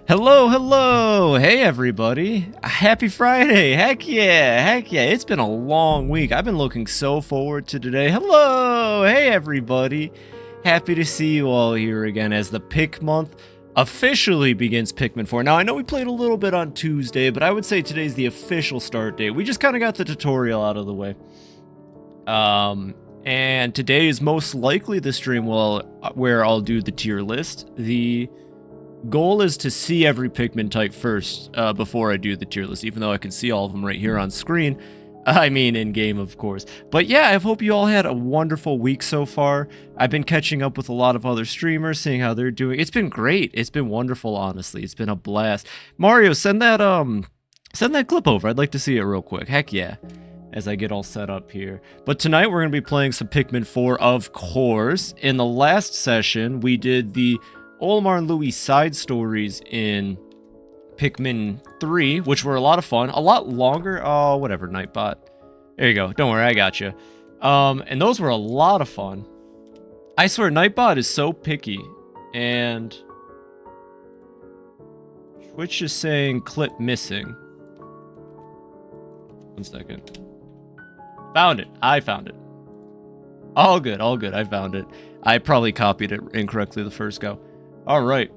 Hello, hello! Hey everybody! Happy Friday! Heck yeah! Heck yeah! It's been a long week. I've been looking so forward to today. Hello! Hey everybody! Happy to see you all here again as the Pikmonth officially begins Pikmin 4. Now, I know we played a little bit on Tuesday, but I would say today's the official start date. We just kind of got the tutorial out of the way. And today is most likely the stream where I'll do the tier list. The goal is to see every Pikmin type first before I do the tier list, even though I can see all of them right here on screen. I mean, in-game, of course. But yeah, I hope you all had a wonderful week so far. I've been catching up with a lot of other streamers, seeing how they're doing. It's been great. It's been wonderful, honestly. It's been a blast. Mario, send that clip over. I'd like to see it real quick. Heck yeah. As I get all set up here. But tonight we're going to be playing some Pikmin 4, of course. In the last session, we did the Olimar and Louis side stories in Pikmin 3, which were a lot of fun. A lot longer. Oh, whatever, Nightbot. There you go. Don't worry, I got you. And those were a lot of fun. I swear, Nightbot is so picky. And Twitch is saying clip missing. 1 second. Found it. I found it. All good, all good. I found it. I probably copied it incorrectly the first go. All right.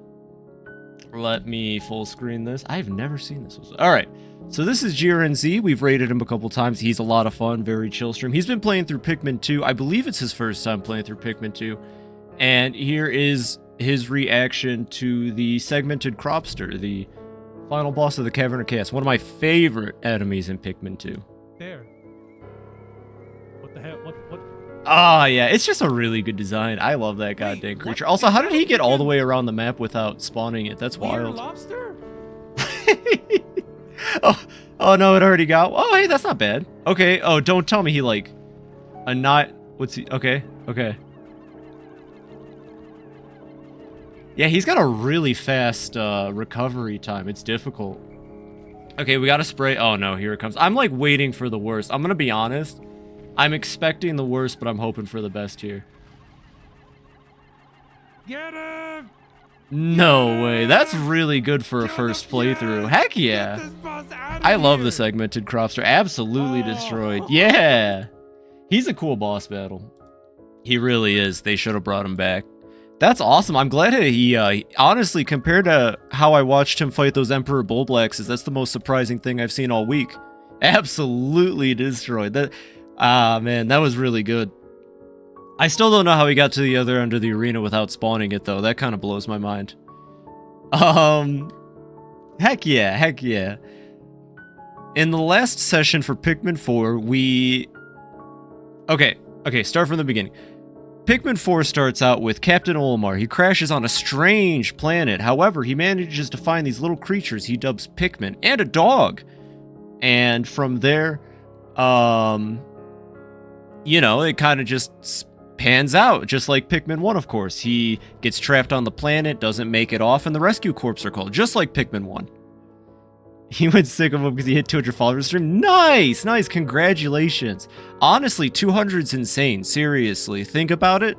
Let me full screen this. I've never seen this. All right. So this is Jiren Z. We've rated him a couple times. He's a lot of fun. Very chill stream. He's been playing through Pikmin 2. I believe it's his first time playing through Pikmin 2. And here is his reaction to the segmented Cropster, the final boss of the Cavern of Chaos. One of my favorite enemies in Pikmin 2. There. What the hell? What? Ah, yeah, it's just a really good design. I love that goddamn creature. Also, how did he get all the way around the map without spawning it? That's wild. Lobster? oh no, it already got. Oh, hey, that's not bad. Okay. Oh, don't tell me he like a not. What's he? Okay. Okay. Yeah, he's got a really fast recovery time. It's difficult. Okay, we got to spray. Oh no, here it comes. I'm like waiting for the worst. I'm gonna be honest. I'm expecting the worst, but I'm hoping for the best here. Get him! No way. That's really good for a first playthrough. Heck yeah. I love the segmented Cropster. Absolutely destroyed. Yeah. He's a cool boss battle. He really is. They should have brought him back. That's awesome. I'm glad he, honestly, compared to how I watched him fight those Emperor Bullblaxes, that's the most surprising thing I've seen all week. Absolutely destroyed. That. Ah, man, that was really good. I still don't know how he got to the other end of the arena without spawning it, though. That kind of blows my mind. Heck yeah, heck yeah. In the last session for Pikmin 4, we... Okay, start from the beginning. Pikmin 4 starts out with Captain Olimar. He crashes on a strange planet. However, he manages to find these little creatures he dubs Pikmin, and a dog. And from there, you know, it kind of just pans out, just like Pikmin 1, of course. He gets trapped on the planet, doesn't make it off, and the rescue corps are called, just like Pikmin 1. He went sick of him because he hit 200 followers stream. Nice, nice, congratulations. Honestly, 200's insane, seriously. Think about it.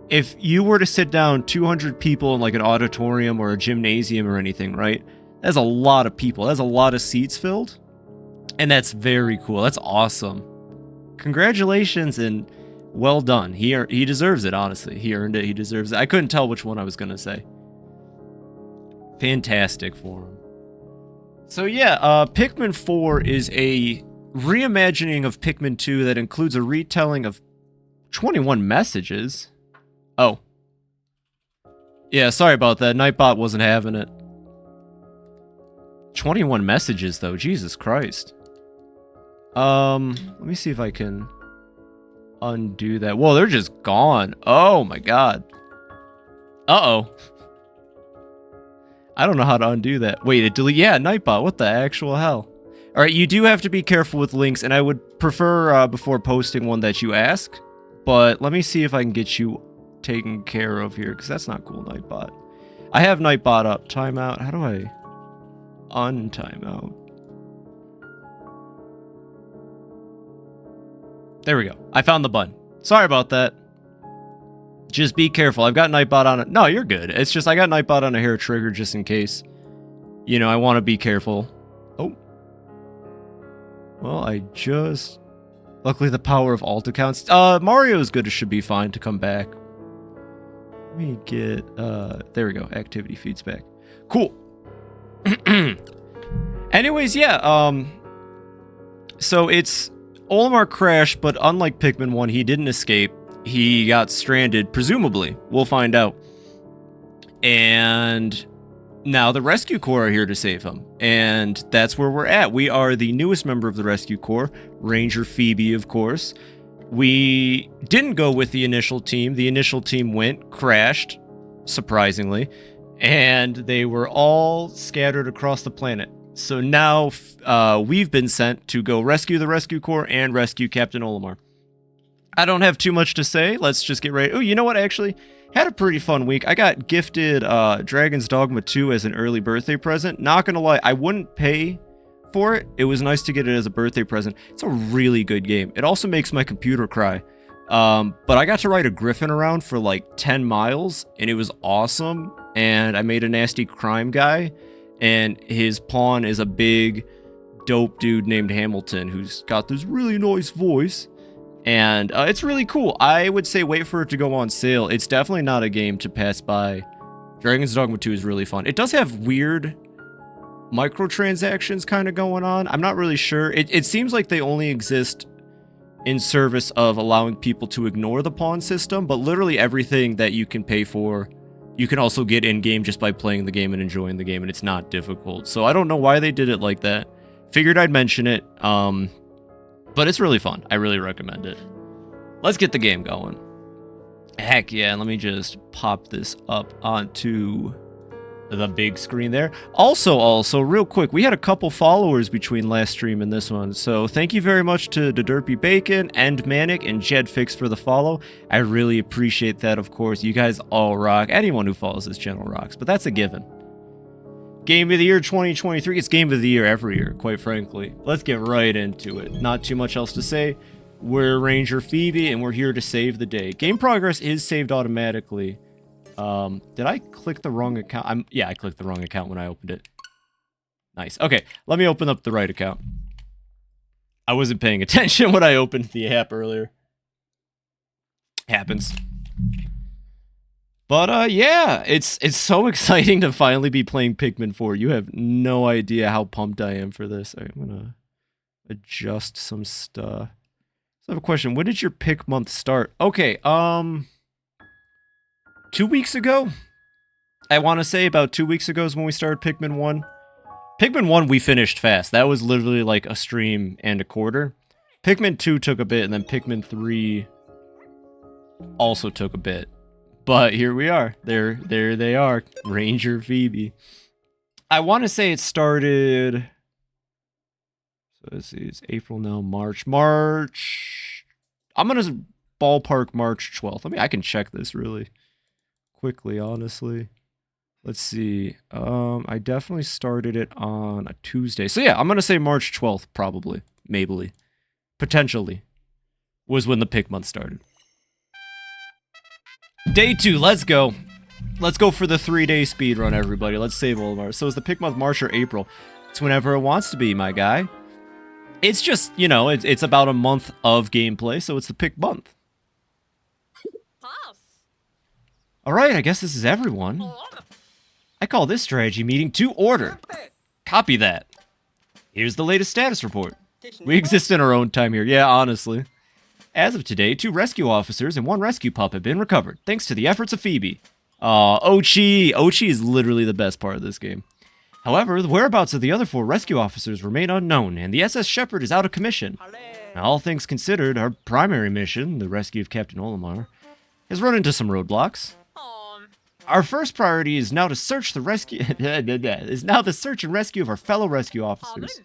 If you were to sit down 200 people in like an auditorium or a gymnasium or anything, right? That's a lot of people. That's a lot of seats filled. And that's very cool. That's awesome. Congratulations and well done. He deserves it, honestly. He earned it. He deserves it. I couldn't tell which one I was going to say. Fantastic for him. So yeah, Pikmin 4 is a reimagining of Pikmin 2 that includes a retelling of 21 messages. Oh. Yeah, sorry about that. Nightbot wasn't having it. 21 messages, though. Jesus Christ. Let me see if I can undo that. Whoa, they're just gone. Oh my god. Uh-oh. I don't know how to undo that. Wait, it delete. Yeah, Nightbot. What the actual hell? All right, you do have to be careful with links, and I would prefer before posting one that you ask. But let me see if I can get you taken care of here, because that's not cool, Nightbot. I have Nightbot up. Timeout. How do I untimeout? There we go. I found the button. Sorry about that. Just be careful. I've got Nightbot on it. No, you're good. It's just I got Nightbot on a hair trigger just in case. you know, I want to be careful. Oh. Well, I just... Luckily, the power of alt accounts. Mario's good. It should be fine to come back. Let me get... there we go. Activity feeds back. Cool. Anyways, yeah. So it's... Olimar crashed, but unlike Pikmin 1, he didn't escape. He got stranded, presumably. We'll find out. And now the Rescue Corps are here to save him. And that's where we're at. We are the newest member of the Rescue Corps, Ranger Fibi, of course. We didn't go with the initial team. The initial team went, crashed, surprisingly, and they were all scattered across the planet. So now we've been sent to go rescue the Rescue Corps and rescue Captain Olimar. I don't have too much to say. Let's just get ready. Oh, you know what? Actually, had a pretty fun week. I got gifted Dragon's Dogma 2 as an early birthday present. Not gonna lie, I wouldn't pay for it. It was nice to get it as a birthday present. It's a really good game. It also makes my computer cry. But I got to ride a griffin around for like 10 miles, and it was awesome. And I made a nasty crime guy, and his pawn is a big, dope dude named Hamilton who's got this really nice voice. And it's really cool. I would say wait for it to go on sale. It's definitely not a game to pass by. Dragon's Dogma 2 is really fun. It does have weird microtransactions kind of going on. I'm not really sure. It seems like they only exist in service of allowing people to ignore the pawn system, but literally everything that you can pay for, you can also get in-game just by playing the game and enjoying the game, and it's not difficult. So I don't know why they did it like that. Figured I'd mention it. But it's really fun. I really recommend it. Let's get the game going. Heck yeah, let me just pop this up onto the big screen there. Also, real quick, we had a couple followers between last stream and this one. So thank you very much to Derpy Bacon, and Manic, and Jedfix for the follow. I really appreciate that, of course. You guys all rock. Anyone who follows this channel rocks, but that's a given. Game of the Year 2023. It's Game of the Year every year, quite frankly. Let's get right into it. Not too much else to say. We're Ranger Fibi, and we're here to save the day. Game progress is saved automatically. Did I click the wrong account? Yeah, I clicked the wrong account when I opened it. Nice. Okay, let me open up the right account. I wasn't paying attention when I opened the app earlier. Happens. But, yeah, it's so exciting to finally be playing Pikmin 4. You have no idea how pumped I am for this. Right, I'm gonna adjust some stuff. So I have a question. When did your Pikmonth start? Okay, 2 weeks ago? I want to say about 2 weeks ago is when we started Pikmin 1. Pikmin 1 we finished fast. That was literally like a stream and a quarter. Pikmin 2 took a bit, and then Pikmin 3 also took a bit. But here we are. There they are. Ranger Fibi. I want to say it started... So let's see, it's April now, March. I'm going to ballpark March 12th. I mean, I can check this really quickly, honestly. Let's see. I definitely started it on a Tuesday. So yeah, I'm going to say March 12th, probably. Maybe. Potentially. Was when the Pikmonth started. Day 2, let's go. Let's go for the 3-day speed run, everybody. Let's save Olimar. So is the Pikmonth March or April? It's whenever it wants to be, my guy. It's just, you know, it's about a month of gameplay, so it's the Pikmonth. Alright, I guess this is everyone. I call this strategy meeting to order. Copy that. Here's the latest status report. We exist in our own time here. Yeah, honestly. As of today, 2 rescue officers and 1 rescue pup have been recovered, thanks to the efforts of Fibi. Oatchi. Oatchi is literally the best part of this game. However, the whereabouts of the other 4 rescue officers remain unknown, and the SS Shepherd is out of commission. Now, all things considered, our primary mission, the rescue of Captain Olimar, has run into some roadblocks. Our first priority is now to search the rescue the search and rescue of our fellow rescue officers.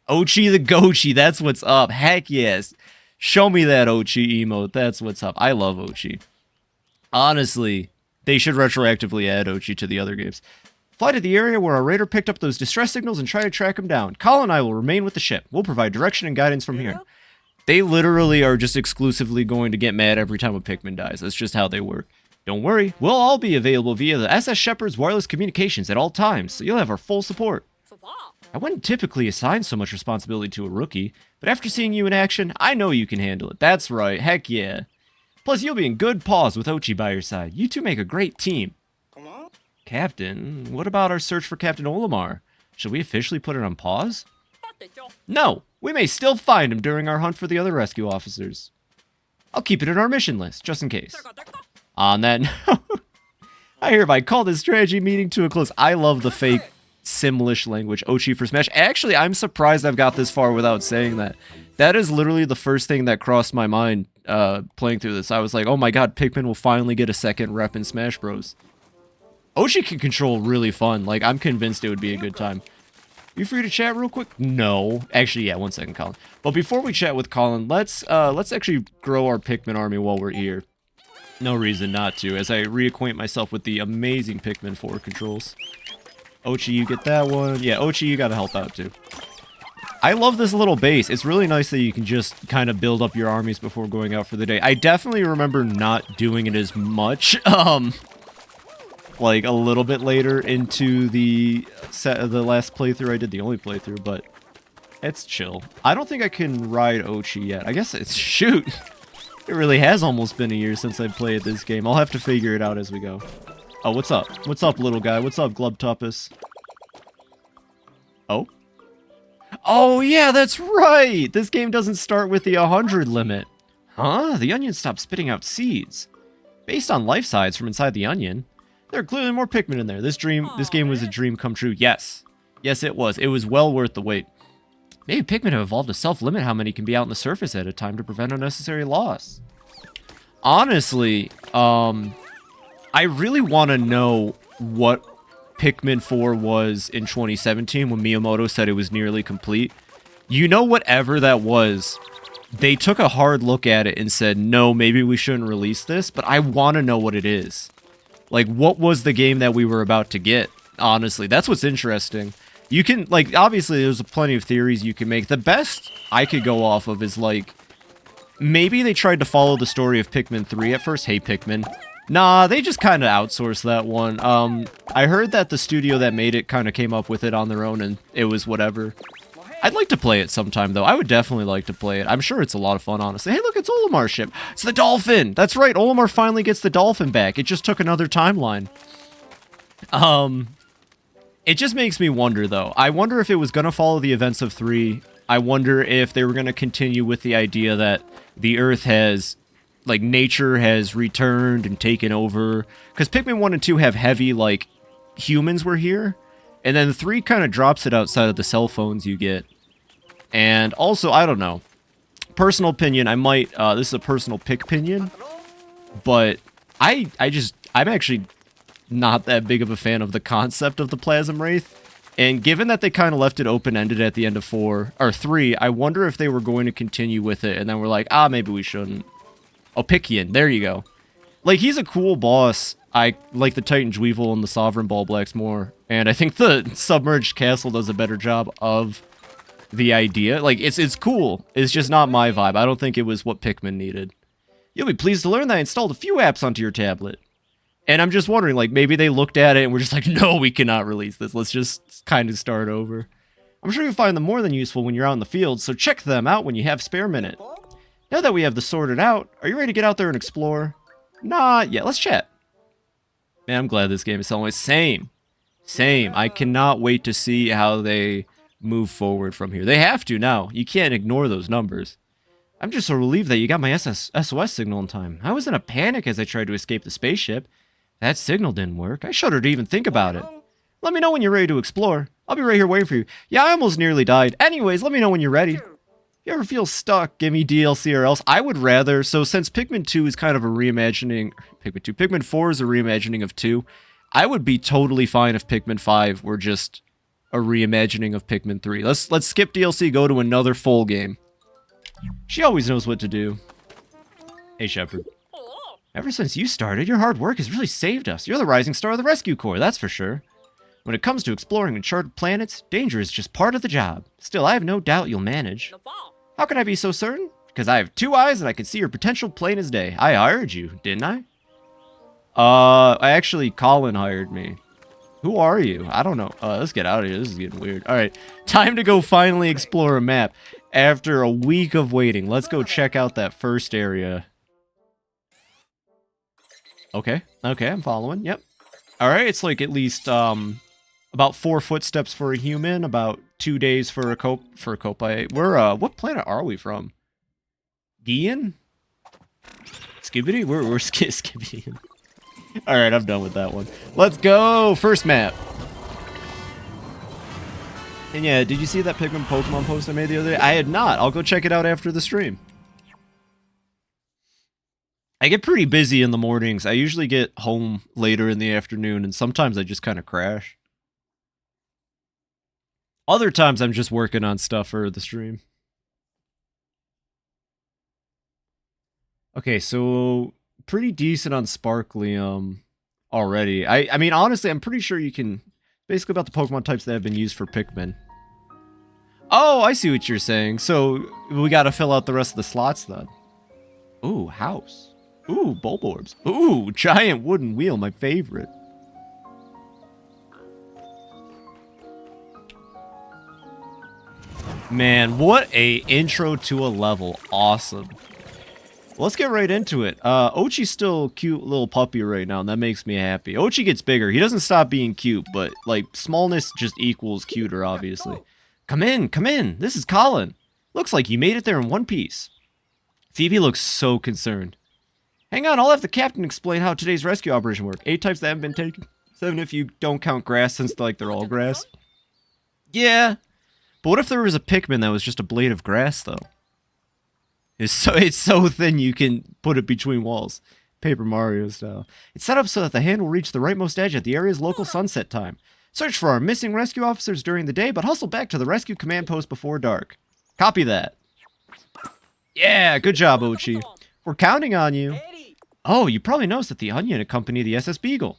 Oatchi the Goatchi, that's what's up. Heck yes. Show me that Oatchi emote. That's what's up. I love Oatchi. Honestly, they should retroactively add Oatchi to the other games. Fly to the area where our raider picked up those distress signals and try to track him down. Colin and I will remain with the ship. We'll provide direction and guidance from here. They literally are just exclusively going to get mad every time a Pikmin dies. That's just how they work. Don't worry, we'll all be available via the SS Shepherd's wireless communications at all times, so you'll have our full support. I wouldn't typically assign so much responsibility to a rookie, but after seeing you in action, I know you can handle it. That's right, heck yeah. Plus, you'll be in good paws with Oatchi by your side. You two make a great team. Captain, what about our search for Captain Olimar? Should we officially put it on pause? No, we may still find him during our hunt for the other rescue officers. I'll keep it in our mission list, just in case. On that note, I hereby call this strategy meeting to a close. I love the fake Simlish language, Oatchi for Smash. Actually, I'm surprised I've got this far without saying that. That is literally the first thing that crossed my mind playing through this. I was like, oh my god, Pikmin will finally get a second rep in Smash Bros. Oatchi can control really fun. Like, I'm convinced it would be a good time. You free to chat real quick? No. Actually, yeah, 1 second, Colin. But before we chat with Colin, let's actually grow our Pikmin army while we're here. No reason not to, as I reacquaint myself with the amazing Pikmin 4 controls. Oatchi, you get that one. Yeah, Oatchi, you gotta help out too. I love this little base. It's really nice that you can just kind of build up your armies before going out for the day. I definitely remember not doing it as much, like a little bit later into the last playthrough I did, the only playthrough, but it's chill. I don't think I can ride Oatchi yet. I guess it's, shoot. It really has almost been a year since I played this game. I'll have to figure it out as we go. Oh, what's up? What's up, little guy? What's up, Glubtopus? Oh? Oh, yeah, that's right! This game doesn't start with the 100 limit. Huh? The onion stopped spitting out seeds. Based on life size from inside the onion, there are clearly more Pikmin in there. This game was a dream come true. Yes. Yes, it was. It was well worth the wait. Maybe Pikmin have evolved to self-limit how many can be out on the surface at a time to prevent unnecessary loss. Honestly, I really want to know what Pikmin 4 was in 2017 when Miyamoto said it was nearly complete. You know, whatever that was, they took a hard look at it and said, no, maybe we shouldn't release this, but I want to know what it is. Like, what was the game that we were about to get? Honestly, that's what's interesting. You can, like, obviously there's plenty of theories you can make. The best I could go off of is, like, maybe they tried to follow the story of Pikmin 3 at first. Hey, Pikmin. Nah, they just kind of outsourced that one. I heard that the studio that made it kind of came up with it on their own, and it was whatever. I'd like to play it sometime, though. I would definitely like to play it. I'm sure it's a lot of fun, honestly. Hey, look, it's Olimar's ship. It's the dolphin! That's right, Olimar finally gets the dolphin back. It just took another timeline. It just makes me wonder, though. I wonder if it was going to follow the events of 3. I wonder if they were going to continue with the idea that the Earth has, like, nature has returned and taken over. Because Pikmin 1 and 2 have heavy, like, humans were here. And then 3 kind of drops it outside of the cell phones you get. And also, I don't know. Personal opinion, I might, this is a personal pick opinion. But I'm actually not that big of a fan of the concept of the Plasm Wraith. And given that they kind of left it open-ended at the end of 3, I wonder if they were going to continue with it. And then we're like, maybe we shouldn't. Oh, Pickian, there you go. Like, he's a cool boss. I like the Titan Dweevil and the Sovereign Ball Blacks more. And I think the Submerged Castle does a better job of the idea. Like, it's cool. It's just not my vibe. I don't think it was what Pikmin needed. You'll be pleased to learn that I installed a few apps onto your tablet. And I'm just wondering, like, maybe they looked at it and were just like, no, we cannot release this. Let's just kind of start over. I'm sure you'll find them more than useful when you're out in the field, so check them out when you have a spare minute. Now that we have this sorted out, are you ready to get out there and explore? Not yet. Let's chat. Man, I'm glad this game is selling. Same. I cannot wait to see how they move forward from here. They have to now. You can't ignore those numbers. I'm just so relieved that you got my SOS signal in time. I was in a panic as I tried to escape the spaceship. That signal didn't work. I shuddered to even think about it. Let me know when you're ready to explore. I'll be right here waiting for you. Yeah, I almost nearly died. Anyways, let me know when you're ready. If you ever feel stuck, give me DLC or else. I would rather, so since Pikmin 2 is kind of a reimagining, Pikmin 4 is a reimagining of 2, I would be totally fine if Pikmin 5 were just a reimagining of Pikmin 3. Let's skip DLC, go to another full game. She always knows what to do. Hey, Shepard. Ever since you started, your hard work has really saved us. You're the rising star of the Rescue Corps, that's for sure. When it comes to exploring uncharted planets, danger is just part of the job. Still, I have no doubt you'll manage. How can I be so certain? Because I have 2 eyes and I can see your potential plain as day. I hired you, didn't I? Actually, Colin hired me. Who are you? I don't know. Let's get out of here. This is getting weird. All right, time to go finally explore a map. After a week of waiting, let's go check out that first area. Okay, I'm following. Yep. All right, it's like at least about 4 footsteps for a human, about 2 days for a Copai. We're what planet are we from? Gian? Skibidi? We're Skibidi. All right, I'm done with that one. Let's go. First map. And yeah, did you see that Pikmin Pokemon post I made the other day? I had not. I'll go check it out after the stream. I get pretty busy in the mornings. I usually get home later in the afternoon, and sometimes I just kind of crash. Other times I'm just working on stuff for the stream. Okay, so pretty decent on Sparklium already. I mean, honestly, I'm pretty sure you can... Basically about the Pokemon types that have been used for Pikmin. Oh, I see what you're saying. So, we gotta fill out the rest of the slots then. Ooh, house. Ooh, Bulborbs. Ooh, giant wooden wheel, my favorite. Man, what a intro to a level. Awesome. Let's get right into it. Oatchi's still a cute little puppy right now, and that makes me happy. Oatchi gets bigger. He doesn't stop being cute, but, like, smallness just equals cuter, obviously. Come in, come in. This is Colin. Looks like you made it there in one piece. Phoebe looks so concerned. Hang on, I'll have the captain explain how today's rescue operation worked. 8 types that haven't been taken. 7 if you don't count grass, since, like, they're all grass. Yeah. But what if there was a Pikmin that was just a blade of grass, though? It's so thin you can put it between walls. Paper Mario style. It's set up so that the hand will reach the rightmost edge at the area's local sunset time. Search for our missing rescue officers during the day, but hustle back to the rescue command post before dark. Copy that. Yeah, good job, Oatchi. We're counting on you. Oh, you probably noticed that the Onion accompanied the SS Beagle.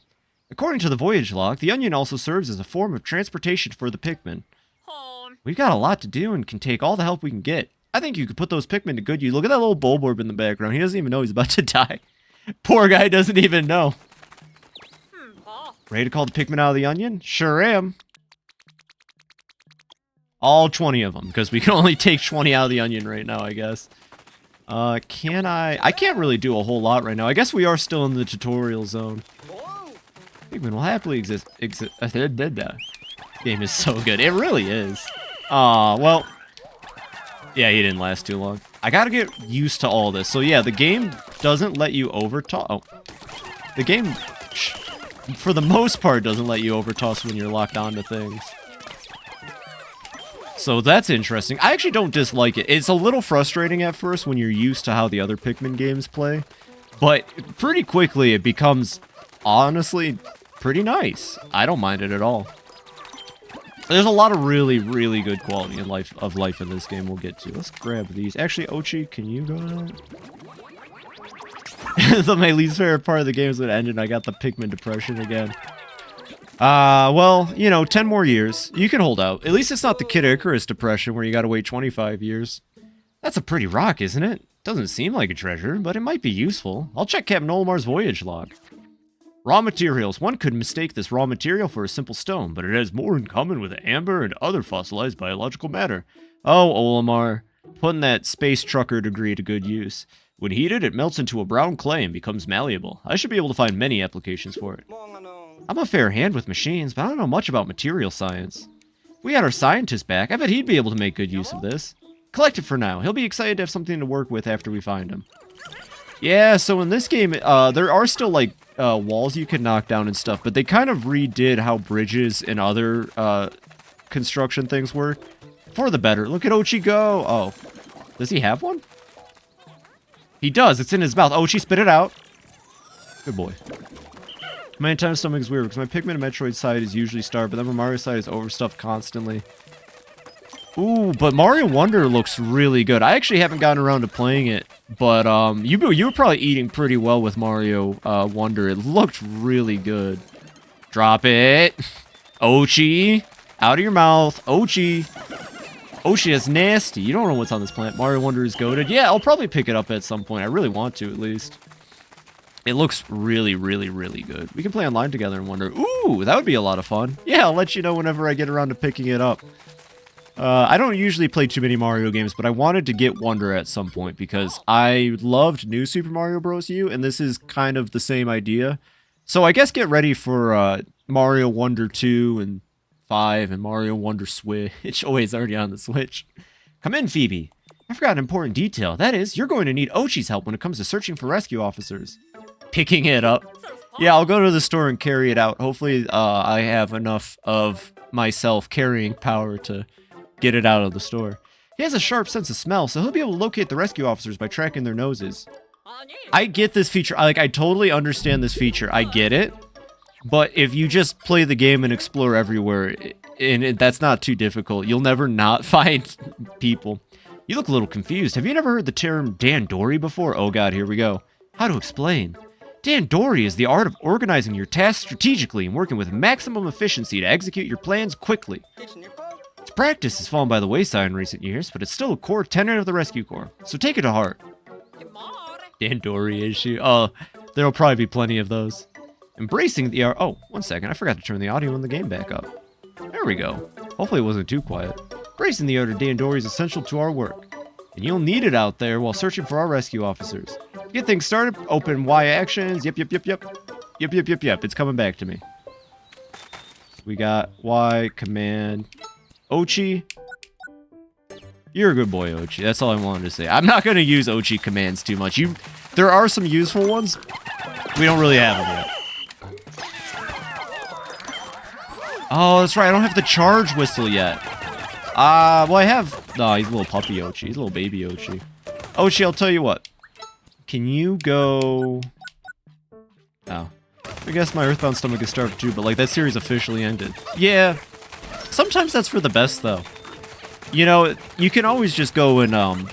According to the voyage log, the Onion also serves as a form of transportation for the Pikmin. We've got a lot to do and can take all the help we can get. I think you could put those Pikmin to good use. Look at that little Bulborb in the background. He doesn't even know he's about to die. Poor guy doesn't even know. Ready to call the Pikmin out of the Onion? Sure am. All 20 of them, because we can only take 20 out of the Onion right now, I guess. Can I? I can't really do a whole lot right now. I guess we are still in the tutorial zone. Pikmin will happily exist. Game is so good. It really is. Aw, well... Yeah, he didn't last too long. I gotta get used to all this. So yeah, the game doesn't let you overtoss. Oh. The game, for the most part, doesn't let you overtoss when you're locked onto things. So that's interesting. I actually don't dislike it. It's a little frustrating at first when you're used to how the other Pikmin games play. But pretty quickly it becomes, honestly, pretty nice. I don't mind it at all. There's a lot of really, really good quality in life in this game we'll get to. Let's grab these. Actually, Oatchi, can you go out? My least favorite part of the game is when it ended and I got the Pikmin depression again. Well, you know, 10 more years. You can hold out. At least it's not the Kid Icarus depression where you gotta wait 25 years. That's a pretty rock, isn't it? Doesn't seem like a treasure, but it might be useful. I'll check Captain Olimar's voyage log. Raw materials. One could mistake this raw material for a simple stone, but it has more in common with amber and other fossilized biological matter. Oh, Olimar. Putting that space trucker degree to good use. When heated, it melts into a brown clay and becomes malleable. I should be able to find many applications for it. I'm a fair hand with machines, but I don't know much about material science. If we had our scientist back, I bet he'd be able to make good use of this. Collect it for now. He'll be excited to have something to work with after we find him. Yeah, so in this game, there are still, like, walls you can knock down and stuff, but they kind of redid how bridges and other construction things work for the better. Look at Oatchi go! Oh. Does he have one? He does. It's in his mouth. Oatchi, spit it out. Good boy. My entire stomach is weird because my Pikmin and Metroid side is usually starved, but then my Mario side is overstuffed constantly. Ooh, but Mario Wonder looks really good. I actually haven't gotten around to playing it, but you were probably eating pretty well with Mario Wonder. It looked really good. Drop it. Oatchi. Out of your mouth. Oatchi. Oatchi is nasty. You don't know what's on this plant. Mario Wonder is goated. Yeah, I'll probably pick it up at some point. I really want to, at least. It looks really, really, really good. We can play online together and Wonder. Ooh, that would be a lot of fun. Yeah, I'll let you know whenever I get around to picking it up. I don't usually play too many Mario games, but I wanted to get Wonder at some point because I loved New Super Mario Bros. U, and this is kind of the same idea. So I guess get ready for Mario Wonder 2 and 5 and Mario Wonder Switch. Oh, wait, it's already on the Switch. Come in, Phoebe. I forgot an important detail. That is, you're going to need Oatchi's help when it comes to searching for rescue officers. Picking it up. Yeah, I'll go to the store and carry it out. Hopefully, I have enough of myself carrying power to get it out of the store. He has a sharp sense of smell, so he'll be able to locate the rescue officers by tracking their noses. I get this feature. I totally understand this feature. I get it. But if you just play the game and explore everywhere, that's not too difficult. You'll never not find people. You look a little confused. Have you never heard the term Dandori before? Oh god, here we go. How to explain? Dandori is the art of organizing your tasks strategically and working with maximum efficiency to execute your plans quickly. Its practice has fallen by the wayside in recent years, but it's still a core tenet of the Rescue Corps, so take it to heart. Dandori issue. Oh, there'll probably be plenty of those. Embracing the art. Oh, 1 second. I forgot to turn the audio in the game back up. There we go. Hopefully it wasn't too quiet. Embracing the art of Dandori is essential to our work, and you'll need it out there while searching for our rescue officers. To get things started, open Y actions. Yep. It's coming back to me. We got Y command. Oatchi. You're a good boy, Oatchi. That's all I wanted to say. I'm not going to use Oatchi commands too much. There are some useful ones. We don't really have them yet. Oh, that's right. I don't have the charge whistle yet. Well, I have... No, he's a little puppy Oatchi. He's a little baby Oatchi. Oatchi, I'll tell you what. Can you go... Oh. I guess my Earthbound Stomach is starved too, but like that series officially ended. Yeah. Sometimes that's for the best, though. You know, you can always just go and,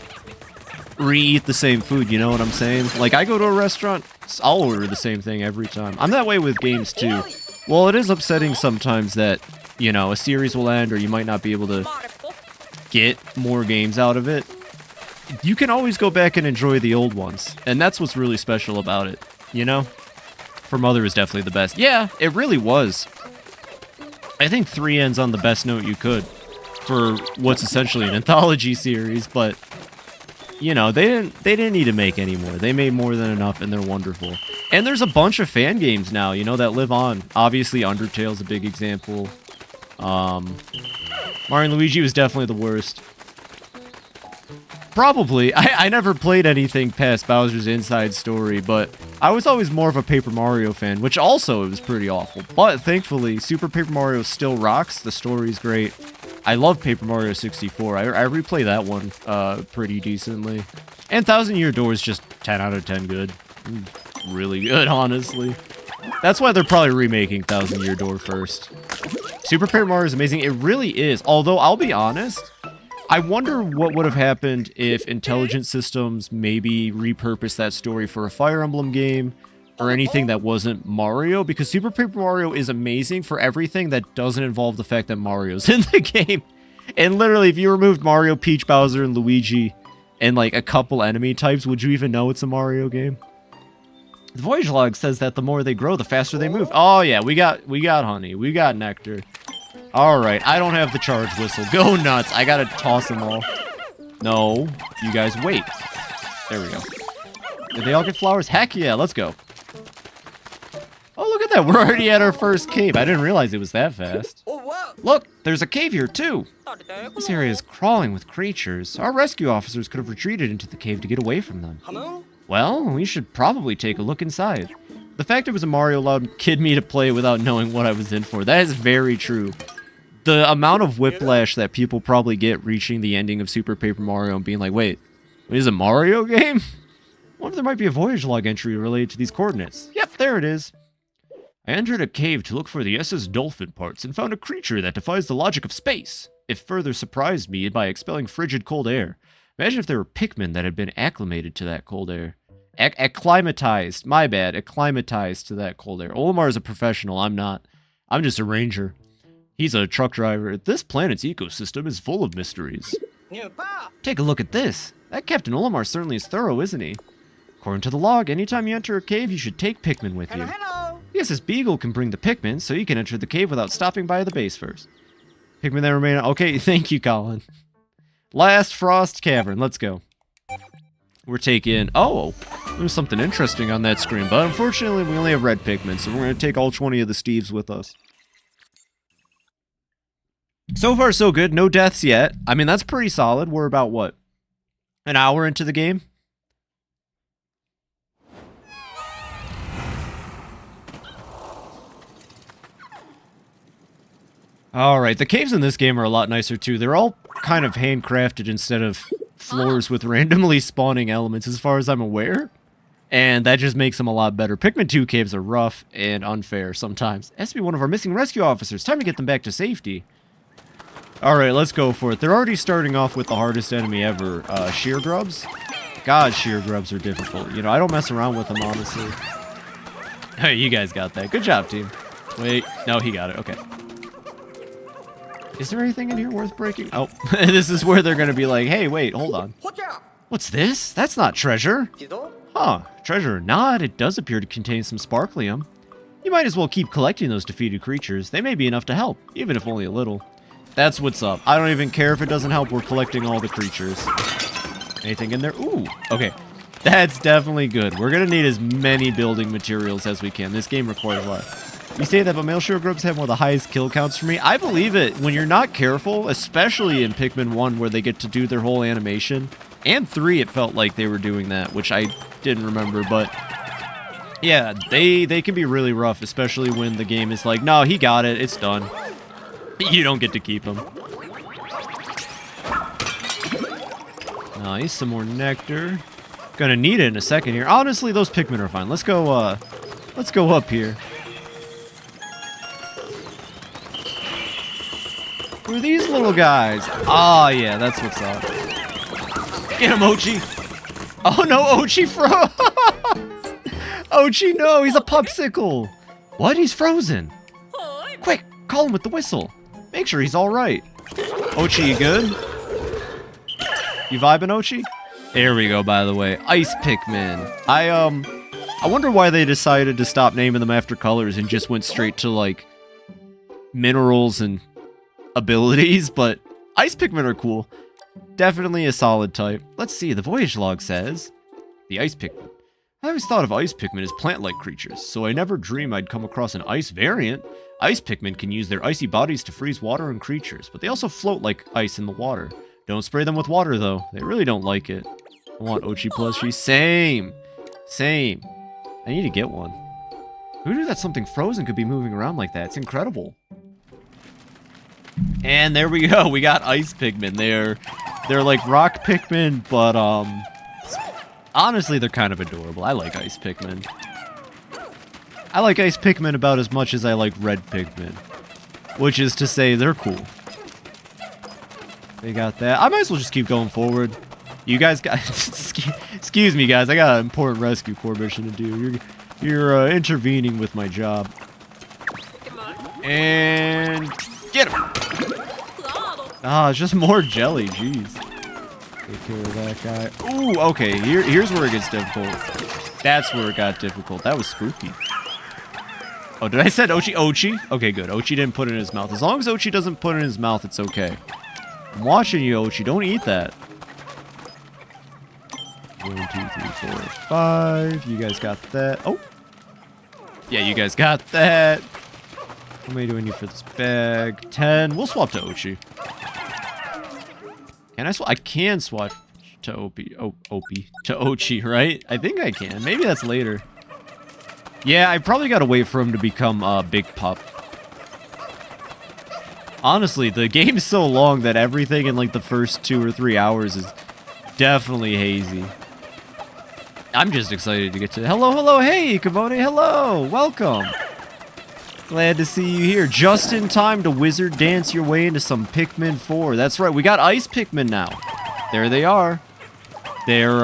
re-eat the same food, you know what I'm saying? Like, I go to a restaurant, I'll order the same thing every time. I'm that way with games, too. Well, it is upsetting sometimes that, you know, a series will end or you might not be able to get more games out of it. You can always go back and enjoy the old ones, and that's what's really special about it, you know? For Mother is definitely the best. Yeah, it really was. I think 3 ends on the best note you could for what's essentially an anthology series, but you know, they didn't need to make any more. They made more than enough, and they're wonderful. And there's a bunch of fan games now, you know, that live on. Obviously, Undertale's a big example. Mario and Luigi was definitely the worst. Probably. I never played anything past Bowser's Inside Story, but I was always more of a Paper Mario fan, which also was pretty awful. But thankfully, Super Paper Mario still rocks. The story's great. I love Paper Mario 64. I replay that one pretty decently. And Thousand Year Door is just 10 out of 10 good. Really good, honestly. That's why they're probably remaking Thousand Year Door first. Super Paper Mario is amazing. It really is. Although, I'll be honest, I wonder what would have happened if Intelligent Systems maybe repurposed that story for a Fire Emblem game or anything that wasn't Mario, because Super Paper Mario is amazing for everything that doesn't involve the fact that Mario's in the game. And literally, if you removed Mario, Peach, Bowser, and Luigi, and like a couple enemy types, would you even know it's a Mario game? The Voyage Log says that the more they grow, the faster they move. Oh yeah, we got honey, we got nectar. Alright, I don't have the charge whistle. Go nuts, I gotta toss them all. No, you guys wait. There we go. Did they all get flowers? Heck yeah, let's go. Oh, look at that. We're already at our first cave. I didn't realize it was that fast. Look, there's a cave here, too. This area is crawling with creatures. Our rescue officers could have retreated into the cave to get away from them. Well, we should probably take a look inside. The fact it was a Mario allowed Kid Me to play without knowing what I was in for, that is very true. The amount of whiplash that people probably get reaching the ending of Super Paper Mario and being like, wait, is it a Mario game? I wonder if there might be a Voyage Log entry related to these coordinates. Yep, there it is. I entered a cave to look for the SS Dolphin parts and found a creature that defies the logic of space. It further surprised me by expelling frigid cold air. Imagine if there were Pikmin that had been acclimated to that cold air. Acclimatized. My bad. Acclimatized to that cold air. Olimar is a professional. I'm not. I'm just a ranger. He's a truck driver. This planet's ecosystem is full of mysteries. Take a look at this. That Captain Olimar certainly is thorough, isn't he? According to the log, anytime you enter a cave, you should take Pikmin with you. Hello. Yes, this beagle can bring the Pikmin, so you can enter the cave without stopping by the base first. Pikmin that remain... Okay, thank you, Colin. Last Frost Cavern. Let's go. We're taking... Oh, there's something interesting on that screen, but unfortunately, we only have red Pikmin, so we're going to take all 20 of the Steves with us. So far, so good. No deaths yet. I mean, that's pretty solid. We're about, what, an hour into the game? Alright, the caves in this game are a lot nicer too. They're all kind of handcrafted instead of floors with randomly spawning elements as far as I'm aware. And that just makes them a lot better. Pikmin 2 caves are rough and unfair sometimes. It has to be one of our missing rescue officers. Time to get them back to safety. Alright, let's go for it. They're already starting off with the hardest enemy ever. Sheer grubs? God, sheer grubs are difficult. You know, I don't mess around with them, honestly. Hey, you guys got that. Good job, team. Wait, no, he got it. Okay. Is there anything in here worth breaking? Oh, this is where they're gonna be like, hey, wait, hold on. What's this? That's not treasure. Huh, treasure or not, it does appear to contain some sparklium. You might as well keep collecting those defeated creatures. They may be enough to help, even if only a little. That's what's up. I don't even care if it doesn't help, we're collecting all the creatures. Anything in there? Ooh, okay. That's definitely good. We're gonna need as many building materials as we can. This game requires a lot. You say that, but male sheer grubs have one of the highest kill counts for me. I believe it. When you're not careful, especially in Pikmin 1 where they get to do their whole animation, and 3 it felt like they were doing that, which I didn't remember, but yeah, they can be really rough, especially when the game is like, no, he got it, it's done. You don't get to keep him. Nice, some more nectar. Gonna need it in a second here. Honestly, those Pikmin are fine. Let's go up here. Who are these little guys? Ah, yeah, that's what's up. Get him, Oatchi. Oh no, Oatchi froze. Oatchi, no, he's a popsicle. What? He's frozen. Quick, call him with the whistle. Make sure he's all right. Oatchi, you good? You vibing, Oatchi? There we go, by the way. Ice Pikmin. I wonder why they decided to stop naming them after colors and just went straight to, like, minerals and abilities, but Ice Pikmin are cool. Definitely a solid type. Let's see, the voyage log says, the Ice Pikmin. I always thought of Ice Pikmin as plant-like creatures, so I never dreamed I'd come across an ice variant. Ice Pikmin can use their icy bodies to freeze water and creatures, but they also float like ice in the water. Don't spray them with water, though. They really don't like it. I want Oatchi plushie. Same. Same. I need to get one. Who knew that something frozen could be moving around like that? It's incredible. And there we go. We got Ice Pikmin. They're like rock Pikmin, but honestly, they're kind of adorable. I like Ice Pikmin. I like Ice Pikmin about as much as I like red Pikmin, which is to say they're cool. They got that. I might as well just keep going forward. You guys got... Excuse me, guys. I got an important rescue corps mission to do. You're intervening with my job. And... get him! Ah, it's just more jelly. Jeez. Take care of that guy. Ooh, okay. Here's where it gets difficult. That's where it got difficult. That was spooky. Oh, did I say Oatchi? Oatchi? Okay, good. Oatchi didn't put it in his mouth. As long as Oatchi doesn't put it in his mouth, it's okay. I'm watching you, Oatchi. Don't eat that. 1, 2, 3, 4, 5. You guys got that. Oh. Yeah, you guys got that. How many do I need for this bag? 10. We'll swap to Oatchi. Can I swap? I can swap to Opie. Oh, Opie. To Oatchi, right? I think I can. Maybe that's later. Yeah, I probably gotta wait for him to become a big pup. Honestly, the game's so long that everything in like the first 2 or 3 hours is definitely hazy. I'm just excited to get to... Hello, hey, Kimone, hello, welcome. Glad to see you here. Just in time to wizard dance your way into some Pikmin 4. That's right, we got Ice Pikmin now. There they are. They're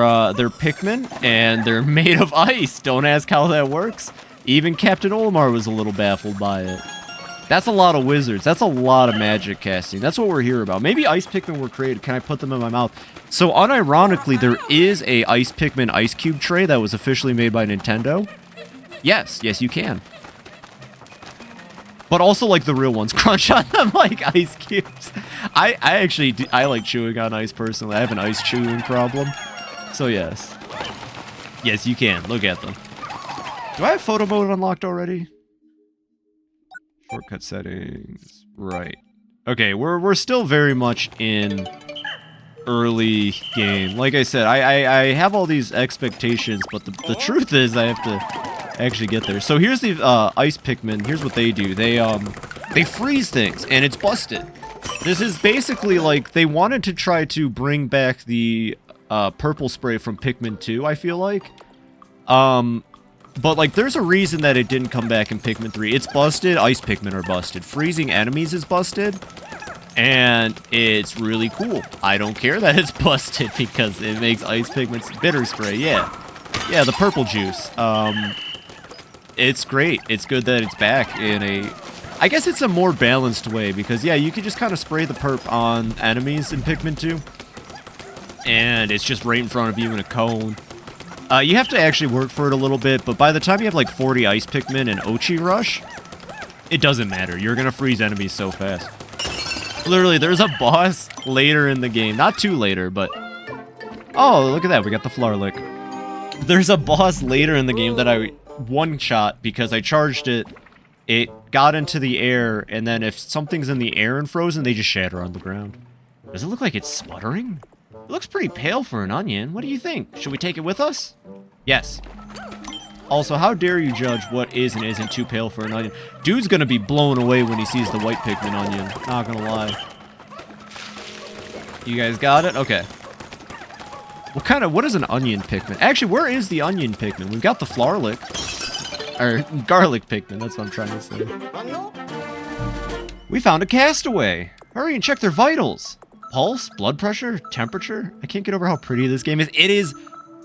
Pikmin, and they're made of ice. Don't ask how that works. Even Captain Olimar was a little baffled by it. That's a lot of wizards. That's a lot of magic casting. That's what we're here about. Maybe ice Pikmin were created. Can I put them in my mouth? So unironically, there is a ice Pikmin ice cube tray that was officially made by Nintendo. Yes, yes, you can. But also like the real ones, crunch on them like ice cubes. I actually I like chewing on ice personally. I have an ice chewing problem. So yes. Yes, you can. Look at them. Do I have photo mode unlocked already? Shortcut settings. Right. Okay, we're still very much in early game. Like I said, I have all these expectations, but the truth is I have to actually get there. So here's the ice Pikmin. Here's what they do. They freeze things, and it's busted. This is basically like they wanted to try to bring back the purple spray from Pikmin 2, I feel like. But, like, there's a reason that it didn't come back in Pikmin 3. It's busted. Ice Pikmin are busted. Freezing enemies is busted. And it's really cool. I don't care that it's busted because it makes Ice Pikmin's bitter spray. Yeah. Yeah, the purple juice. It's great. It's good that it's back in a... I guess it's a more balanced way because, yeah, you can just kind of spray the perp on enemies in Pikmin 2. And it's just right in front of you in a cone. You have to actually work for it a little bit, but by the time you have like 40 Ice Pikmin and Oatchi Rush, it doesn't matter. You're gonna freeze enemies so fast. Literally, there's a boss later in the game. Not too later, but... Oh, look at that. We got the Flarlick. There's a boss later in the game that I one-shot because I charged it. It got into the air, and then if something's in the air and frozen, they just shatter on the ground. Does it look like it's sputtering? It looks pretty pale for an onion. What do you think? Should we take it with us? Yes. Also, how dare you judge what is and isn't too pale for an onion? Dude's gonna be blown away when he sees the white Pikmin onion. Not gonna lie. You guys got it? Okay. What is an onion Pikmin? Actually, where is the onion Pikmin? We've got the Flarlick. Or, garlic Pikmin, that's what I'm trying to say. We found a castaway! Hurry and check their vitals! Pulse, blood pressure, temperature. I can't get over how pretty this game is. It is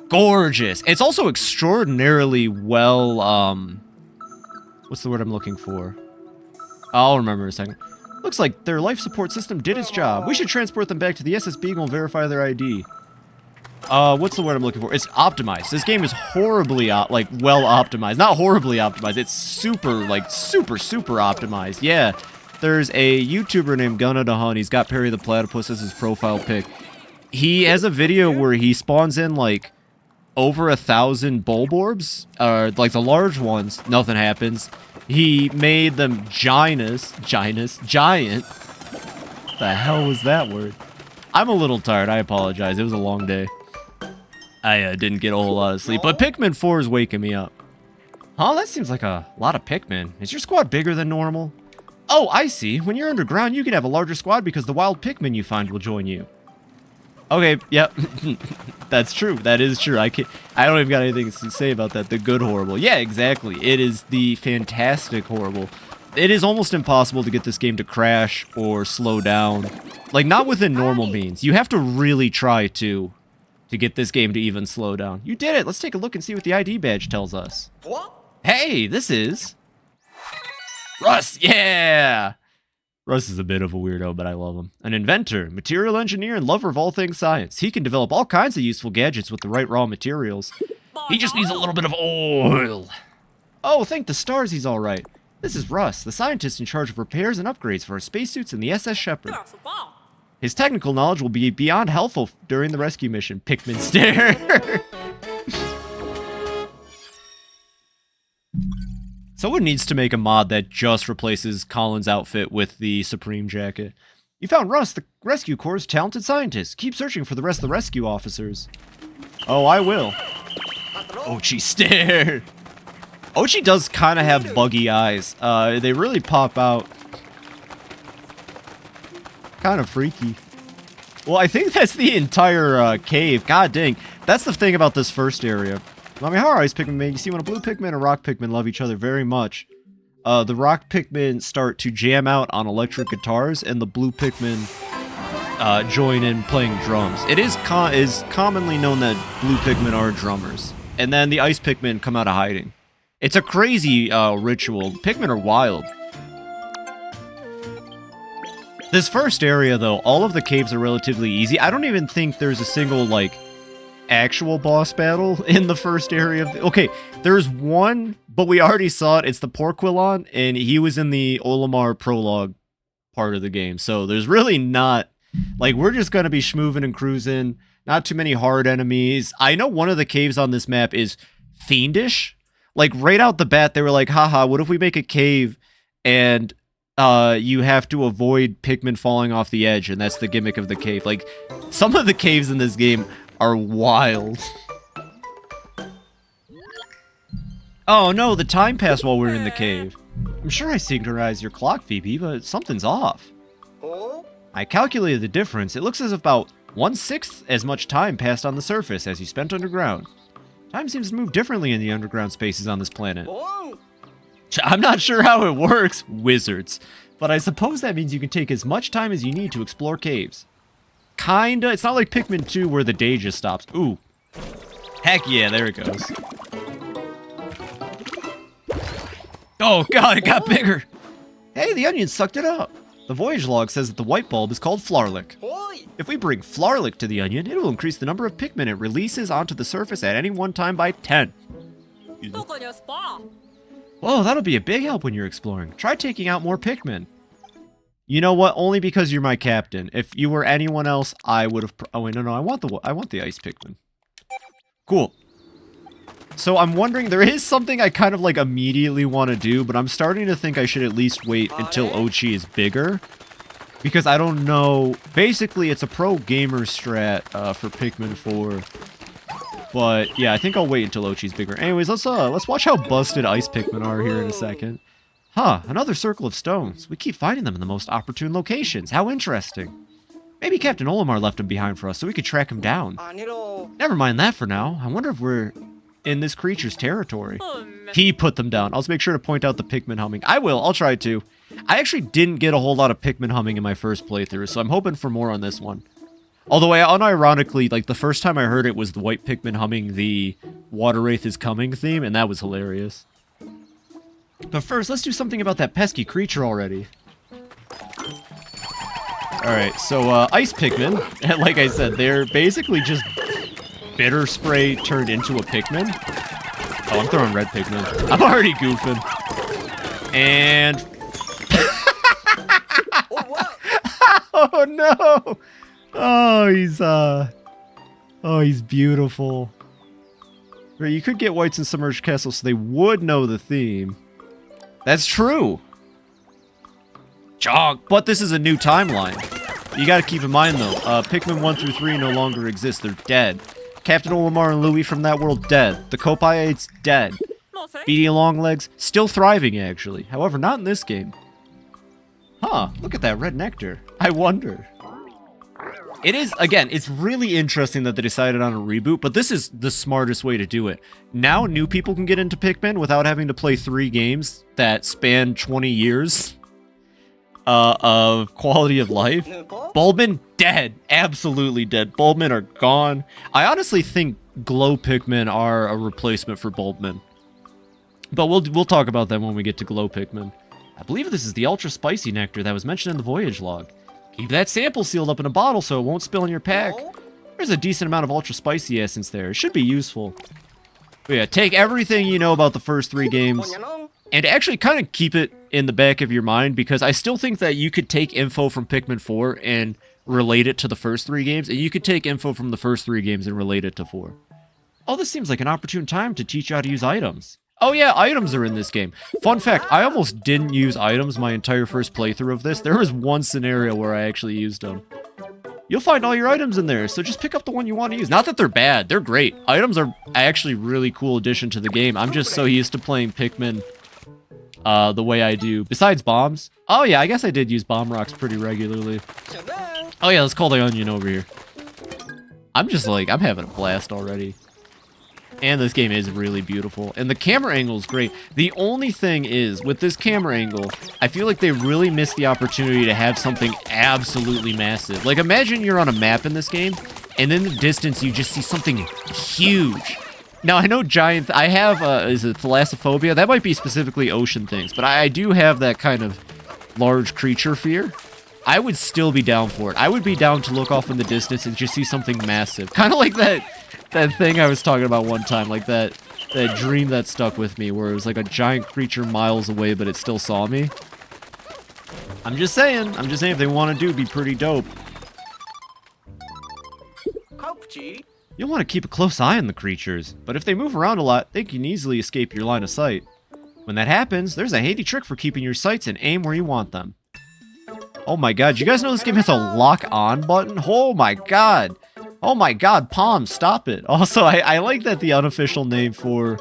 gorgeous. It's also extraordinarily well, what's the word I'm looking for? I'll remember in a second. Looks like their life support system did its job. We should transport them back to the SS Beagle and verify their ID. What's the word I'm looking for? It's optimized. This game is horribly, well optimized. Not horribly optimized. It's super optimized. Yeah. There's a YouTuber named Gunna the Hun. He's got Perry the Platypus as his profile pic. He has a video where he spawns in, like, over 1,000 Bulborbs. Like, the large ones. Nothing happens. He made them giant. The hell was that word? I'm a little tired. I apologize. It was a long day. I didn't get a whole lot of sleep. But Pikmin 4 is waking me up. Huh? That seems like a lot of Pikmin. Is your squad bigger than normal? Oh, I see. When you're underground, you can have a larger squad because the wild Pikmin you find will join you. Okay, yep. That's true. That is true. I don't even got anything to say about that. The good horrible. Yeah, exactly. It is the fantastic horrible. It is almost impossible to get this game to crash or slow down. Like, not within normal means. You have to really try to get this game to even slow down. You did it. Let's take a look and see what the ID badge tells us. What? Hey, this is... Russ, yeah! Russ is a bit of a weirdo, but I love him. An inventor, material engineer, and lover of all things science. He can develop all kinds of useful gadgets with the right raw materials. He just needs a little bit of oil. Oh, thank the stars he's all right. This is Russ, the scientist in charge of repairs and upgrades for our spacesuits in the SS Shepherd. His technical knowledge will be beyond helpful during the rescue mission. Pikmin stare. Someone needs to make a mod that just replaces Colin's outfit with the Supreme jacket. You found Russ, the Rescue Corps' talented scientist. Keep searching for the rest of the rescue officers. Oh, I will. Oatchi stare. Oatchi does kind of have buggy eyes. They really pop out. Kind of freaky. Well, I think that's the entire cave. God dang. That's the thing about this first area. I mean, how are ice Pikmin made? You see, when a blue Pikmin and a rock Pikmin love each other very much, the rock Pikmin start to jam out on electric guitars, and the blue Pikmin join in playing drums. It is commonly known that blue Pikmin are drummers, and then the ice Pikmin come out of hiding. It's a crazy ritual. Pikmin are wild. This first area, though, all of the caves are relatively easy. I don't even think there's a single, like, actual boss battle in the first area of okay, there's one, but we already saw it. It's the Porquilon, and he was in the Olimar prologue part of the game. So there's really not, like, we're just gonna be schmooving and cruising. Not too many hard enemies. I know one of the caves on this map is fiendish. Like, right out the bat, they were like, haha, what if we make a cave and you have to avoid Pikmin falling off the edge, and that's the gimmick of the cave. Like, some of the caves in this game are wild. Oh no, the time passed while we were in the cave. I'm sure I synchronized your clock, Phoebe, but something's off. I calculated the difference. It looks as if about 1/6 as much time passed on the surface as you spent underground. Time seems to move differently in the underground spaces on this planet. I'm not sure how it works, wizards, but I suppose that means you can take as much time as you need to explore caves. Kinda. It's not like Pikmin 2 where the day just stops. Ooh. Heck yeah, there it goes. Oh god, it got bigger! Hey, the onion sucked it up! The voyage log says that the white bulb is called Flarlick. If we bring Flarlick to the onion, it will increase the number of Pikmin it releases onto the surface at any one time by 10. Whoa, that'll be a big help when you're exploring. Try taking out more Pikmin. You know what? Only because you're my captain. If you were anyone else, I would have... Oh, wait, no, I want the ice Pikmin. Cool. So I'm wondering, there is something I kind of, like, immediately want to do, but I'm starting to think I should at least wait until Oatchi is bigger. Because I don't know... Basically, it's a pro gamer strat for Pikmin 4. But, yeah, I think I'll wait until Oatchi's bigger. Anyways, let's watch how busted ice Pikmin are here in a second. Huh, another circle of stones. We keep finding them in the most opportune locations. How interesting. Maybe Captain Olimar left them behind for us so we could track him down. Never mind that for now. I wonder if we're in this creature's territory. He put them down. I'll just make sure to point out the Pikmin humming. I will. I'll try to. I actually didn't get a whole lot of Pikmin humming in my first playthrough, so I'm hoping for more on this one. Although I unironically, like, the first time I heard it was the white Pikmin humming the Water Wraith is Coming theme, and that was hilarious. But first, let's do something about that pesky creature already. Alright, so, ice Pikmin, like I said, they're basically just bitter spray turned into a Pikmin. Oh, I'm throwing red Pikmin. I'm already goofing. And... oh, no! Oh, he's beautiful. Right, you could get whites in submerged castles, so they would know the theme. That's true. Chonk. But this is a new timeline. You gotta keep in mind, though, Pikmin 1 through 3 no longer exist. They're dead. Captain Olimar and Louie from that world, dead. The Copaiates, dead. Beady Longlegs, still thriving, actually. However, not in this game. Huh, look at that red nectar. I wonder. It is, again, it's really interesting that they decided on a reboot, but this is the smartest way to do it. Now new people can get into Pikmin without having to play 3 games that span 20 years of quality of life. Bulbmin, dead. Absolutely dead. Bulbmin are gone. I honestly think Glow Pikmin are a replacement for Bulbmin. But we'll talk about them when we get to Glow Pikmin. I believe this is the ultra spicy nectar that was mentioned in the voyage log. Keep that sample sealed up in a bottle so it won't spill in your pack. There's a decent amount of ultra spicy essence there. It should be useful. But yeah, take everything you know about the first 3 games and actually kind of keep it in the back of your mind, because I still think that you could take info from Pikmin 4 and relate it to the first 3 games, and you could take info from the first 3 games and relate it to 4. Oh, this seems like an opportune time to teach you how to use items. Oh yeah, items are in this game. Fun fact, I almost didn't use items my entire first playthrough of this. There was one scenario where I actually used them. You'll find all your items in there, so just pick up the one you want to use. Not that they're bad, they're great. Items are actually really cool addition to the game. I'm just so used to playing Pikmin the way I do. Besides bombs. Oh yeah, I guess I did use bomb rocks pretty regularly. Oh yeah, let's call the onion over here. I'm just like, I'm having a blast already. And this game is really beautiful. And the camera angle is great. The only thing is, with this camera angle, I feel like they really missed the opportunity to have something absolutely massive. Like, imagine you're on a map in this game, and in the distance you just see something huge. Now, I know giant... I have, is it thalassophobia? That might be specifically ocean things, but I do have that kind of large creature fear. I would still be down for it. I would be down to look off in the distance and just see something massive. Kind of like that thing I was talking about one time, like that dream that stuck with me where it was like a giant creature miles away, but it still saw me. I'm just saying if they want to do, it'd be pretty dope. You'll want to keep a close eye on the creatures, but if they move around a lot, they can easily escape your line of sight. When that happens, there's a handy trick for keeping your sights and aim where you want them. Oh my god, you guys know this game has a lock on button? Oh my god. Oh my god, Palm, stop it. Also, I like that the unofficial name for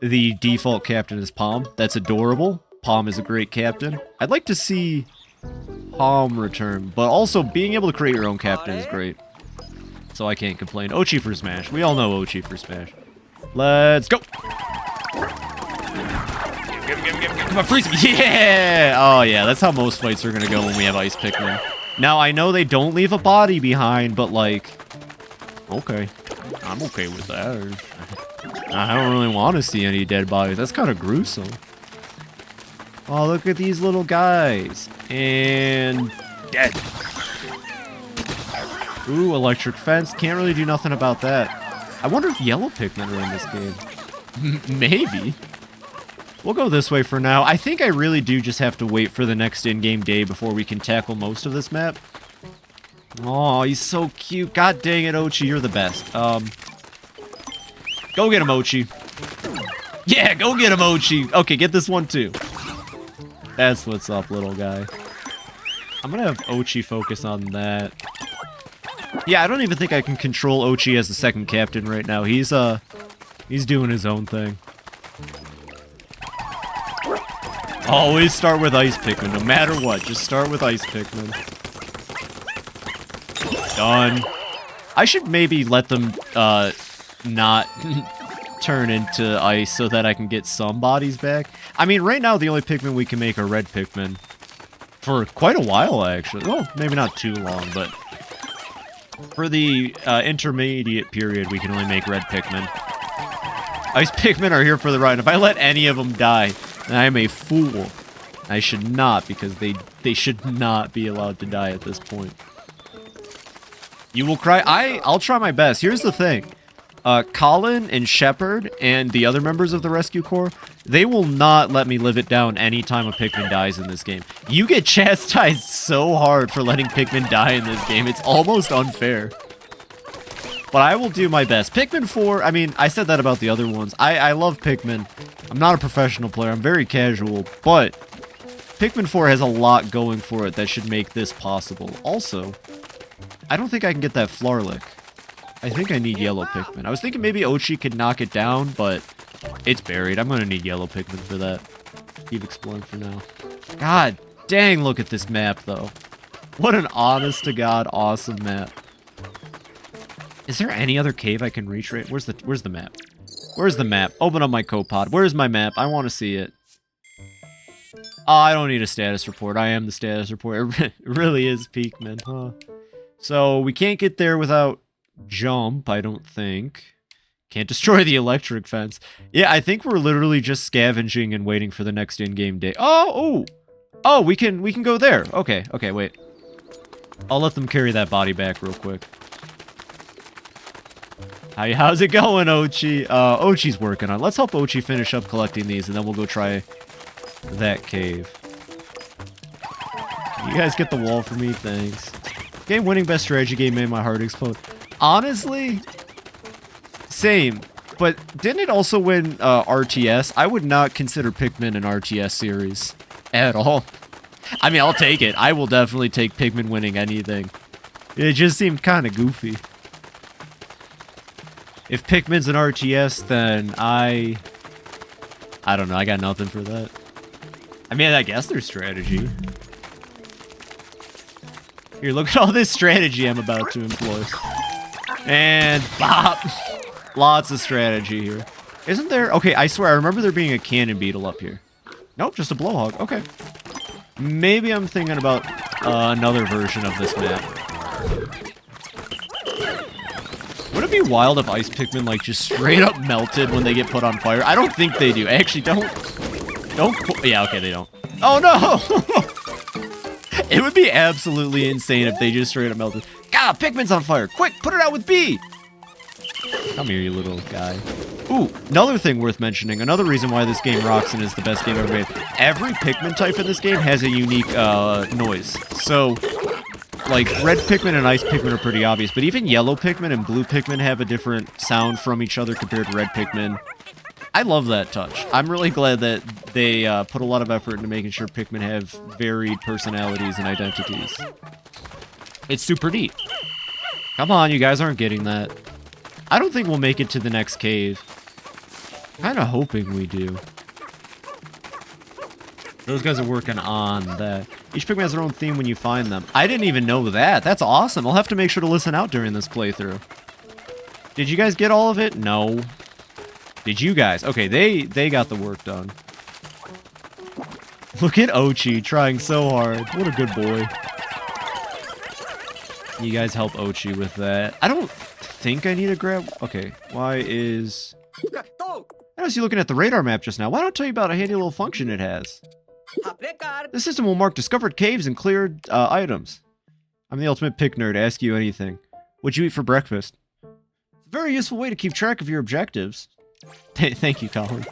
the default captain is Palm. That's adorable. Palm is a great captain. I'd like to see Palm return, but also being able to create your own captain is great. So I can't complain. Oatchi for Smash. We all know Oatchi for Smash. Let's go. Come on, freeze me. Yeah! Oh, yeah, that's how most fights are gonna go when we have Ice Pikmin. Now, I know they don't leave a body behind, but, like... Okay. I'm okay with that. I don't really want to see any dead bodies. That's kind of gruesome. Oh, look at these little guys. And... dead. Ooh, electric fence. Can't really do nothing about that. I wonder if yellow Pikmin are in this game. Maybe. We'll go this way for now. I think I really do just have to wait for the next in-game day before we can tackle most of this map. Oh, he's so cute. God dang it, Oatchi, you're the best. Go get him, Oatchi. Yeah, go get him, Oatchi. Okay, get this one too. That's what's up, little guy. I'm gonna have Oatchi focus on that. Yeah, I don't even think I can control Oatchi as the second captain right now. He's doing his own thing. Always start with Ice Pikmin, no matter what. Just start with Ice Pikmin. Done. I should maybe let them, not turn into ice so that I can get some bodies back. I mean, right now, the only Pikmin we can make are red Pikmin. For quite a while, actually. Well, maybe not too long, but... for the, intermediate period, we can only make red Pikmin. Ice Pikmin are here for the ride. If I let any of them die... I am a fool. I should not, because they should not be allowed to die at this point. You will cry? I'll try my best. Here's the thing. Colin and Shepard and the other members of the Rescue Corps, they will not let me live it down anytime a Pikmin dies in this game. You get chastised so hard for letting Pikmin die in this game. It's almost unfair. But I will do my best. Pikmin 4, I mean, I said that about the other ones. I love Pikmin. I'm not a professional player. I'm very casual. But Pikmin 4 has a lot going for it that should make this possible. Also, I don't think I can get that Flarlick. I think I need yellow Pikmin. I was thinking maybe Oatchi could knock it down, but it's buried. I'm going to need yellow Pikmin for that. Keep exploring for now. God dang, look at this map, though. What an honest-to-God awesome map. Is there any other cave I can reach right? Where's the map? Where's the map? Open up my copod. Where's my map? I want to see it. Oh, I don't need a status report. I am the status report. It really is Pikmin, huh? So, we can't get there without jump, I don't think. Can't destroy the electric fence. Yeah, I think we're literally just scavenging and waiting for the next in-game day. Oh, we can go there. Okay, wait. I'll let them carry that body back real quick. How's it going, Oatchi? Oatchi's working on it. Let's help Oatchi finish up collecting these, and then we'll go try that cave. You guys get the wall for me? Thanks. Game winning best strategy game made my heart explode. Honestly, same. But didn't it also win RTS? I would not consider Pikmin an RTS series at all. I mean, I'll take it. I will definitely take Pikmin winning anything. It just seemed kind of goofy. If Pikmin's an RTS, then I don't know. I got nothing for that. I mean, I guess there's strategy. Here, look at all this strategy I'm about to employ. And bop! Lots of strategy here. Isn't there... Okay, I swear, I remember there being a cannon beetle up here. Nope, just a blowhog. Okay. Maybe I'm thinking about another version of this map. Would it be wild if Ice Pikmin, like, just straight up melted when they get put on fire? I don't think they do. Actually, don't... Yeah, okay, they don't. Oh, no! It would be absolutely insane if they just straight up melted. God, Pikmin's on fire. Quick, put it out with B. Come here, you little guy. Ooh, another thing worth mentioning. Another reason why this game rocks and is the best game ever made. Every Pikmin type in this game has a unique noise. So, like, red Pikmin and ice Pikmin are pretty obvious, but even yellow Pikmin and blue Pikmin have a different sound from each other compared to red Pikmin. I love that touch. I'm really glad that they put a lot of effort into making sure Pikmin have varied personalities and identities. It's super neat. Come on, you guys aren't getting that. I don't think we'll make it to the next cave. Kinda hoping we do. Those guys are working on that. Each Pikmin has their own theme when you find them. I didn't even know that. That's awesome. I'll have to make sure to listen out during this playthrough. Did you guys get all of it? No. Did you guys? Okay, they got the work done. Look at Oatchi trying so hard. What a good boy. You guys help Oatchi with that. I don't think I need to grab... Okay, why is... I was looking at the radar map just now. Why don't I tell you about a handy little function it has? This system will mark discovered caves and cleared items. I'm the ultimate pick nerd. Ask you anything. What'd you eat for breakfast? It's a very useful way to keep track of your objectives. Thank you, Colin.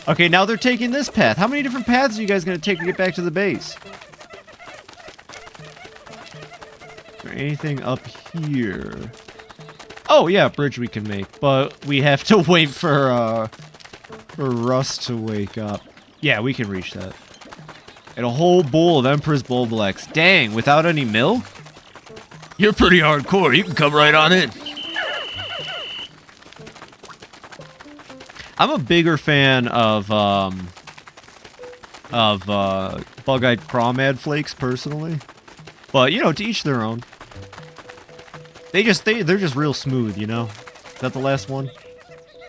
Okay, now they're taking this path. How many different paths are you guys going to take to get back to the base? Is there anything up here? Oh, yeah, bridge we can make. But we have to wait for Russ to wake up. Yeah, we can reach that. And a whole bowl of Empress Bulblex. Dang, without any milk? You're pretty hardcore. You can come right on in. I'm a bigger fan of bug-eyed crawmad flakes personally, but you know, to each their own. They're just real smooth, you know. Is that the last one?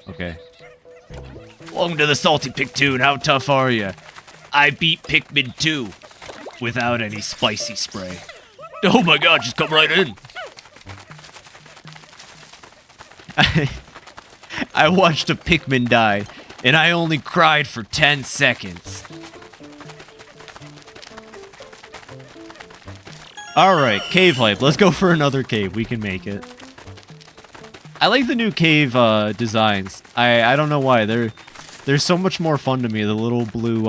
Okay. Welcome to the Salty Piktoon. How tough are you? I beat Pikmin 2 without any spicy spray. Oh my god, just come right in. I watched a Pikmin die, and I only cried for 10 seconds. Alright, cave hype. Let's go for another cave. We can make it. I like the new cave designs. I don't know why. They're so much more fun to me. The little blue...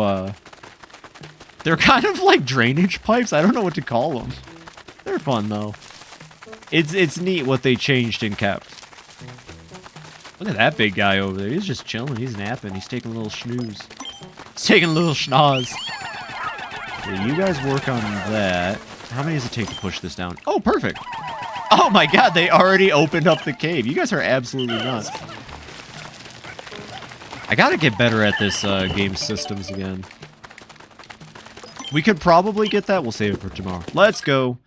They're kind of like drainage pipes. I don't know what to call them. They're fun, though. It's neat what they changed and kept. Look at that big guy over there. He's just chilling. He's napping. He's taking a little snooze. He's taking a little schnoz. Okay, you guys work on that. How many does it take to push this down? Oh, perfect. Oh my god, they already opened up the cave. You guys are absolutely nuts. I gotta get better at this game systems again. We could probably get that. We'll save it for tomorrow. Let's go.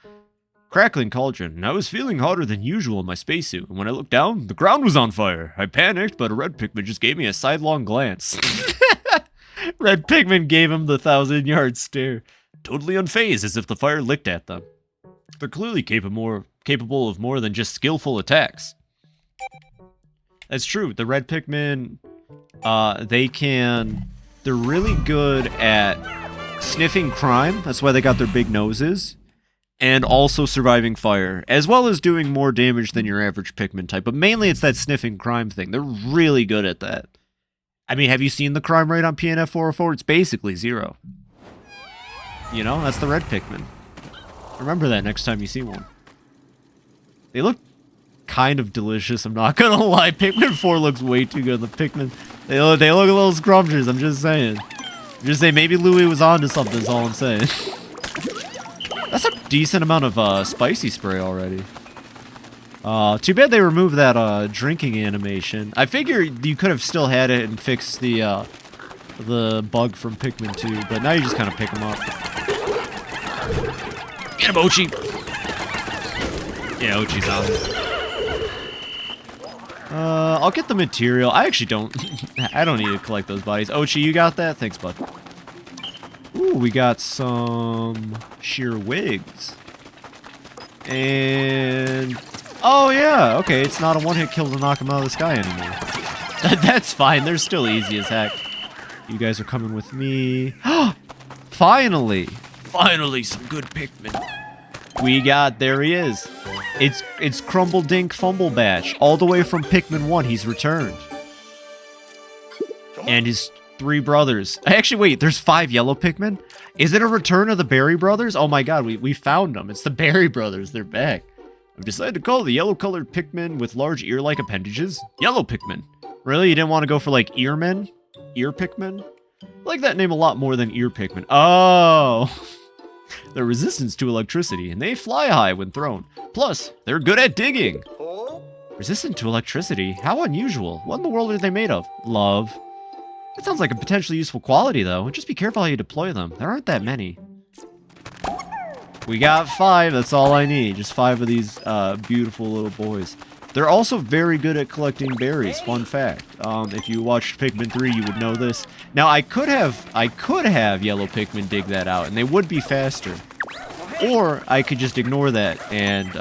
Crackling cauldron. I was feeling hotter than usual in my spacesuit, and when I looked down, the ground was on fire. I panicked, but a red Pikmin just gave me a sidelong glance. Red Pikmin gave him the 1,000-yard stare. Totally unfazed, as if the fire licked at them. They're clearly capable of more than just skillful attacks. That's true. The red Pikmin, they're really good at sniffing crime. That's why they got their big noses. And also surviving fire, as well as doing more damage than your average Pikmin type. But mainly it's that sniffing crime thing. They're really good at that. I mean, have you seen the crime rate on PNF 404? It's basically 0. You know, that's the red Pikmin. Remember that next time you see one. They look kind of delicious, I'm not gonna lie. Pikmin 4 looks way too good. The Pikmin, they look a little scrumptious, I'm just saying. Maybe Louis was onto something, is all I'm saying. That's a decent amount of spicy spray already. Too bad they removed that drinking animation. I figure you could have still had it and fixed the bug from Pikmin 2, but now you just kind of pick them up. Get him, Oatchi! Yeah, Oatchi's on it. I'll get the material. I actually don't... I don't need to collect those bodies. Oatchi, you got that? Thanks, bud. Ooh, we got some sheer wigs. And... oh, yeah. Okay, it's not a one-hit kill to knock them out of the sky anymore. That's fine. They're still easy as heck. You guys are coming with me. Finally! Finally, some good Pikmin. We got, there he is. It's Crumble Dink Fumble Batch. All the way from Pikmin 1, he's returned. And his 3 brothers. Actually, wait, there's 5 yellow Pikmin? Is it a return of the Berry Brothers? Oh my god, we found them. It's the Berry Brothers, they're back. I've decided to call the yellow-colored Pikmin with large ear-like appendages Yellow Pikmin. Really? You didn't want to go for, like, Earmen? Ear Pikmin? I like that name a lot more than Ear Pikmin. Oh! They're resistant to electricity, and they fly high when thrown. Plus, they're good at digging. Resistant to electricity? How unusual. What in the world are they made of? Love. That sounds like a potentially useful quality, though. Just be careful how you deploy them. There aren't that many. We got 5. That's all I need. Just 5 of these beautiful little boys. They're also very good at collecting berries. Fun fact. If you watched Pikmin 3, you would know this. Now, I could have yellow Pikmin dig that out, and they would be faster. Or I could just ignore that and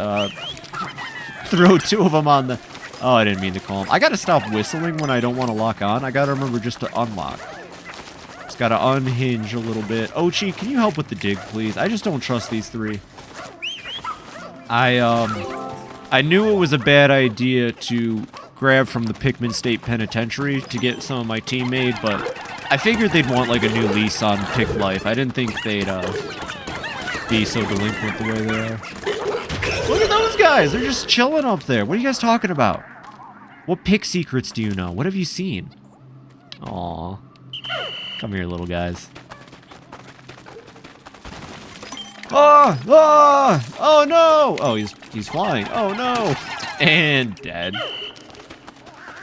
throw 2 of them on the... Oh, I didn't mean to call them. I gotta stop whistling when I don't want to lock on. I gotta remember just to unlock. Just gotta unhinge a little bit. Oatchi, can you help with the dig, please? I just don't trust these 3. I knew it was a bad idea to grab from the Pikmin State Penitentiary to get some of my team made, but I figured they'd want like a new lease on Pick Life. I didn't think they'd be so delinquent the way they are. Look at those guys! They're just chilling up there. What are you guys talking about? What Pick secrets do you know? What have you seen? Aw. Come here, little guys. Oh! Oh! Oh no! Oh, he's flying. Oh no! And dead.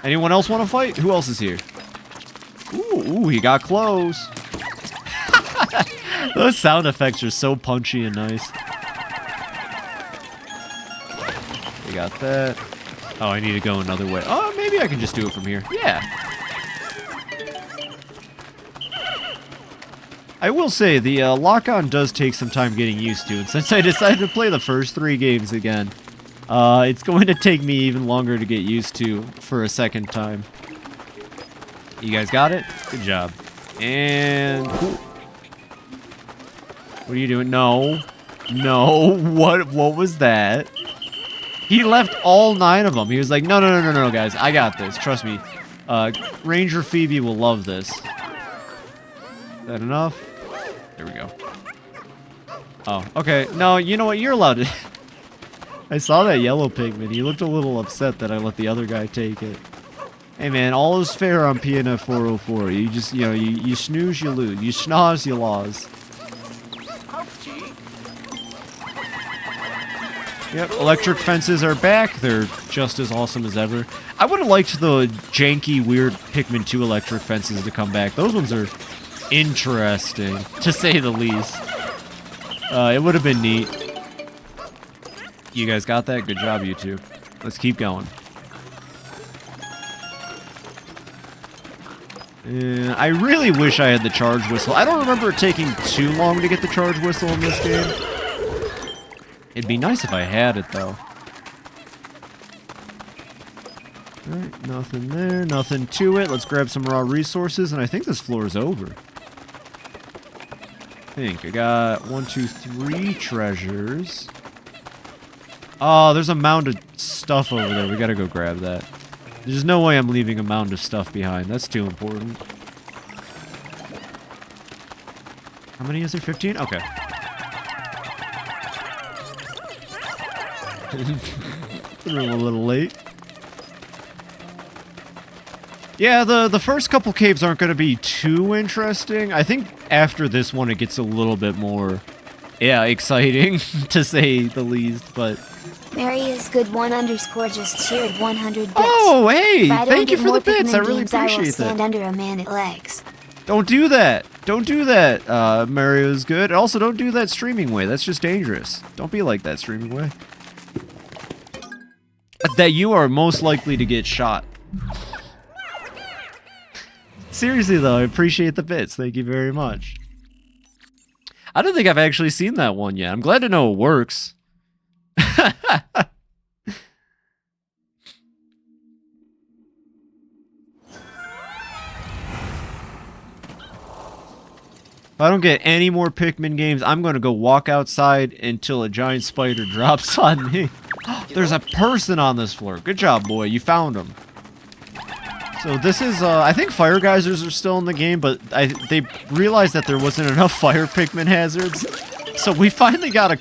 Anyone else want to fight? Who else is here? Ooh, he got close. Those sound effects are so punchy and nice. We got that. Oh, I need to go another way. Oh, maybe I can just do it from here. Yeah. I will say, the lock-on does take some time getting used to, and since I decided to play the first 3 games again, it's going to take me even longer to get used to for a second time. You guys got it? Good job. And... What are you doing? No. No. What was that? He left all 9 of them. He was like, no, guys. I got this. Trust me. Ranger Fibi will love this. Is that enough? There we go. Oh, okay. No, you know what? You're allowed to... I saw that yellow Pikmin. He looked a little upset that I let the other guy take it. Hey, man, all is fair on PNF 404. You just, you know, you snooze, you lose. You schnoz, you laws. Yep, electric fences are back. They're just as awesome as ever. I would have liked the janky, weird Pikmin 2 electric fences to come back. Those ones are interesting, to say the least. It would have been neat. You guys got that? Good job, you two. Let's keep going. I really wish I had the charge whistle. I don't remember it taking too long to get the charge whistle in this game. It'd be nice if I had it, though. Alright, nothing there, nothing to it. Let's grab some raw resources, and I think this floor is over. I got 1, 2, 3 treasures. Oh, there's a mound of stuff over there. We gotta go grab that. There's no way I'm leaving a mound of stuff behind. That's too important. How many is there? 15? Okay. Threw him a little late. Yeah, the first couple caves aren't going to be too interesting. I think after this one it gets a little bit more, yeah, exciting, to say the least, but... Mary is good 1_ just shared 100 bits. Oh, hey! Thank you for the Pikmin bits. I really appreciate appreciate will that. stand under a man at legs. Don't do that! Don't do that, Mario's good. And also, don't do that streaming way. That's just dangerous. Don't be like that streaming way. That you are most likely to get shot. Seriously, though, I appreciate the bits. Thank you very much. I don't think I've actually seen that one yet. I'm glad to know it works. I don't get any more Pikmin games, I'm gonna go walk outside until a giant spider drops on me. There's a person on this floor. Good job, boy. You found him. So this is, I think fire geysers are still in the game, but they realized that there wasn't enough fire Pikmin hazards. So we finally got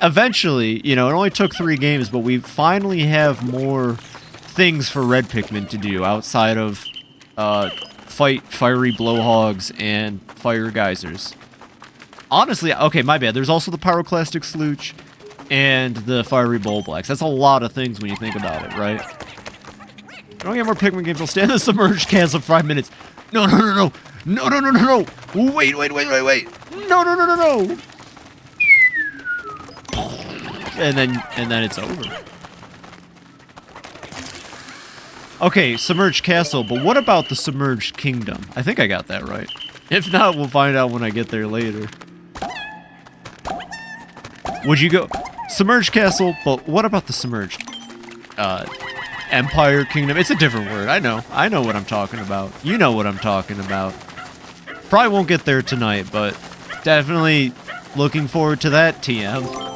eventually, you know, it only took 3 games, but we finally have more things for red Pikmin to do outside of, fight fiery blowhogs and fire geysers. Honestly, okay, my bad. There's also the pyroclastic slooch and the fiery bullblacks. That's a lot of things when you think about it, right? I don't get more Pikmin games. I'll stay in the submerged castle for 5 minutes. No, no, no, no. No, no, no, no, no. Wait, wait, wait, wait, wait. No, no, no, no, no. And then it's over. Okay, submerged castle, but what about the submerged kingdom? I think I got that right. If not, we'll find out when I get there later. Would you go submerged castle, but what about the submerged empire kingdom? It's a different word. I know what I'm talking about. You know what I'm talking about. Probably won't get there tonight, but definitely looking forward to that, TM.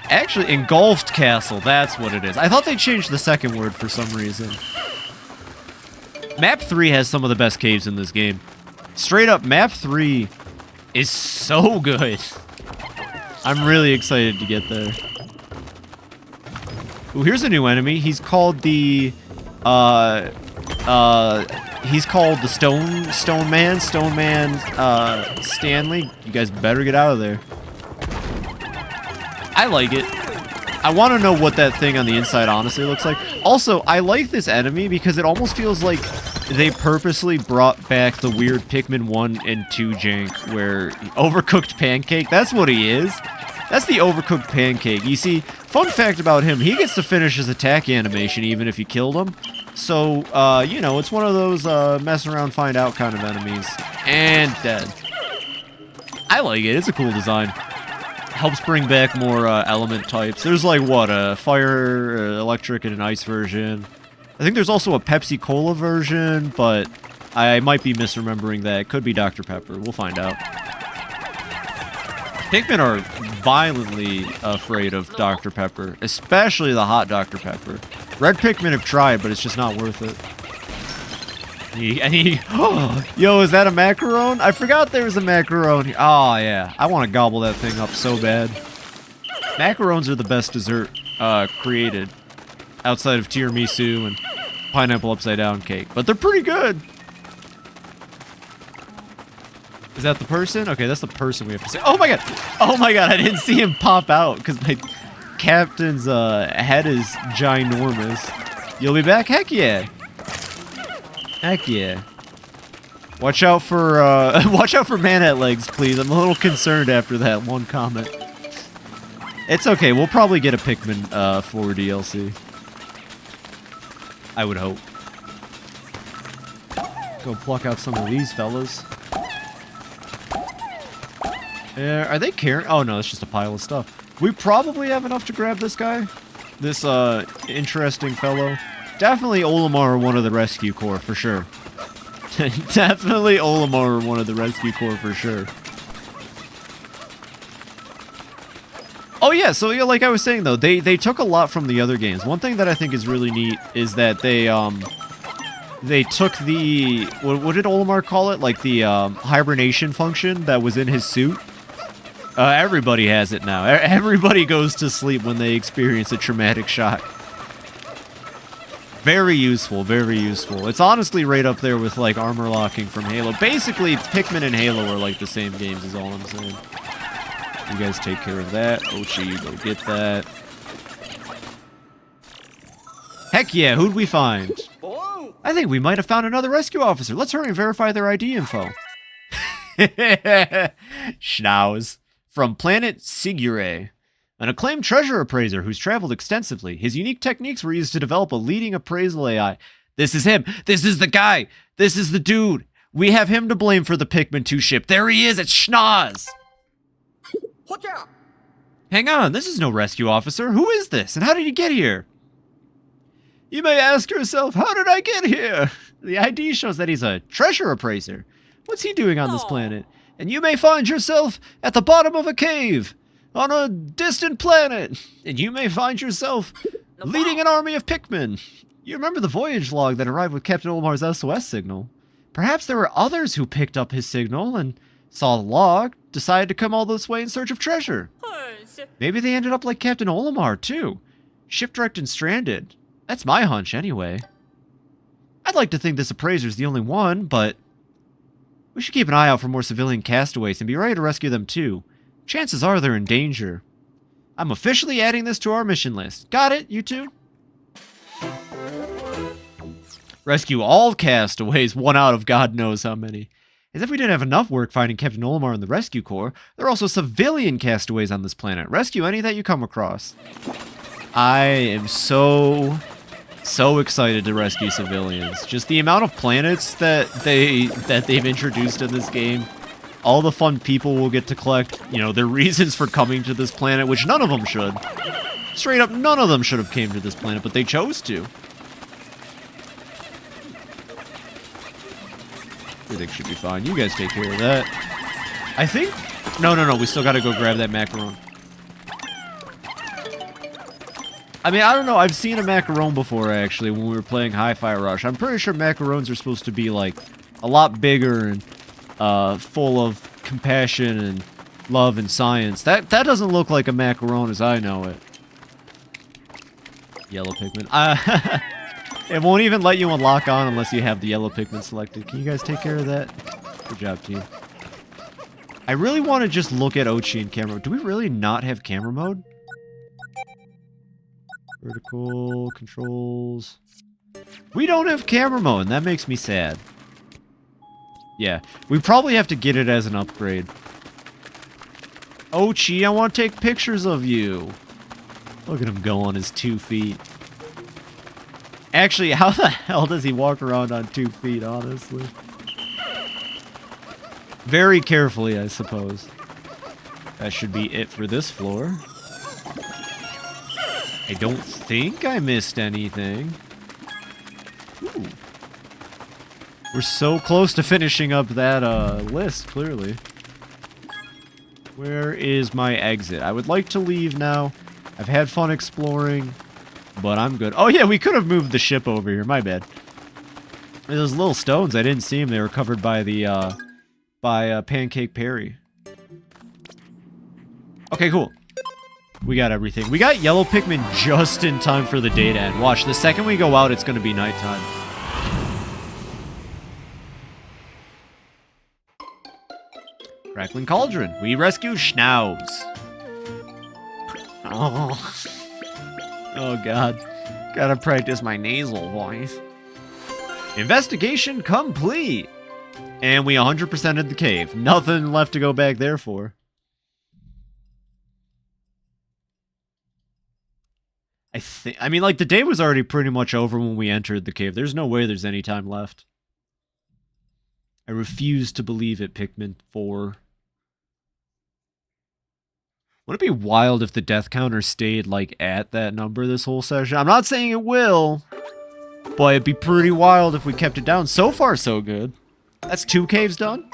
Actually, engulfed castle, that's what it is. I thought they changed the second word for some reason. Map 3 has some of the best caves in this game. Straight up, map 3 is so good. I'm really excited to get there. Ooh, here's a new enemy. He's called the, Stone Man, Stanley. You guys better get out of there. I like it. I want to know what that thing on the inside honestly looks like. Also, I like this enemy because it almost feels like they purposely brought back the weird Pikmin 1 and 2 jank where overcooked pancake, that's what he is. That's the overcooked pancake. You see, fun fact about him, he gets to finish his attack animation even if you killed him. So, you know, it's one of those mess around, find out kind of enemies. And dead. I like it. It's a cool design. Helps bring back more element types. There's like, what, a fire, electric, and an ice version. I think there's also a Pepsi Cola version, but I might be misremembering that. It could be Dr. Pepper. We'll find out. Pikmin are violently afraid of Dr. Pepper, especially the hot Dr. Pepper. Red Pikmin have tried, but it's just not worth it. Yo, is that a macaron? I forgot there was a macaron. Oh, yeah. I want to gobble that thing up so bad. Macarons are the best dessert created outside of tiramisu and pineapple upside down cake, but they're pretty good. Is that the person? Okay, that's the person we have to say. Oh my god! Oh my god, I didn't see him pop out because my captain's head is ginormous. You'll be back? Heck yeah. Heck yeah. Watch out for man-at legs, please. I'm a little concerned after that one comment. It's okay, we'll probably get a Pikmin 4 DLC. I would hope. Go pluck out some of these fellas. Are they carrying? Oh no, it's just a pile of stuff. We probably have enough to grab this guy. This interesting fellow. Definitely Olimar or one of the rescue corps for sure. Definitely Olimar or one of the rescue corps for sure. Oh yeah, so yeah, like I was saying though, they took a lot from the other games. One thing that I think is really neat is that they took the what did Olimar call it? Like the hibernation function that was in his suit. Everybody has it now. Everybody goes to sleep when they experience a traumatic shock. Very useful, very useful. It's honestly right up there with like armor locking from Halo. Basically, Pikmin and Halo are like the same games is all I'm saying. You guys take care of that. Oatchi, you go get that. Heck yeah, who'd we find? I think we might have found another rescue officer. Let's hurry and verify their ID info. Schnauz. From planet Sigure. An acclaimed treasure appraiser who's traveled extensively. His unique techniques were used to develop a leading appraisal AI. This is him. This is the guy. This is the dude. We have him to blame for the Pikmin 2 ship. There he is. It's Schnauz. Hang on. This is no rescue officer. Who is this? And how did he get here? You may ask yourself, how did I get here? The ID shows that he's a treasure appraiser. What's he doing on this planet? and you may find yourself at the bottom of a cave on a distant planet, and you may find yourself leading an army of Pikmin. You remember the voyage log that arrived with Captain Olimar's SOS signal. Perhaps there were others who picked up his signal and saw the log, decided to come all this way in search of treasure. Maybe they ended up like Captain Olimar, too. Shipwrecked and stranded. That's my hunch, anyway. I'd like to think this appraiser's the only one, but we should keep an eye out for more civilian castaways and be ready to rescue them, too. Chances are they're in danger. I'm officially adding this to our mission list. Got it, you two? Rescue all castaways, one out of God knows how many. As if we didn't have enough work finding Captain Olimar and the Rescue Corps, there are also civilian castaways on this planet. Rescue any that you come across. I am so excited to rescue civilians. Just the amount of planets that they've introduced in this game. All the fun people will get to collect, you know, their reasons for coming to this planet, which none of them should. Straight up, none of them should have came to this planet, but they chose to. Everything should be fine. You guys take care of that. I think... No, we still gotta go grab that macaron. I mean, I don't know. I've seen a macaron before, actually, when we were playing Hi-Fi Rush. I'm pretty sure macarons are supposed to be, like, a lot bigger and full of compassion and love and science. That doesn't look like a macaron as I know it. Yellow Pikmin. It won't even let you unlock on unless you have the yellow Pikmin selected. Can you guys take care of that? Good job, team. I really want to just look at Oatchi in camera mode. Do we really not have camera mode? Vertical controls. We don't have camera mode, and that makes me sad. Yeah, we probably have to get it as an upgrade. Oatchi, I want to take pictures of you. Look at him go on his 2 feet. Actually, how the hell does he walk around on 2 feet, honestly? Very carefully, I suppose. That should be it for this floor. I don't think I missed anything. Ooh. We're so close to finishing up that list, clearly. Where is my exit? I would like to leave now. I've had fun exploring, but I'm good. Oh yeah, we could have moved the ship over here. My bad. Those little stones, I didn't see them. They were covered by the Pancake Perry. Okay, cool. We got everything. We got yellow Pikmin just in time for the day to end. Watch, the second we go out, it's going to be nighttime. Crackling Cauldron. We rescue Schnauz. Oh. Oh, God. Gotta practice my nasal voice. Investigation complete. And we 100%ed the cave. Nothing left to go back there for. I mean, like, the day was already pretty much over when we entered the cave. There's no way there's any time left. I refuse to believe it, Pikmin 4. Wouldn't it be wild if the death counter stayed, like, at that number this whole session? I'm not saying it will, but it'd be pretty wild if we kept it down. So far, so good. That's 2 caves done?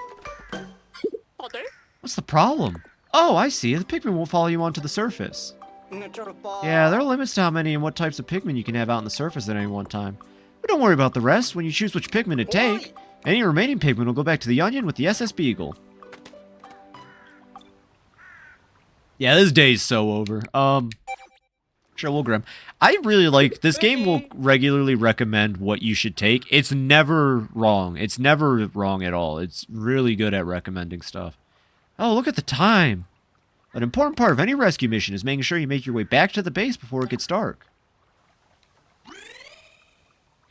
What's the problem? Oh, I see. The Pikmin won't follow you onto the surface. Yeah, there are limits to how many and what types of Pikmin you can have out on the surface at any one time. But don't worry about the rest. When you choose which Pikmin to take, any remaining Pikmin will go back to the Onion with the SS Beagle. Yeah, this day's so over. Sure, we'll grab. I really like this game. Will regularly recommend what you should take. It's never wrong. It's never wrong at all. It's really good at recommending stuff. Oh, look at the time. An important part of any rescue mission is making sure you make your way back to the base before it gets dark.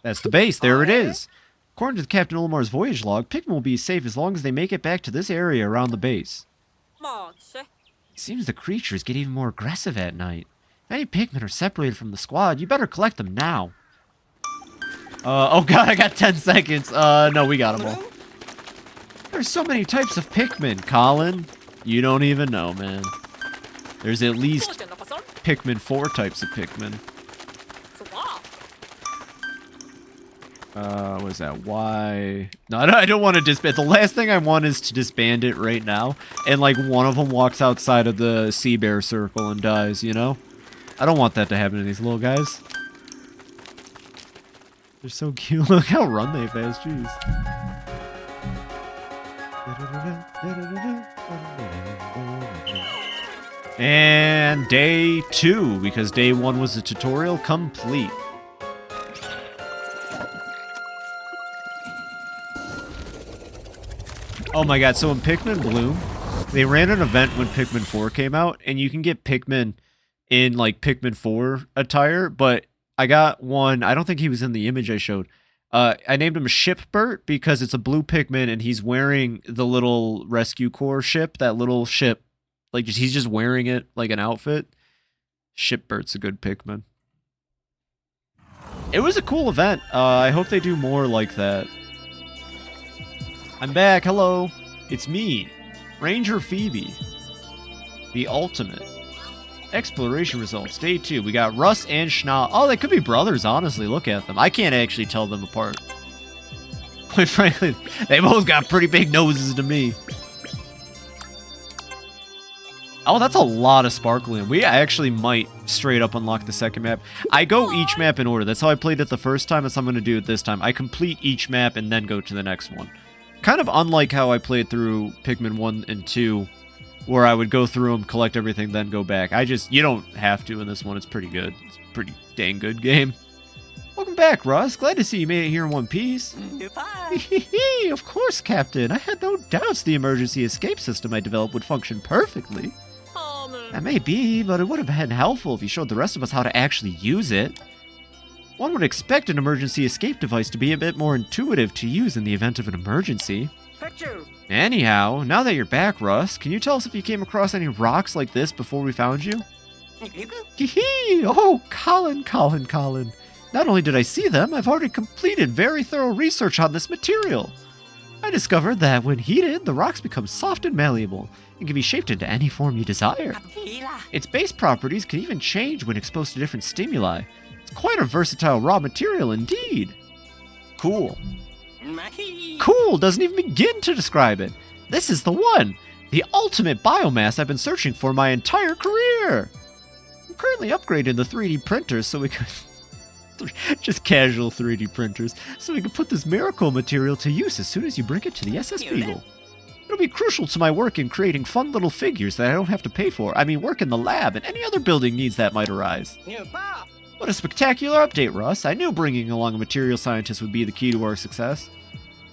That's the base. There it is. According to the Captain Olimar's voyage log, Pikmin will be safe as long as they make it back to this area around the base. It seems the creatures get even more aggressive at night. If any Pikmin are separated from the squad, you better collect them now. Oh god, I got 10 seconds. No, we got them all. There's so many types of Pikmin, Colin. You don't even know, man. There's at least Pikmin 4 types of Pikmin. What is that? Why? No, I don't want to disband. The last thing I want is to disband it right now. And, like, one of them walks outside of the sea bear circle and dies, you know? I don't want that to happen to these little guys. They're so cute. Look how run they fast. Jeez. And day 2, because day 1 was a tutorial, complete. Oh my god, so in Pikmin Bloom, they ran an event when Pikmin 4 came out, and you can get Pikmin in, like, Pikmin 4 attire, but I got one, I don't think he was in the image I showed. I named him Shipbert because it's a blue Pikmin, and he's wearing the little Rescue Corps ship, that little ship. Like, he's just wearing it like an outfit. Shipbert's a good Pikmin. It was a cool event. I hope they do more like that. I'm back, hello. It's me, Ranger Fibi. The ultimate. Exploration results, day 2. We got Russ and Schna. Oh, they could be brothers, honestly. Look at them. I can't actually tell them apart. Quite frankly, they both got pretty big noses to me. Oh, that's a lot of sparkling. We actually might straight up unlock the second map. I go each map in order. That's how I played it the first time. That's how I'm going to do it this time. I complete each map and then go to the next one. Kind of unlike how I played through Pikmin 1 and 2, where I would go through them, collect everything, then go back. You don't have to in this one. It's pretty good. It's a pretty dang good game. Welcome back, Russ. Glad to see you made it here in one piece. Of course, Captain. I had no doubts the emergency escape system I developed would function perfectly. That may be, but it would have been helpful if you showed the rest of us how to actually use it. One would expect an emergency escape device to be a bit more intuitive to use in the event of an emergency. Anyhow, now that you're back, Russ, can you tell us if you came across any rocks like this before we found you? Oh, Colin. Not only did I see them, I've already completed very thorough research on this material. I discovered that when heated, the rocks become soft and malleable and can be shaped into any form you desire. Its base properties can even change when exposed to different stimuli. It's quite a versatile raw material indeed. Cool. Cool doesn't even begin to describe it. This is the one. The ultimate biomass I've been searching for my entire career. I'm currently upgrading the 3D printers so we can... just casual 3D printers, so we can put this miracle material to use as soon as you bring it to the SS Beagle. It'll be crucial to my work in creating fun little figures that I don't have to pay for. I mean, work in the lab and any other building needs that might arise. What a spectacular update, Russ. I knew bringing along a material scientist would be the key to our success.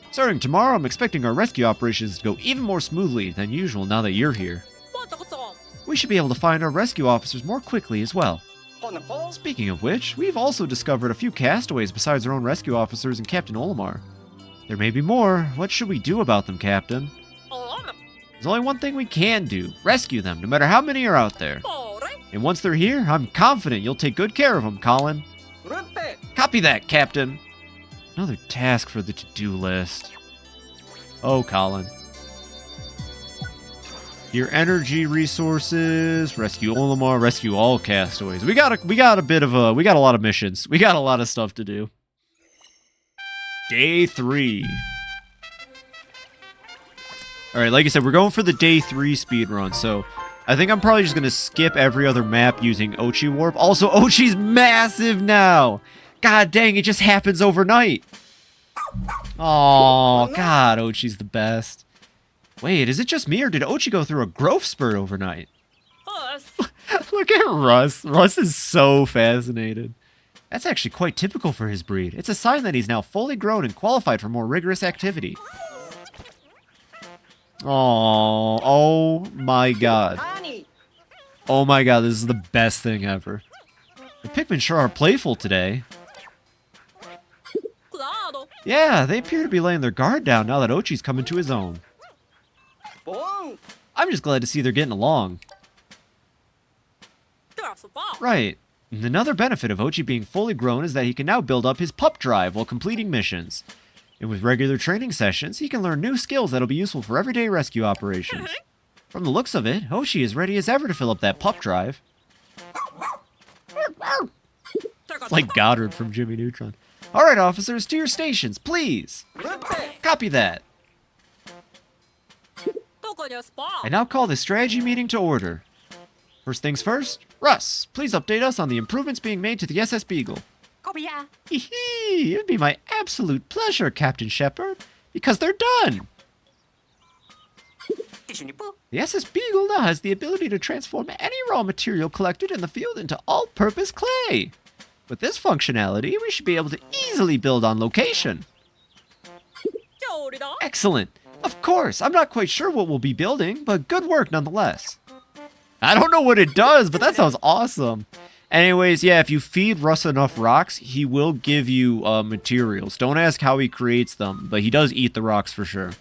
Starting tomorrow, I'm expecting our rescue operations to go even more smoothly than usual now that you're here. We should be able to find our rescue officers more quickly as well. Speaking of which, we've also discovered a few castaways besides our own rescue officers and Captain Olimar. There may be more. What should we do about them, Captain? There's only one thing we can do. Rescue them, no matter how many are out there. And once they're here, I'm confident you'll take good care of them, Colin. Copy that, Captain. Another task for the to-do list. Oh, Colin. Your energy resources, rescue Olimar, rescue all castaways. We got a lot of missions. We got a lot of stuff to do. Day 3. Alright, like I said, we're going for the day 3 speedrun, so I think I'm probably just gonna skip every other map using Oatchi Warp. Also, Oatchi's massive now! God dang, it just happens overnight. Oh, God, Oatchi's the best. Wait, is it just me, or did Oatchi go through a growth spurt overnight? Look at Russ. Russ is so fascinated. That's actually quite typical for his breed. It's a sign that he's now fully grown and qualified for more rigorous activity. Oh my god. Oh my god, this is the best thing ever. The Pikmin sure are playful today. Yeah, they appear to be laying their guard down now that Oatchi's come into his own. I'm just glad to see they're getting along. Right. And another benefit of Oatchi being fully grown is that he can now build up his pup drive while completing missions. And with regular training sessions, he can learn new skills that'll be useful for everyday rescue operations. From the looks of it, Oatchi is ready as ever to fill up that pup drive. It's like Goddard from Jimmy Neutron. All right, officers, to your stations, please. Copy that. I now call the strategy meeting to order. First things first, Russ, please update us on the improvements being made to the SS Beagle. Hee, it would be my absolute pleasure, Captain Shepard, because they're done. The SS Beagle now has the ability to transform any raw material collected in the field into all-purpose clay. With this functionality, we should be able to easily build on location. Excellent. Of course, I'm not quite sure what we'll be building, but good work nonetheless. I don't know what it does, but that sounds awesome. Anyways, yeah, if you feed Russ enough rocks, he will give you materials. Don't ask how he creates them, but he does eat the rocks for sure.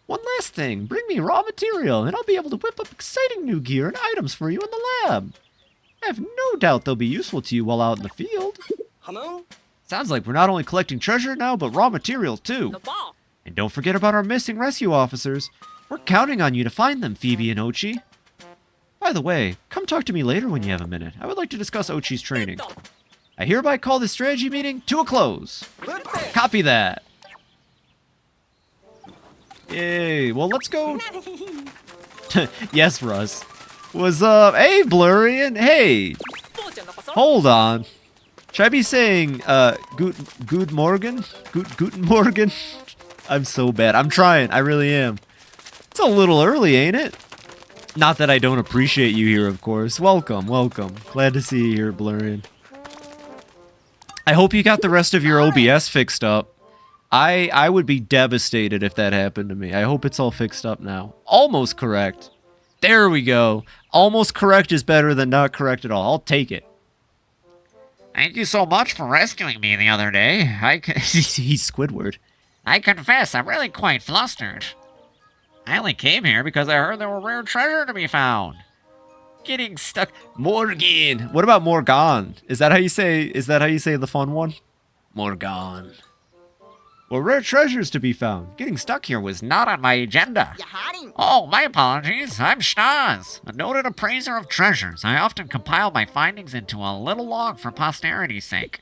One last thing, bring me raw material, and I'll be able to whip up exciting new gear and items for you in the lab. I have no doubt they'll be useful to you while out in the field. Sounds like we're not only collecting treasure now, but raw materials too. And don't forget about our missing rescue officers. We're counting on you to find them, Fibi and Oatchi. By the way, come talk to me later when you have a minute. I would like to discuss Oatchi's training. I hereby call this strategy meeting to a close. Copy that. Yay, well, let's go. Yes, Russ. What's up? Hey, Blurian. Hey. Hold on. Should I be saying, good Morgan? Guten Morgen? I'm so bad. I'm trying. I really am. It's a little early, ain't it? Not that I don't appreciate you here, of course. Welcome, welcome. Glad to see you here, Blurian. I hope you got the rest of your OBS fixed up. I would be devastated if that happened to me. I hope it's all fixed up now. Almost correct. There we go. Almost correct is better than not correct at all. I'll take it. Thank you so much for rescuing me the other day. He's Squidward. I confess, I'm really quite flustered. I only came here because I heard there were rare treasure to be found. Getting stuck. Morgan. What about Morgan? Is that how you say the fun one? Morgan. Well, rare treasures to be found. Getting stuck here was Not on my agenda. Oh, my apologies. I'm Schnoz, a noted appraiser of treasures. I often compile my findings into a little log for posterity's sake.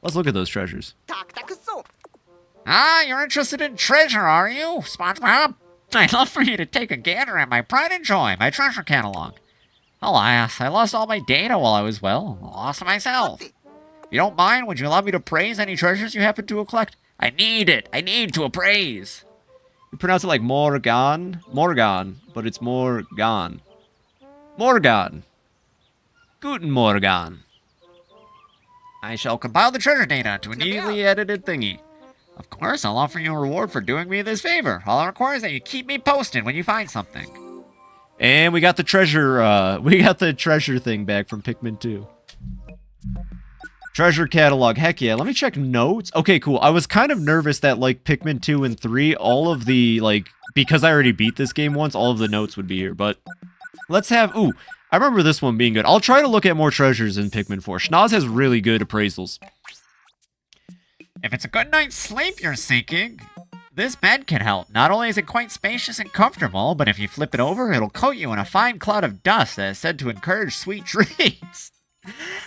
Let's look at those treasures. Ah, you're interested in treasure, are you, SpongeBob? I'd love for you to take a gander at my pride and joy, my treasure catalog. Alas, I lost all my data while I was, lost myself. If you don't mind, would you allow me to appraise any treasures you happen to collect? I need it. I need to appraise. You pronounce it like Morgan, but it's Morgan. Morgan. Guten Morgan. I shall compile the treasure data to a neatly edited thingy. Of course, I'll offer you a reward for doing me this favor. All I require is that you keep me posted when you find something. And we got the treasure, thing back from Pikmin 2. Treasure catalog, heck yeah. Let me check notes. Okay, cool. I was kind of nervous that, like, Pikmin 2 and 3, all of the, like, because I already beat this game once, all of the notes would be here, but let's have, ooh, I remember this one being good. I'll try to look at more treasures in Pikmin 4. Schnoz has really good appraisals. If it's a good night's sleep you're seeking, this bed can help. Not only is it quite spacious and comfortable, but if you flip it over, it'll coat you in a fine cloud of dust that is said to encourage sweet dreams.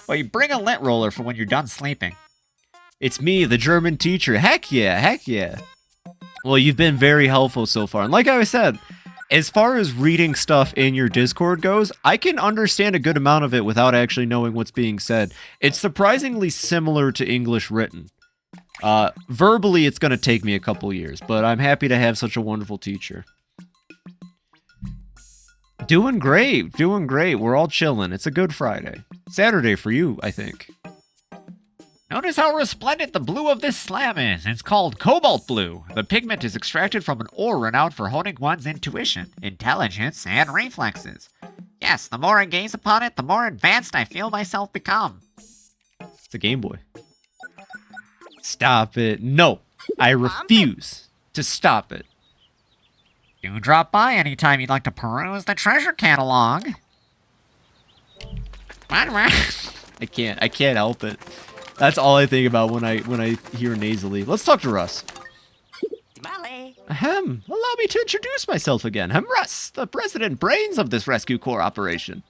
Well, you bring a lint roller for when you're done sleeping. It's me, the German teacher. Heck yeah, heck yeah. Well, you've been very helpful so far. And like I said, as far as reading stuff in your Discord goes, I can understand a good amount of it without actually knowing what's being said. It's surprisingly similar to English written. Verbally, it's going to take me a couple years, but I'm happy to have such a wonderful teacher. Doing great, doing great. We're all chilling. It's a good Friday. Saturday for you, I think. Notice how resplendent the blue of this slab is. It's called cobalt blue. The pigment is extracted from an ore renowned for honing one's intuition, intelligence, and reflexes. Yes, the more I gaze upon it, the more advanced I feel myself become. It's a Game Boy. Stop it. No, I refuse to stop it. Do drop by anytime you'd like to peruse the treasure catalog. I can't help it. That's all I think about when I hear nasally. Let's talk to Russ. Ahem. Allow me to introduce myself again. I'm Russ, the president brains of this rescue corps operation.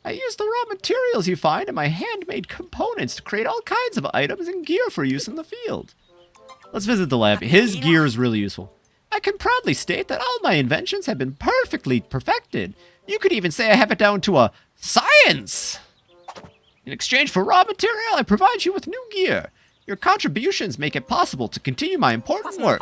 I use the raw materials you find in my handmade components to create all kinds of items and gear for use in the field. Let's visit the lab. His gear is really useful. I can proudly state that all my inventions have been perfectly perfected. You could even say I have it down to a science. In exchange for raw material, I provide you with new gear. Your contributions make it possible to continue my important work.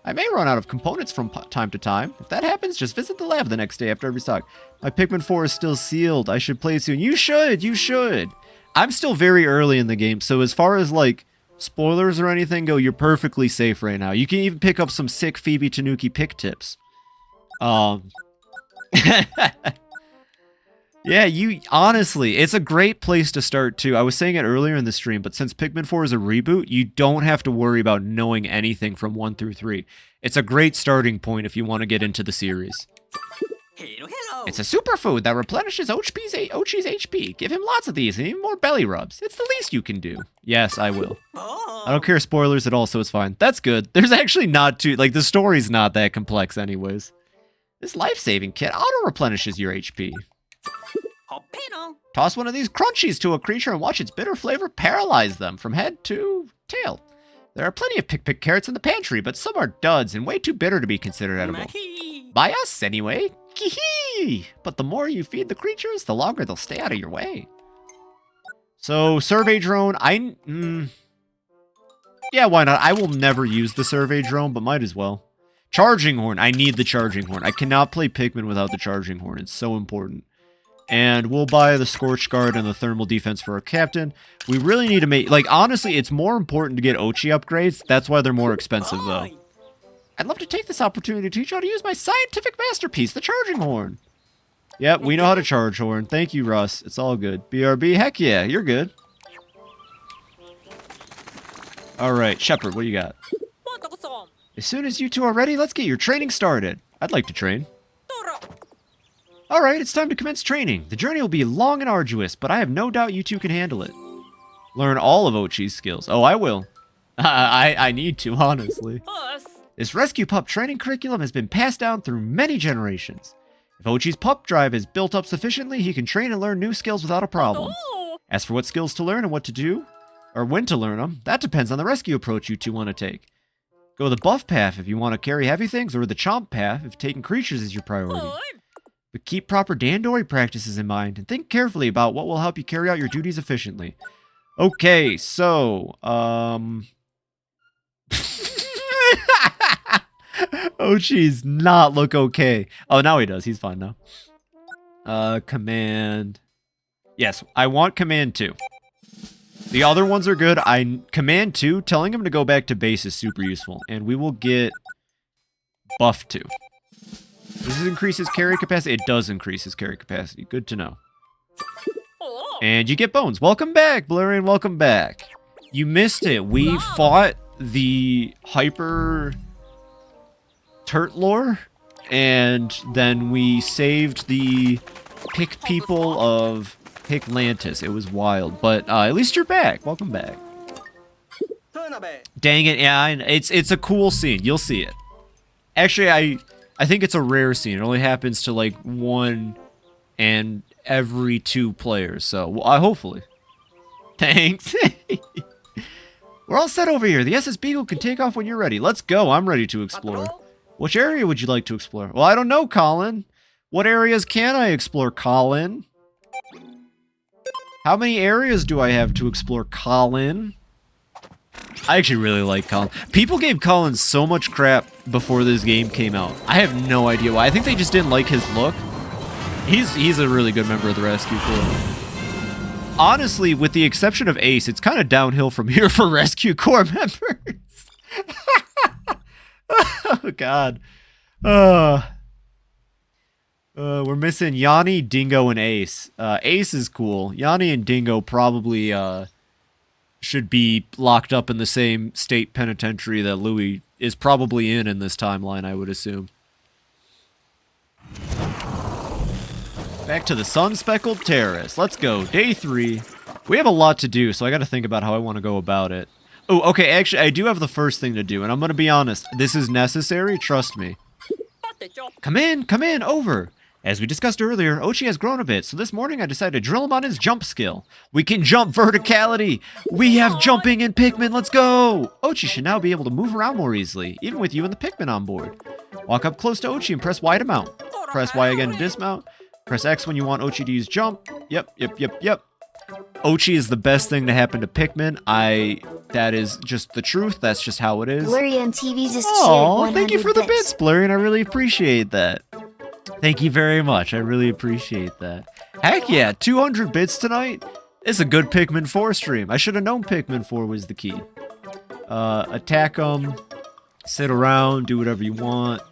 I may run out of components from time to time. If that happens, just visit the lab the next day after every stock. My Pikmin 4 is still sealed. I should play soon. You should. I'm still very early in the game, so as far as, like, spoilers or anything go, you're perfectly safe right now. You can even pick up some sick FibiTanuki pick tips. Yeah, honestly, it's a great place to start too. I was saying it earlier in the stream, but since Pikmin 4 is a reboot, you don't have to worry about knowing anything from 1 through 3. It's a great starting point if you want to get into the series. It's a superfood that replenishes Oatchi's HP. Give him lots of these and even more belly rubs. It's the least you can do. Yes, I will. I don't care spoilers at all, so it's fine. That's good. There's actually not too, like, the story's not that complex anyways. This life-saving kit auto-replenishes your HP. Toss one of these crunchies to a creature and watch its bitter flavor paralyze them from head to tail. There are plenty of pick carrots in the pantry, but some are duds and way too bitter to be considered edible. By us, anyway. Hee. But the more you feed the creatures, the longer they'll stay out of your way. So, survey drone, yeah, why not? I will never use the survey drone, but might as well. Charging horn, I need the charging horn. I cannot play Pikmin without the charging horn. It's so important. And we'll buy the Scorch Guard and the Thermal Defense for our captain. We really need to make... Like, honestly, it's more important to get Oatchi upgrades. That's why they're more expensive, though. I'd love to take this opportunity to teach you how to use my scientific masterpiece, the charging horn. Yep, we know how to charge horn. Thank you, Russ. It's all good. BRB, heck yeah, you're good. Alright, Shepard, what do you got? As soon as you two are ready, let's get your training started. I'd like to train. Alright, it's time to commence training. The journey will be long and arduous, but I have no doubt you two can handle it. Learn all of Oatchi's skills. Oh, I will. I need to, honestly. This rescue pup training curriculum has been passed down through many generations. If Oatchi's pup drive is built up sufficiently, he can train and learn new skills without a problem. As for what skills to learn and what to do, or when to learn them, that depends on the rescue approach you two want to take. Go the buff path if you want to carry heavy things, or the chomp path if taking creatures is your priority. But keep proper Dandori practices in mind, and think carefully about what will help you carry out your duties efficiently. Okay, so, Oatchi's not look okay. Oh, now he does. He's fine now. Command. Yes, I want Command 2. The other ones are good. Command 2, telling him to go back to base is super useful. And we will get Buff 2. Does this increase his carry capacity? It does increase his carry capacity. Good to know. And you get bones. Welcome back, Blurian. Welcome back. You missed it. We fought the Hyper Turtlore, and then we saved the Pick people of Piklantis. It was wild, but at least you're back. Welcome back. Dang it! Yeah, it's a cool scene. You'll see it. Actually, I think it's a rare scene. It only happens to like 1 and every 2 players. So hopefully. Thanks. We're all set over here. The SS Beagle can take off when you're ready. Let's go. I'm ready to explore. Which area would you like to explore? Well, I don't know, Colin. What areas can I explore, Colin? How many areas do I have to explore, Colin? I actually really like Colin. People gave Colin so much crap before this game came out. I have no idea why. I think they just didn't like his look. He's a really good member of the Rescue Corps. Honestly, with the exception of Ace, it's kind of downhill from here for Rescue Corps members. Oh, God. We're missing Yanni, Dingo, and Ace. Ace is cool. Yanni and Dingo probably should be locked up in the same state penitentiary that Louis is probably in this timeline, I would assume. Back to the sun-speckled terrace. Let's go. Day 3. We have a lot to do, so I got to think about how I want to go about it. Oh, okay, actually, I do have the first thing to do, and I'm going to be honest. This is necessary, trust me. Come in, over. As we discussed earlier, Oatchi has grown a bit, so this morning I decided to drill him on his jump skill. We can jump verticality! We have jumping in Pikmin, let's go! Oatchi should now be able to move around more easily, even with you and the Pikmin on board. Walk up close to Oatchi and press Y to mount. Press Y again to dismount. Press X when you want Oatchi to use jump. Yep. Oatchi is the best thing to happen to Pikmin. That is just the truth, that's just how it is. Blurian TV just cheered Oh, 100 thank you for the bits. bits, Blurian, I really appreciate that. Thank you very much. I really appreciate that. Heck yeah, 200 bits tonight? It's a good Pikmin 4 stream. I should have known Pikmin 4 was the key. Attack them, sit around, do whatever you want.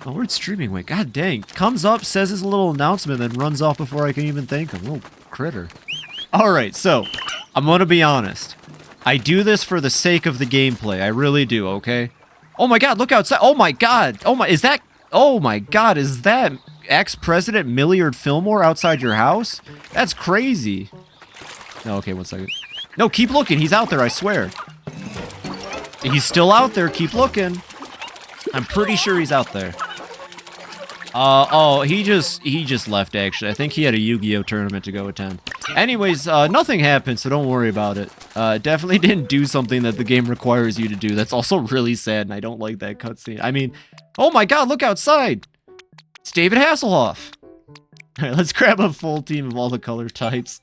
Oh, where'd streaming went? God dang. Comes up, says his little announcement, then runs off before I can even thank him. Little critter. Alright, so, I'm gonna be honest. I do this for the sake of the gameplay. I really do, okay? Oh my god, look outside. Oh my god. Oh my god, is that ex-president Millard Fillmore outside your house? That's crazy. No, okay, 1 second. No, keep looking. He's out there, I swear. He's still out there. Keep looking. I'm pretty sure he's out there. Oh, he just left, actually. I think he had a Yu-Gi-Oh tournament to go attend. Anyways, nothing happened, so don't worry about it. Definitely didn't do something that the game requires you to do. That's also really sad, and I don't like that cutscene. I mean, oh my god, look outside! It's David Hasselhoff! Alright, let's grab a full team of all the color types.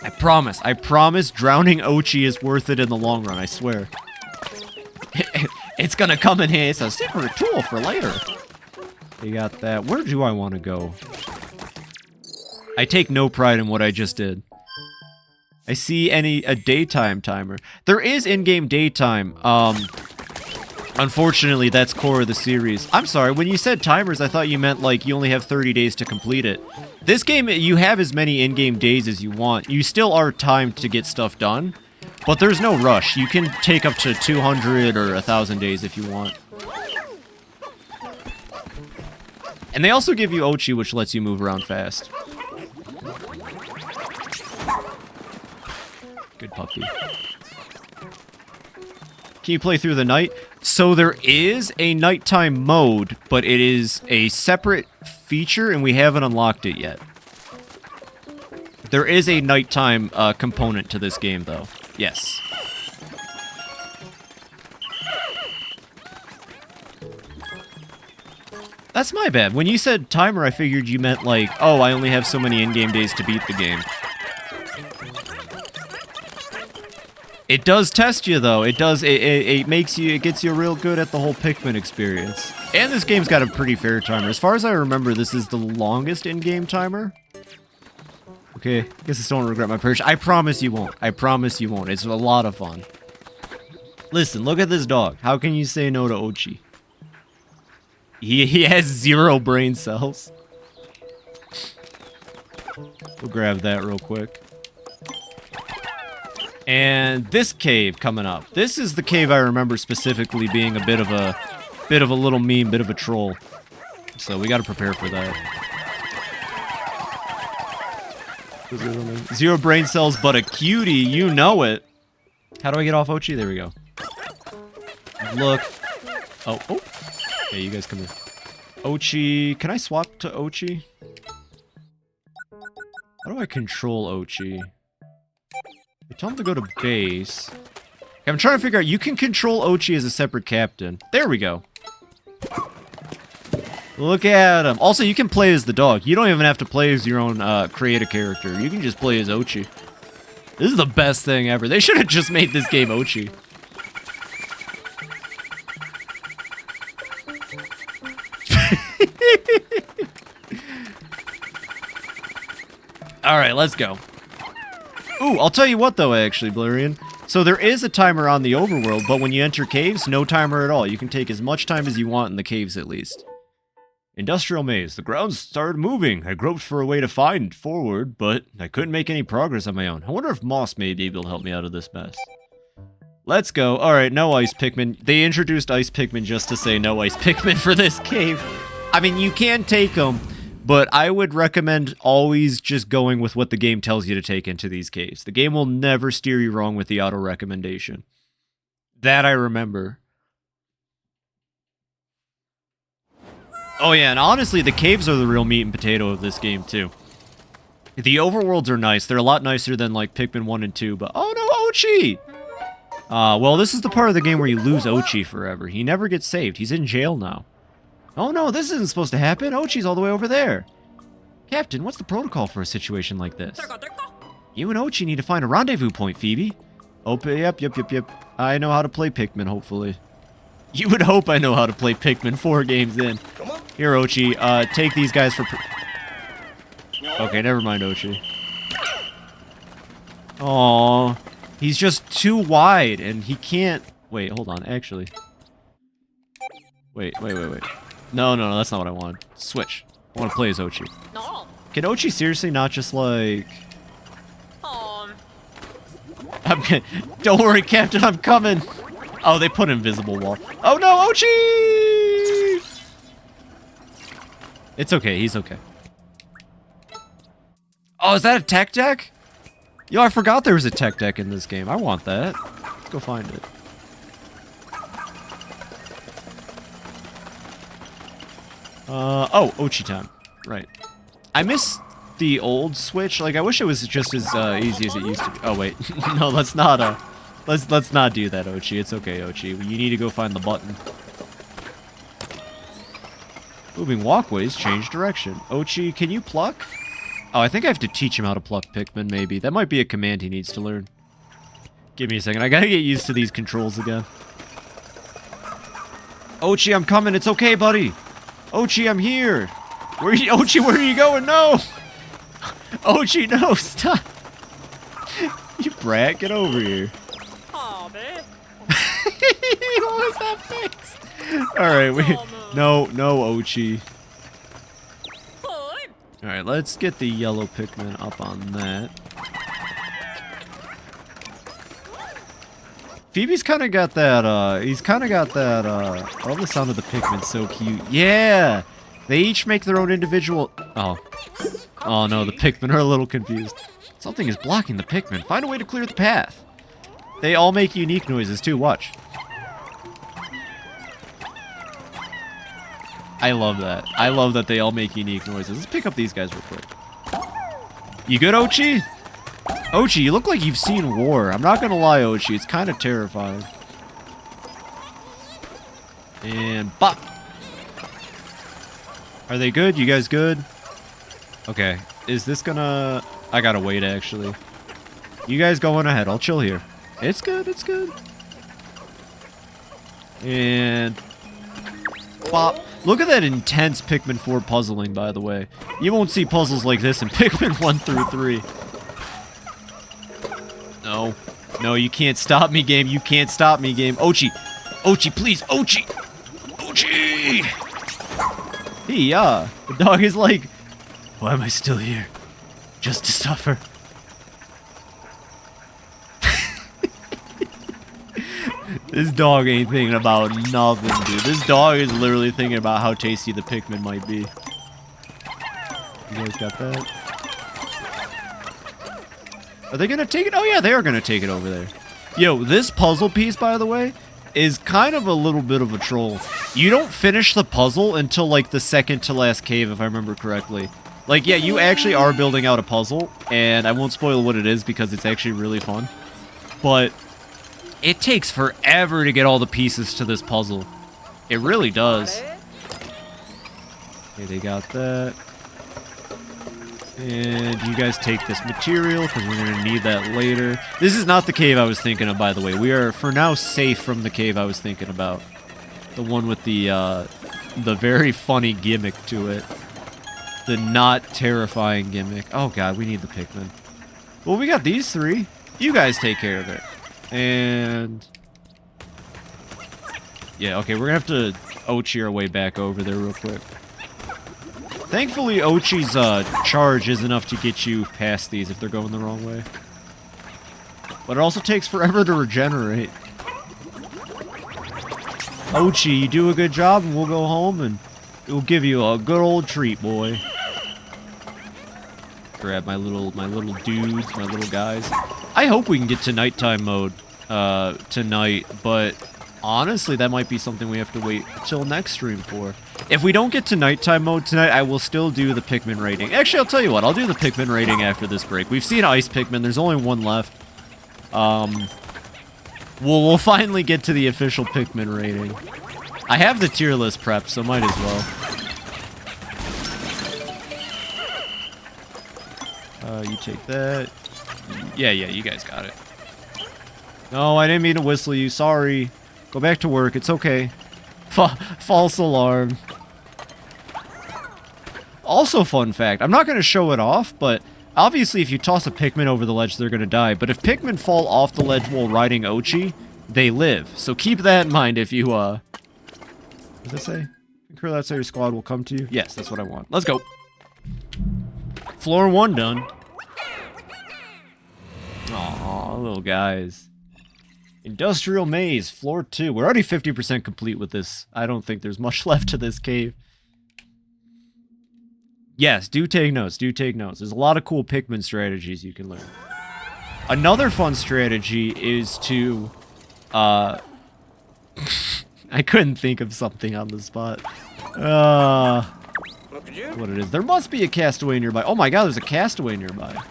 I promise drowning Oatchi is worth it in the long run, I swear. It's gonna come in here. It's a secret tool for later. You got that. Where do I want to go? I take no pride in what I just did. I see a daytime timer. There is in-game daytime. Unfortunately, that's core of the series. I'm sorry, when you said timers, I thought you meant like you only have 30 days to complete it. This game, you have as many in-game days as you want. You still are timed to get stuff done. But there's no rush. You can take up to 200 or 1,000 days if you want. And they also give you Oatchi, which lets you move around fast. Good puppy. Can you play through the night? So there is a nighttime mode, but it is a separate feature, and we haven't unlocked it yet. There is a nighttime component to this game, though. Yes. That's my bad. When you said timer, I figured you meant like, oh, I only have so many in-game days to beat the game. It does test you, though. It does. It makes you. It gets you real good at the whole Pikmin experience. And this game's got a pretty fair timer. As far as I remember, this is the longest in-game timer. Okay, I guess I still don't regret my purchase. I promise you won't. I promise you won't. It's a lot of fun. Listen, look at this dog. How can you say no to Oatchi? He has 0 brain cells. We'll grab that real quick. And this cave coming up. This is the cave I remember specifically being a bit of a little meme, bit of a troll. So we got to prepare for that. 0 brain cells, but a cutie, you know it. How do I get off Oatchi? There we go. Look. Oh. Hey, you guys come here. Oatchi. Can I swap to Oatchi? How do I control Oatchi? I tell him to go to base. I'm trying to figure out, you can control Oatchi as a separate captain. There we go. Look at him. Also, you can play as the dog. You don't even have to play as your own create a character. You can just play as Oatchi. This is the best thing ever. They should have just made this game Oatchi. Alright, let's go. Ooh, I'll tell you what though, actually, Blurian. So there is a timer on the overworld, but when you enter caves, no timer at all. You can take as much time as you want in the caves, at least. Industrial maze. The ground started moving. I groped for a way to find forward, but I couldn't make any progress on my own. I wonder if Moss may be able to help me out of this mess. Let's go. Alright, no ice Pikmin. They introduced ice Pikmin just to say no ice Pikmin for this cave. I mean, you can take them, but I would recommend always just going with what the game tells you to take into these caves. The game will never steer you wrong with the auto recommendation. That I remember. Oh yeah, and honestly, the caves are the real meat and potato of this game, too. The overworlds are nice. They're a lot nicer than, like, Pikmin 1 and 2, but... Oh, no, Oatchi! Well, this is the part of the game where you lose Oatchi forever. He never gets saved. He's in jail now. Oh, no, this isn't supposed to happen. Oatchi's all the way over there. Captain, what's the protocol for a situation like this? You and Oatchi need to find a rendezvous point, Fibi. Yep. I know how to play Pikmin, hopefully. You would hope I know how to play Pikmin 4 games in. Here, Oatchi, take these guys for... Okay, never mind, Oatchi. Aww. He's just too wide, and he can't... Wait, hold on, actually. Wait. No, that's not what I want. Switch. I want to play as Oatchi. Can Oatchi seriously not just, like... Don't worry, Captain, I'm coming! Oh, they put invisible wall. Oh no, Oatchi! It's okay, he's okay. Oh, is that a tech deck? Yo, I forgot there was a tech deck in this game. I want that. Let's go find it. Oh, Oatchi time. Right. I miss the old Switch. Like, I wish it was just as easy as it used to be. Oh, wait. No, let's not do that, Oatchi. It's okay, Oatchi. You need to go find the button. Moving walkways, change direction. Oatchi, can you pluck? Oh, I think I have to teach him how to pluck Pikmin, maybe. That might be a command he needs to learn. Give me a second. I gotta get used to these controls again. Oatchi, I'm coming. It's okay, buddy. Oatchi, I'm here. Oatchi, where are you going? No! Oatchi, no, stop! You brat, get over here. Aw, man. What was that face? Alright, No, Oatchi. Alright, let's get the yellow Pikmin up on that. Phoebe's kind of got that, oh, the sound of the Pikmin's so cute. Yeah! They each make their own individual... Oh. Oh no, the Pikmin are a little confused. Something is blocking the Pikmin. Find a way to clear the path. They all make unique noises too, watch. I love that. I love that they all make unique noises. Let's pick up these guys real quick. You good, Oatchi? Oatchi, you look like you've seen war. I'm not gonna lie, Oatchi. It's kind of terrifying. And bop. Are they good? You guys good? Okay. Is this gonna... I gotta wait, actually. You guys going ahead. I'll chill here. It's good. It's good. And... bop. Look at that intense Pikmin 4 puzzling, by the way. You won't see puzzles like this in Pikmin 1 through 3. No. No, you can't stop me, game. You can't stop me, game. Oatchi. Oatchi, please. Oatchi. Oatchi. Hey, the dog is like, why am I still here? Just to suffer. This dog ain't thinking about nothing, dude. This dog is literally thinking about how tasty the Pikmin might be. You guys got that? Are they gonna take it? Oh yeah, they are gonna take it over there. Yo, this puzzle piece, by the way, is kind of a little bit of a troll. You don't finish the puzzle until, like, the second to last cave, if I remember correctly. Like, yeah, you actually are building out a puzzle, and I won't spoil what it is because it's actually really fun. But it takes forever to get all the pieces to this puzzle. It really does. Okay, they got that. And you guys take this material, because we're going to need that later. This is not the cave I was thinking of, by the way. We are, for now, safe from the cave I was thinking about. The one with the very funny gimmick to it. The not terrifying gimmick. Oh, God, we need the Pikmin. Well, we got these three. You guys take care of it. And... yeah, okay, we're going to have to Oatchi our way back over there real quick. Thankfully, Oatchi's charge is enough to get you past these if they're going the wrong way. But it also takes forever to regenerate. Oatchi, you do a good job and we'll go home and we'll give you a good old treat, boy. Grab my little dudes, my little guys. I hope we can get to nighttime mode tonight, but honestly, that might be something we have to wait till next stream for. If we don't get to nighttime mode tonight, I will still do the Pikmin rating. Actually, I'll tell you what. I'll do the Pikmin rating after this break. We've seen Ice Pikmin. There's only one left. We'll finally get to the official Pikmin rating. I have the tier list prepped, so might as well. You take that. Yeah, you guys got it. No, I didn't mean to whistle you. Sorry. Go back to work. It's okay. False alarm. Also, fun fact. I'm not going to show it off, but obviously if you toss a Pikmin over the ledge, they're going to die. But if Pikmin fall off the ledge while riding Oatchi, they live. So keep that in mind if you, what does it say? Concur that's how your squad will come to you? Yes, that's what I want. Let's go. Floor 1 done. Aw, little guys. Industrial Maze, floor 2. We're already 50% complete with this. I don't think there's much left to this cave. Yes, do take notes, do take notes. There's a lot of cool Pikmin strategies you can learn. Another fun strategy is to, I couldn't think of something on the spot. What it is. There must be a castaway nearby. Oh my god, there's a castaway nearby.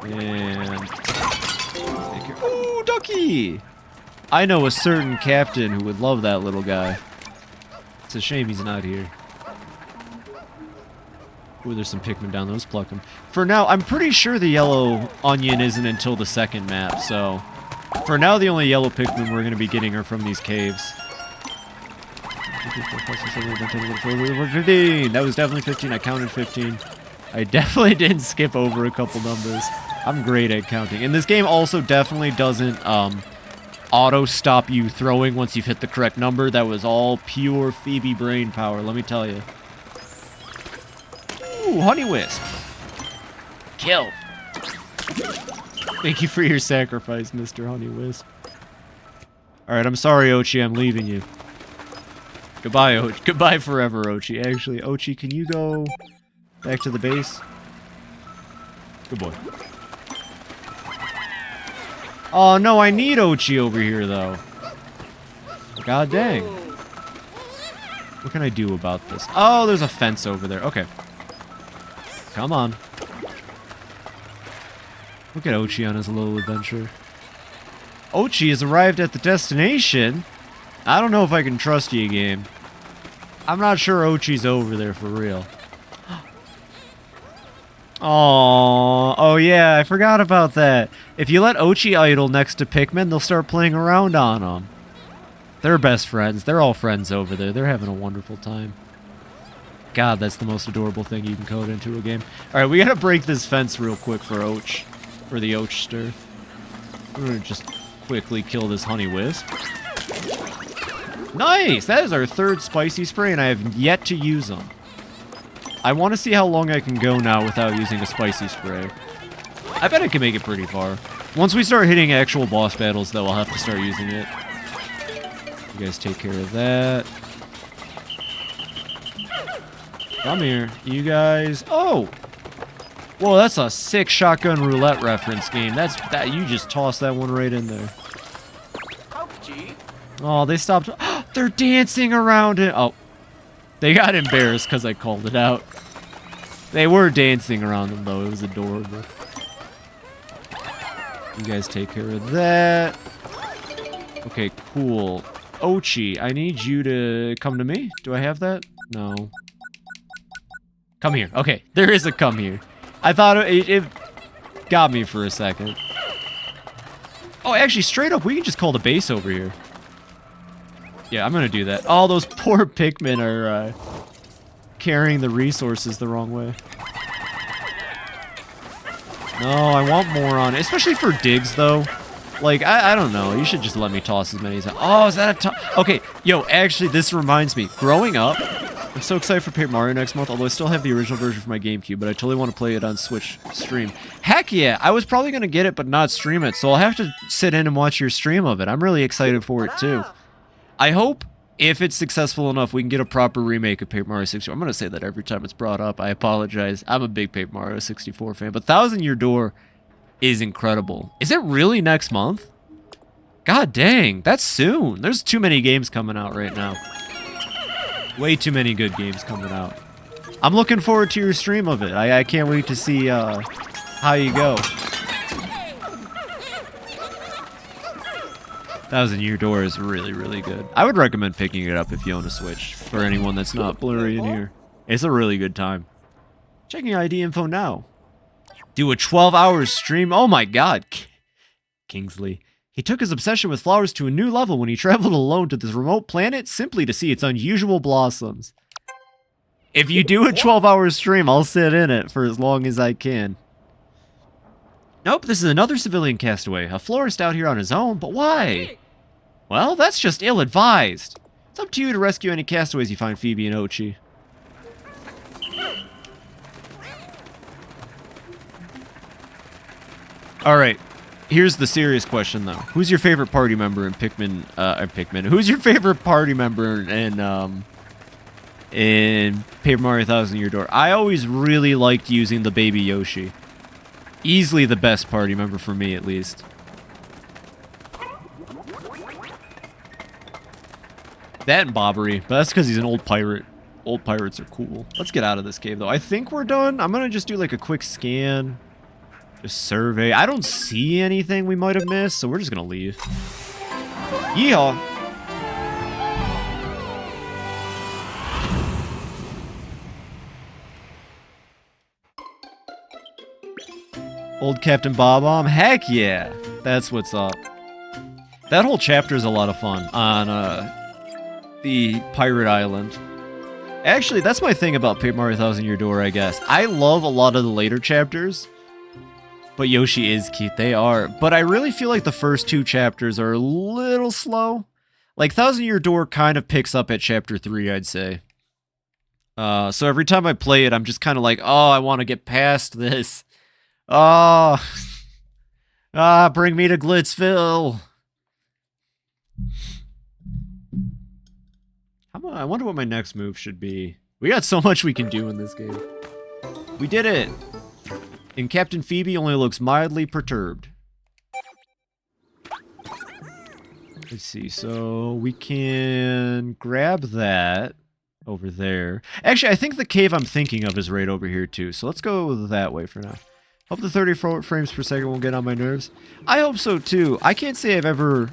And... ooh, ducky! I know a certain captain who would love that little guy. It's a shame he's not here. Ooh, there's some Pikmin down there. Let's pluck them. For now, I'm pretty sure the yellow onion isn't until the second map, so... for now, the only yellow Pikmin we're going to be getting are from these caves. 15. That was definitely 15. I counted 15. I definitely didn't skip over a couple numbers. I'm great at counting. And this game also definitely doesn't auto-stop you throwing once you've hit the correct number. That was all pure Fibi brain power, let me tell you. Ooh, Honey Wisp. Kill. Thank you for your sacrifice, Mr. Honey Wisp. Alright, I'm sorry, Oatchi, I'm leaving you. Goodbye, Oatchi. Goodbye forever, Oatchi. Actually, Oatchi, can you go back to the base? Good boy. Oh, no, I need Oatchi over here, though. God dang. What can I do about this? Oh, there's a fence over there. Okay. Come on. Look at Oatchi on his little adventure. Oatchi has arrived at the destination. I don't know if I can trust you, game. I'm not sure Oatchi's over there for real. Oh yeah, I forgot about that. If you let Oatchi idle next to Pikmin, they'll start playing around on them. They're best friends. They're all friends over there. They're having a wonderful time. God, that's the most adorable thing you can code into a game. Alright, we gotta break this fence real quick for Oatch. For the Oatchster. We're gonna just quickly kill this Honey Wisp. Nice! That is our third spicy spray, and I have yet to use them. I want to see how long I can go now without using a spicy spray. I bet I can make it pretty far. Once we start hitting actual boss battles, though, I'll have to start using it. You guys take care of that. Come here. You guys... oh! Whoa, that's a sick shotgun roulette reference game. That you just tossed that one right in there. Oh, they stopped. They're dancing around it. Oh. They got embarrassed because I called it out. They were dancing around them, though. It was adorable. You guys take care of that. Okay, cool. Oatchi, I need you to come to me. Do I have that? No. Come here. Okay, there is a come here. I thought it got me for a second. Oh, actually, straight up, we can just call the base over here. Yeah, I'm gonna do that. Oh, those poor Pikmin are carrying the resources the wrong way. No, I want more on it, especially for digs, though. Like, I don't know. You should just let me toss as many as... oh, is that a... okay, yo, actually, this reminds me. Growing up, I'm so excited for Paper Mario next month, although I still have the original version for my GameCube, but I totally want to play it on Switch stream. Heck yeah! I was probably going to get it, but not stream it, so I'll have to sit in and watch your stream of it. I'm really excited for it, too. I hope, if it's successful enough, we can get a proper remake of Paper Mario 64. I'm going to say that every time it's brought up. I apologize. I'm a big Paper Mario 64 fan, but Thousand Year Door is incredible. Is it really next month? God dang, that's soon. There's too many games coming out right now. Way too many good games coming out. I'm looking forward to your stream of it. I can't wait to see how you go. 1,000 Year Door is really, really good. I would recommend picking it up if you own a Switch, for anyone that's not blurry in here. It's a really good time. Checking ID info now. Do a 12-hour stream? Oh my god. Kingsley. He took his obsession with flowers to a new level when he traveled alone to this remote planet simply to see its unusual blossoms. If you do a 12-hour stream, I'll sit in it for as long as I can. Nope, this is another civilian castaway. A florist out here on his own, but why? Well, that's just ill-advised. It's up to you to rescue any castaways you find, Fibi and Oatchi. Alright, here's the serious question, though. Who's your favorite party member in Pikmin? Who's your favorite party member in Paper Mario 1,000 Year Door? I always really liked using the baby Yoshi. Easily the best party member for me, at least. That and Bobbery, but that's because he's an old pirate. Old pirates are cool. Let's get out of this cave, though. I think we're done. I'm gonna just do like a quick scan. Just survey. I don't see anything we might have missed, so we're just gonna leave. Yeehaw! Old Captain Bob-omb? Heck yeah! That's what's up. That whole chapter is a lot of fun on the Pirate Island. Actually, that's my thing about Paper Mario 1,000 Year Door, I guess. I love a lot of the later chapters, but Yoshi is cute. They are. But I really feel like the first two chapters are a little slow. Like, 1,000 Year Door kind of picks up at chapter 3, I'd say. So every time I play it, I'm just kind of like, oh, I want to get past this. Oh. Bring me to Glitzville. I wonder what my next move should be. We got so much we can do in this game. We did it! And Captain Fibi only looks mildly perturbed. Let's see, so we can grab that over there. Actually, I think the cave I'm thinking of is right over here too, so let's go that way for now. Hope the 34 frames per second won't get on my nerves. I hope so too. I can't say I've ever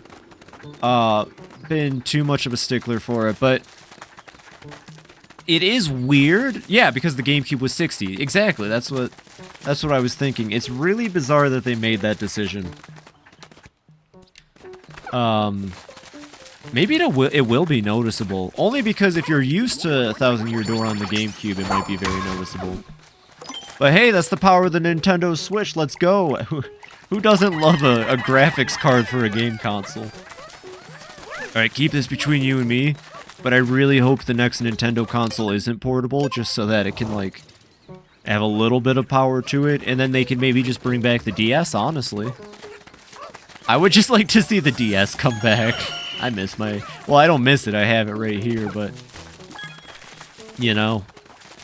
been too much of a stickler for it, but it is weird. Yeah, because the GameCube was 60. Exactly. That's what I was thinking. It's really bizarre that they made that decision. Maybe it will be noticeable. Only because if you're used to 1,000 Year Door on the GameCube, it might be very noticeable. But hey, that's the power of the Nintendo Switch. Let's go. Who doesn't love a graphics card for a game console? Alright, keep this between you and me. But I really hope the next Nintendo console isn't portable, just so that it can, like, have a little bit of power to it. And then they can maybe just bring back the DS, honestly. I would just like to see the DS come back. I miss my... Well, I don't miss it. I have it right here, but... You know.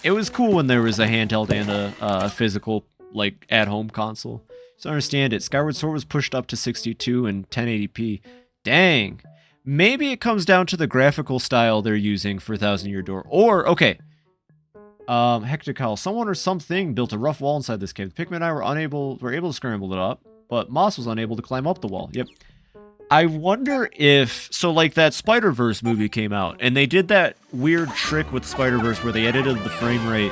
It was cool when there was a handheld and a physical, like, at-home console. So I understand it. Skyward Sword was pushed up to 62 and 1080p. Dang. Maybe it comes down to the graphical style they're using for 1,000 Year Door. Or, okay. Hectical. Someone or something built a rough wall inside this cave. The Pikmin and I were able to scramble it up, but Moss was unable to climb up the wall. Yep. I wonder if... So, like, that Spider-Verse movie came out, and they did that weird trick with Spider-Verse where they edited the frame rate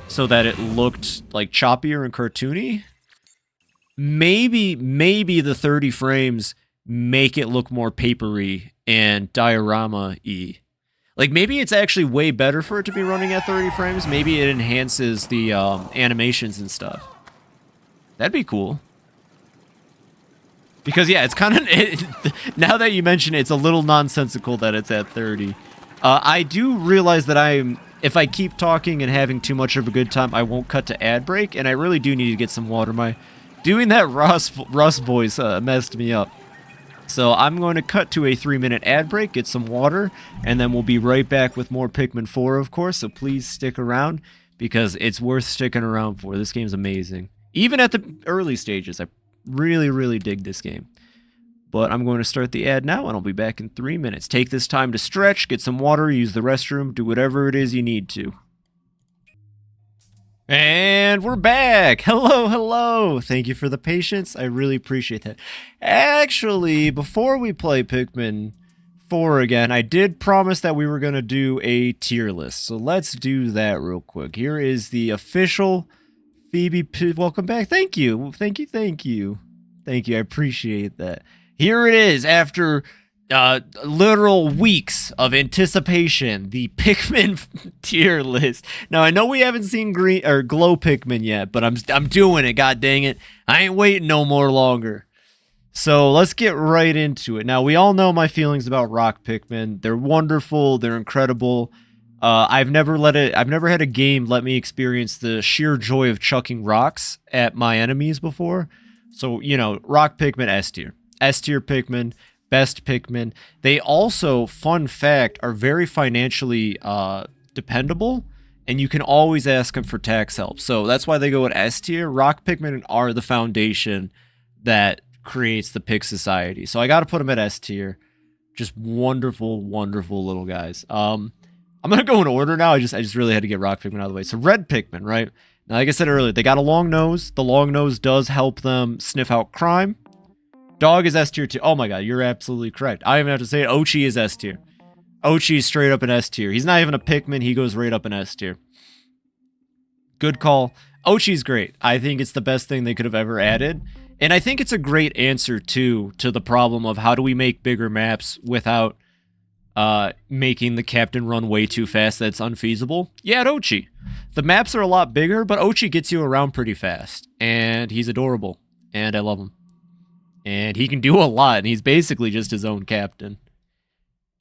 so that it looked, like, choppier and cartoony. Maybe the 30 frames make it look more papery and diorama-y. Like, maybe it's actually way better for it to be running at 30 frames. Maybe it enhances the animations and stuff. That'd be cool. Because, yeah, it's kind of... Now that you mention it, it's a little nonsensical that it's at 30. I do realize that if I keep talking and having too much of a good time, I won't cut to ad break, and I really do need to get some water. Doing that Russ voice messed me up. So I'm going to cut to a 3-minute ad break, get some water, and then we'll be right back with more Pikmin 4, of course, so please stick around, because it's worth sticking around for. This game's amazing. Even at the early stages, I really, really dig this game. But I'm going to start the ad now, and I'll be back in 3 minutes. Take this time to stretch, get some water, use the restroom, do whatever it is you need to. And we're back! Hello, hello! Thank you for the patience. I really appreciate that. Actually, before we play Pikmin 4 again, I did promise that we were going to do a tier list. So let's do that real quick. Here is the official Fibi... Welcome back. Thank you. Thank you, thank you. Thank you, I appreciate that. Here it is, after literal weeks of anticipation, the Pikmin tier list. Now, I know we haven't seen green or glow Pikmin yet, but I'm doing it, god dang it. I ain't waiting no more longer. So let's get right into it. Now, we all know my feelings about rock Pikmin. They're wonderful, they're incredible. I've never had a game let me experience the sheer joy of chucking rocks at my enemies before. So, you know, rock Pikmin S tier. S tier Pikmin, best Pikmin. They also, fun fact, are very financially dependable, and you can always ask them for tax help. So that's why they go at S tier. Rock Pikmin are the foundation that creates the Pik Society. So I got to put them at S tier. Just wonderful, wonderful little guys. I'm gonna go in order now. I just really had to get rock Pikmin out of the way. So red Pikmin, right? Now, like I said earlier, they got a long nose. The long nose does help them sniff out crime. Dog is S tier too. Oh my god, you're absolutely correct. I don't even have to say it. Oatchi is S tier. Oatchi is straight up an S tier. He's not even a Pikmin. He goes right up in S tier. Good call. Oatchi's great. I think it's the best thing they could have ever added. And I think it's a great answer too to the problem of how do we make bigger maps without making the captain run way too fast. That's unfeasible. Yeah, at Oatchi. The maps are a lot bigger, but Oatchi gets you around pretty fast. And he's adorable. And I love him. And he can do a lot, and he's basically just his own captain.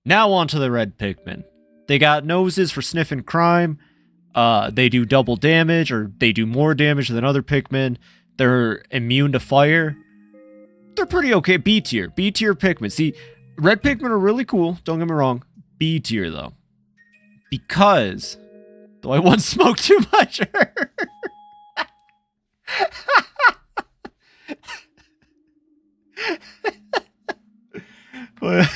Now on to the red Pikmin. They got noses for sniffing crime. They do double damage, or they do more damage than other Pikmin. They're immune to fire. They're pretty okay. B tier. B tier Pikmin. See, red Pikmin are really cool. Don't get me wrong. B tier, though. Because, though I once smoked too much. I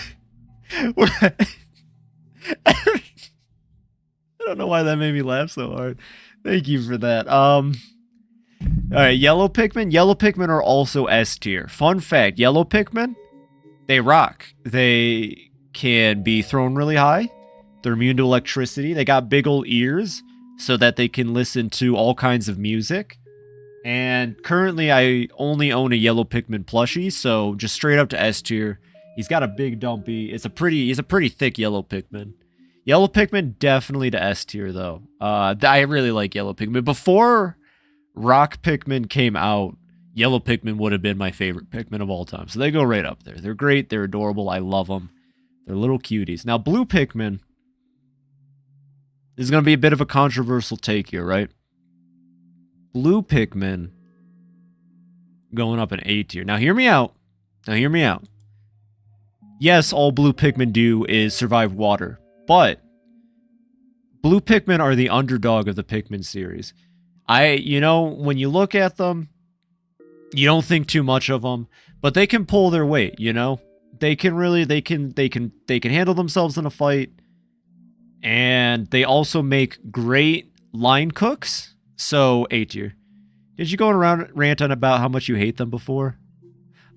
don't know why that made me laugh so hard. Thank you for that. Alright, yellow Pikmin. Yellow Pikmin are also S tier. Fun fact, yellow Pikmin, they rock. They can be thrown really high. They're immune to electricity. They got big old ears so that they can listen to all kinds of music. And currently, I only own a yellow Pikmin plushie, so just straight up to S tier. He's got a big dumpy. He's a pretty thick yellow Pikmin. Yellow Pikmin definitely to S tier though. I really like yellow Pikmin. Before rock Pikmin came out, yellow Pikmin would have been my favorite Pikmin of all time. So they go right up there. They're great. They're adorable. I love them. They're little cuties. Now blue Pikmin is going to be a bit of a controversial take here, right? Blue Pikmin going up in A tier. Now hear me out. Yes, all blue Pikmin do is survive water, but blue Pikmin are the underdog of the Pikmin series. When you look at them, you don't think too much of them, but they can pull their weight, you know? They can handle themselves in a fight, and they also make great line cooks. So, A tier. Did you go around rant on about how much you hate them before?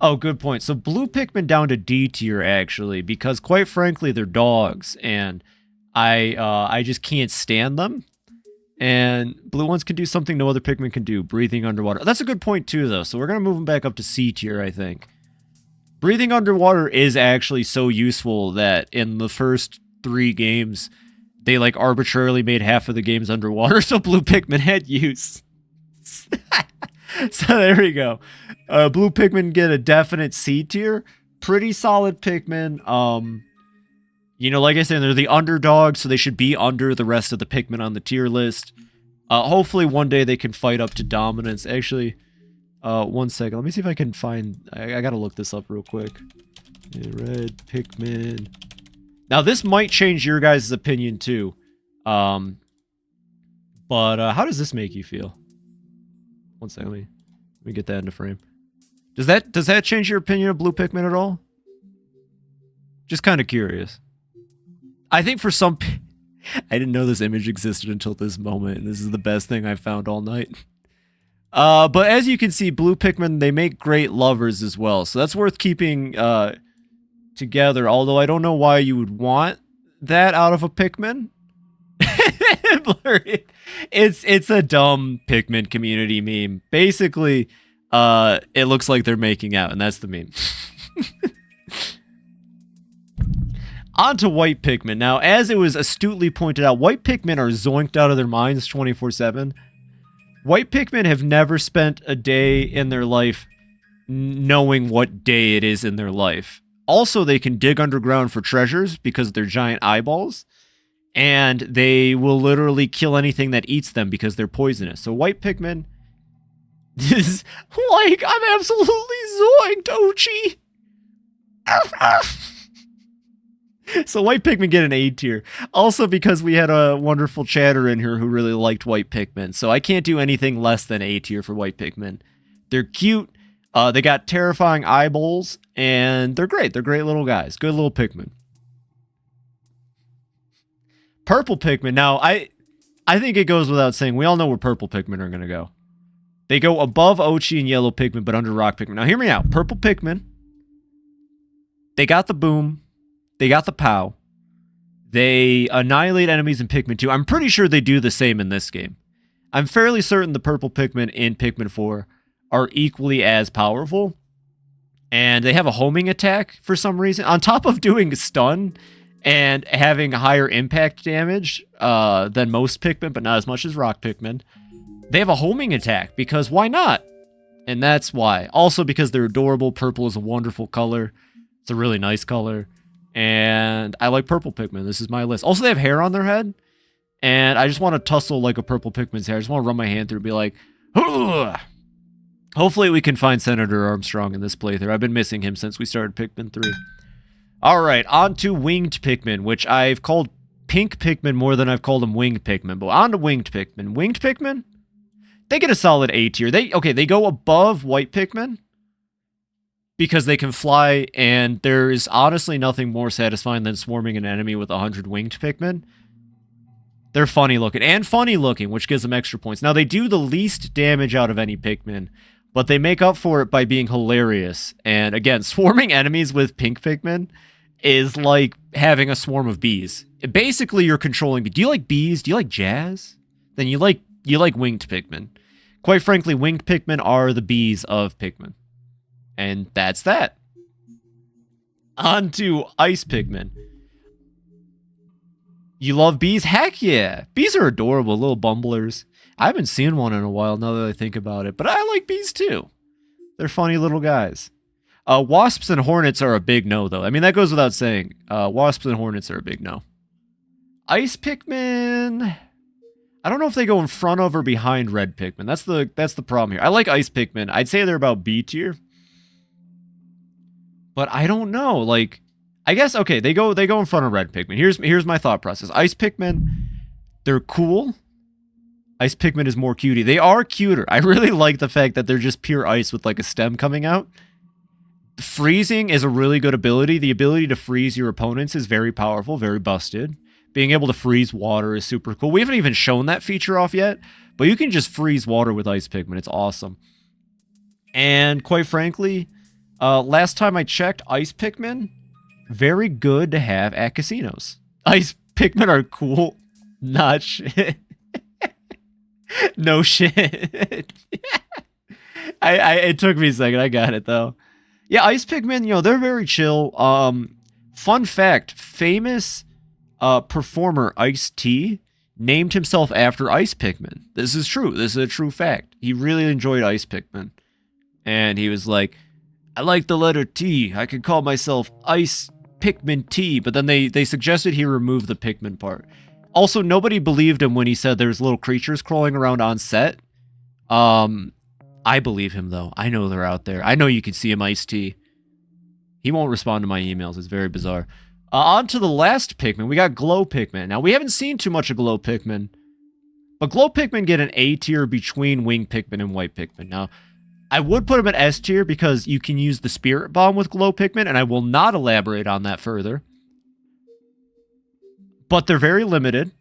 Oh, good point. So blue Pikmin down to D tier, actually, because quite frankly, they're dogs, and I just can't stand them. And blue ones can do something no other Pikmin can do, breathing underwater. That's a good point, too, though, so we're going to move them back up to C tier, I think. Breathing underwater is actually so useful that in the first 3 games, they, like, arbitrarily made half of the games underwater, so blue Pikmin had use. So there we go. Blue Pikmin get a definite C tier. Pretty solid Pikmin. Like I said, they're the underdog, so they should be under the rest of the Pikmin on the tier list. Hopefully one day they can fight up to dominance. Actually, 1 second. Let me see if I can find... I gotta look this up real quick. Red Pikmin... Now, this might change your guys' opinion, too. But how does this make you feel? 1 second, let me get that into frame. Does that change your opinion of blue Pikmin at all? Just kind of curious. I think for some... I didn't know this image existed until this moment, and this is the best thing I've found all night. But as you can see, blue Pikmin, they make great lovers as well. So that's worth keeping together, although I don't know why you would want that out of a Pikmin. It's a dumb Pikmin community meme. Basically, it looks like they're making out, and that's the meme. On to white Pikmin. Now, as it was astutely pointed out, white Pikmin are zoinked out of their minds 24/7. White Pikmin have never spent a day in their life knowing what day it is in their life. Also, they can dig underground for treasures because of their giant eyeballs. And they will literally kill anything that eats them because they're poisonous. So white Pikmin is like, I'm absolutely zoinked, Oatchi. So white Pikmin get an A tier. Also because we had a wonderful chatter in here who really liked white Pikmin. So I can't do anything less than A tier for white Pikmin. They're cute. They got terrifying eyeballs. And they're great. They're great little guys. Good little Pikmin. Purple Pikmin. Now, I think it goes without saying. We all know where purple Pikmin are going to go. They go above Oatchi and yellow Pikmin, but under rock Pikmin. Now, hear me out. Purple Pikmin. They got the boom. They got the pow. They annihilate enemies in Pikmin 2. I'm pretty sure they do the same in this game. I'm fairly certain the purple Pikmin in Pikmin 4 are equally as powerful. And they have a homing attack for some reason. On top of doing stun and having higher impact damage than most Pikmin, but not as much as rock Pikmin, they have a homing attack because why not? And that's why. Also because they're adorable. Purple is a wonderful color. It's a really nice color. And I like purple Pikmin. This is my list. Also, they have hair on their head. And I just want to tussle like a purple Pikmin's hair. I just want to run my hand through and be like, ugh. Hopefully we can find Senator Armstrong in this playthrough. I've been missing him since we started Pikmin 3. Alright, on to winged Pikmin, which I've called pink Pikmin more than I've called them winged Pikmin. But on to winged Pikmin. Winged Pikmin? They get a solid A tier. They go above white Pikmin. Because they can fly, and there is honestly nothing more satisfying than swarming an enemy with 100 winged Pikmin. They're funny looking, and funny looking, which gives them extra points. Now, they do the least damage out of any Pikmin, but they make up for it by being hilarious. And again, swarming enemies with pink Pikmin is like having a swarm of bees. Basically, you're controlling bees. Do you like bees? Do you like jazz? Then you like winged Pikmin. Quite frankly, winged Pikmin are the bees of Pikmin. And that's that. On to ice Pikmin. You love bees? Heck yeah. Bees are adorable, little bumblers. I haven't seen one in a while now that I think about it, but I like bees too. They're funny little guys. Wasps and hornets are a big no, though. I mean, that goes without saying. Wasps and hornets are a big no. Ice Pikmin... I don't know if they go in front of or behind red Pikmin. That's the problem here. I like ice Pikmin. I'd say they're about B tier. But I don't know, like, I guess, okay, they go in front of red Pikmin. Here's my thought process. Ice Pikmin, they're cool. Ice Pikmin is more cutie. They are cuter. I really like the fact that they're just pure ice with, like, a stem coming out. Freezing is a really good ability. The ability to freeze your opponents is very powerful, very busted. Being able to freeze water is super cool. We haven't even shown that feature off yet, but you can just freeze water with ice Pikmin. It's awesome. And quite frankly... last time I checked, ice Pikmin, very good to have at casinos. Ice Pikmin are cool. Not shit. No shit. It took me a second. I got it, though. Yeah, ice Pikmin, they're very chill. Fun fact, famous performer Ice-T named himself after Ice Pikmin. This is true. This is a true fact. He really enjoyed ice Pikmin. And he was like... I like the letter T. I could call myself Ice Pikmin T, but then they suggested he remove the Pikmin part. Also, nobody believed him when he said there's little creatures crawling around on set. I believe him, though. I know they're out there. I know you can see him, Ice-T. He won't respond to my emails. It's very bizarre. On to the last Pikmin. We got Glow Pikmin. Now, we haven't seen too much of Glow Pikmin, but Glow Pikmin get an A tier between Wing Pikmin and White Pikmin. Now, I would put them at S tier because you can use the Spirit Bomb with Glow Pikmin, and I will not elaborate on that further. But they're very limited.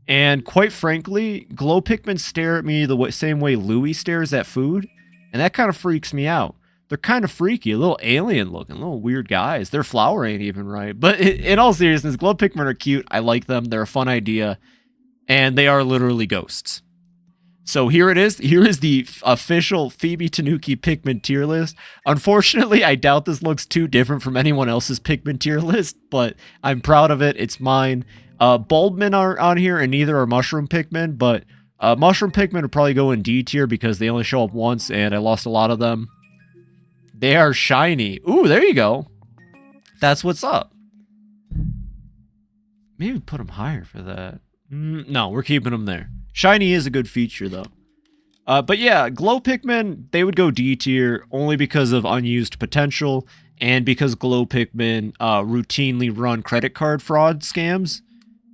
And quite frankly, Glow Pikmin stare at me the same way Louie stares at food. And that kind of freaks me out. They're kind of freaky, a little alien looking, little weird guys. Their flower ain't even right. But in all seriousness, Glow Pikmin are cute. I like them. They're a fun idea. And they are literally ghosts. So here it is. Here is the official FibiTanuki Pikmin tier list. Unfortunately, I doubt this looks too different from anyone else's Pikmin tier list, but I'm proud of it. It's mine. Bulbmin are on here, and neither are Mushroom Pikmin, but Mushroom Pikmin would probably go in D tier because they only show up once, and I lost a lot of them. They are shiny. Ooh, there you go. That's what's up. Maybe put them higher for that. No, we're keeping them there. Shiny is a good feature, though. But yeah, Glow Pikmin, they would go D tier only because of unused potential and because Glow Pikmin routinely run credit card fraud scams.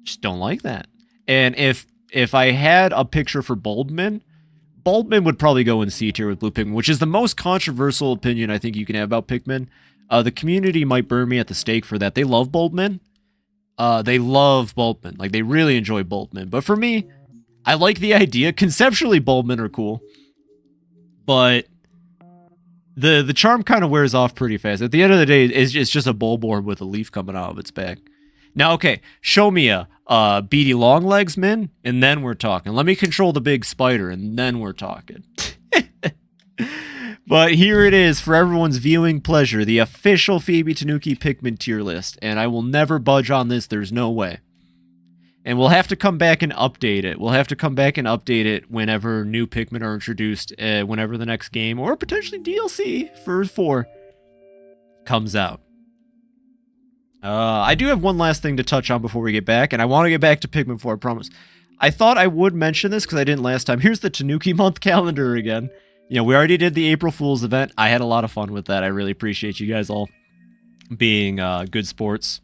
Just don't like that. And if I had a picture for Bulbmin would probably go in C tier with Blue Pikmin, which is the most controversial opinion I think you can have about Pikmin. The community might burn me at the stake for that. They love Bulbmin. They love Bulbmin. Like, they really enjoy Bulbmin. But for me, I like the idea. Conceptually, Bulbmin are cool. But the charm kind of wears off pretty fast. At the end of the day, it's just a Bulborb with a leaf coming out of its back. Now, okay, show me a beady long legs, Min, and then we're talking. Let me control the big spider, and then we're talking. But here it is for everyone's viewing pleasure, the official FibiTanuki Pikmin tier list, and I will never budge on this. There's no way. And we'll have to come back and update it. We'll have to come back and update it whenever new Pikmin are introduced, whenever the next game, or potentially DLC for 4, comes out. I do have one last thing to touch on before we get back, and I want to get back to Pikmin 4, I promise. I thought I would mention this because I didn't last time. Here's the Tanuki month calendar again. You know, we already did the April Fool's event. I had a lot of fun with that. I really appreciate you guys all being good sports.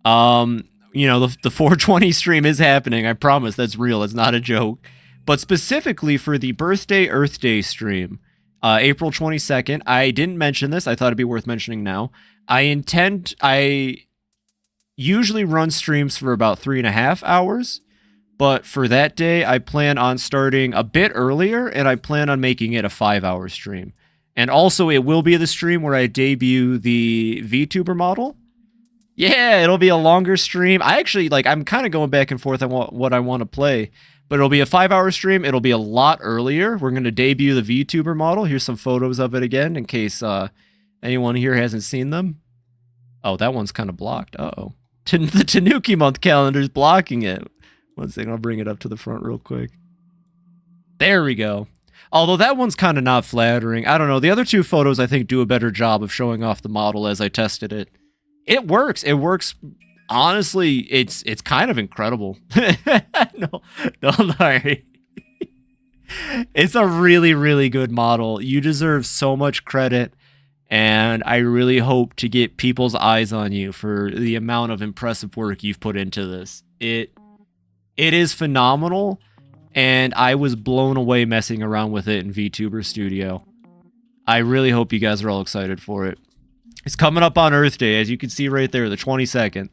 You know, the 420 stream is happening. I promise. That's real. It's not a joke. But specifically for the Birthday Earth Day stream, April 22nd, I didn't mention this. I thought it'd be worth mentioning now. I usually run streams for about 3.5 hours. But for that day, I plan on starting a bit earlier, and I plan on making it a 5-hour stream. And also, it will be the stream where I debut the VTuber model. Yeah, it'll be a longer stream. I actually, I'm kind of going back and forth on what I want to play. But it'll be a 5-hour stream. It'll be a lot earlier. We're going to debut the VTuber model. Here's some photos of it again, in case anyone here hasn't seen them. Oh, that one's kind of blocked. Uh-oh. The Tanuki month calendar's blocking it. One second, I'll bring it up to the front real quick. There we go. Although that one's kind of not flattering. I don't know. The other two photos, I think, do a better job of showing off the model as I tested it. It works. It works. Honestly, it's kind of incredible. No, sorry. It's a really, really good model. You deserve so much credit. And I really hope to get people's eyes on you for the amount of impressive work you've put into this. It is phenomenal, and I was blown away messing around with it in VTuber Studio. I really hope you guys are all excited for it. It's coming up on Earth Day, as you can see right there, the 22nd.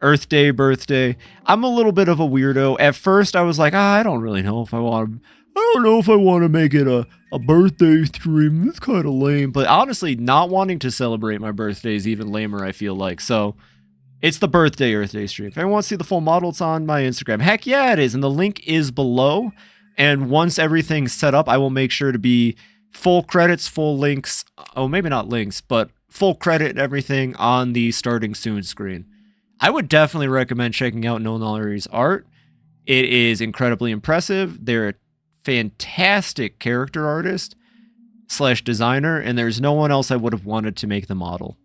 Earth Day, birthday. I'm a little bit of a weirdo. At first, I was like, I don't really know if I want to make it a birthday stream. It's kind of lame. But honestly, not wanting to celebrate my birthday is even lamer, I feel like. So it's the birthday Earth Day stream. If anyone wants to see the full model, it's on my Instagram. Heck yeah, it is. And the link is below. And once everything's set up, I will make sure to be full credits, full links. Oh, maybe not links, but full credit and everything on the starting soon screen. I would definitely recommend checking out Nolnari's art. It is incredibly impressive. They're a fantastic character artist / designer, and there's no one else I would have wanted to make the model.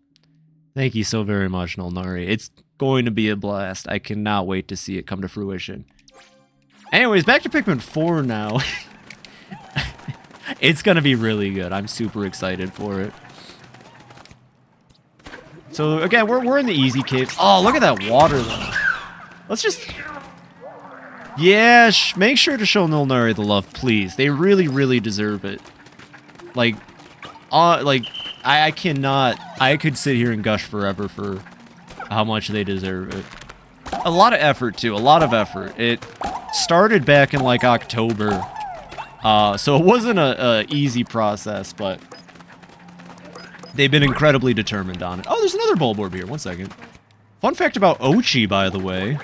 Thank you so very much, Nolnari. It's going to be a blast. I cannot wait to see it come to fruition. Anyways, back to Pikmin 4 now. It's going to be really good. I'm super excited for it. So, again, we're in the easy cave. Oh, look at that water, though. Let's just... Yeah, make sure to show Nolnari the love, please. They really, really deserve it. Like, I cannot. I could sit here and gush forever for how much they deserve it. A lot of effort too. A lot of effort. It started back in like October, so it wasn't a easy process, but they've been incredibly determined on it. Oh, there's another bulborb here. 1 second. Fun fact about Oatchi, by the way.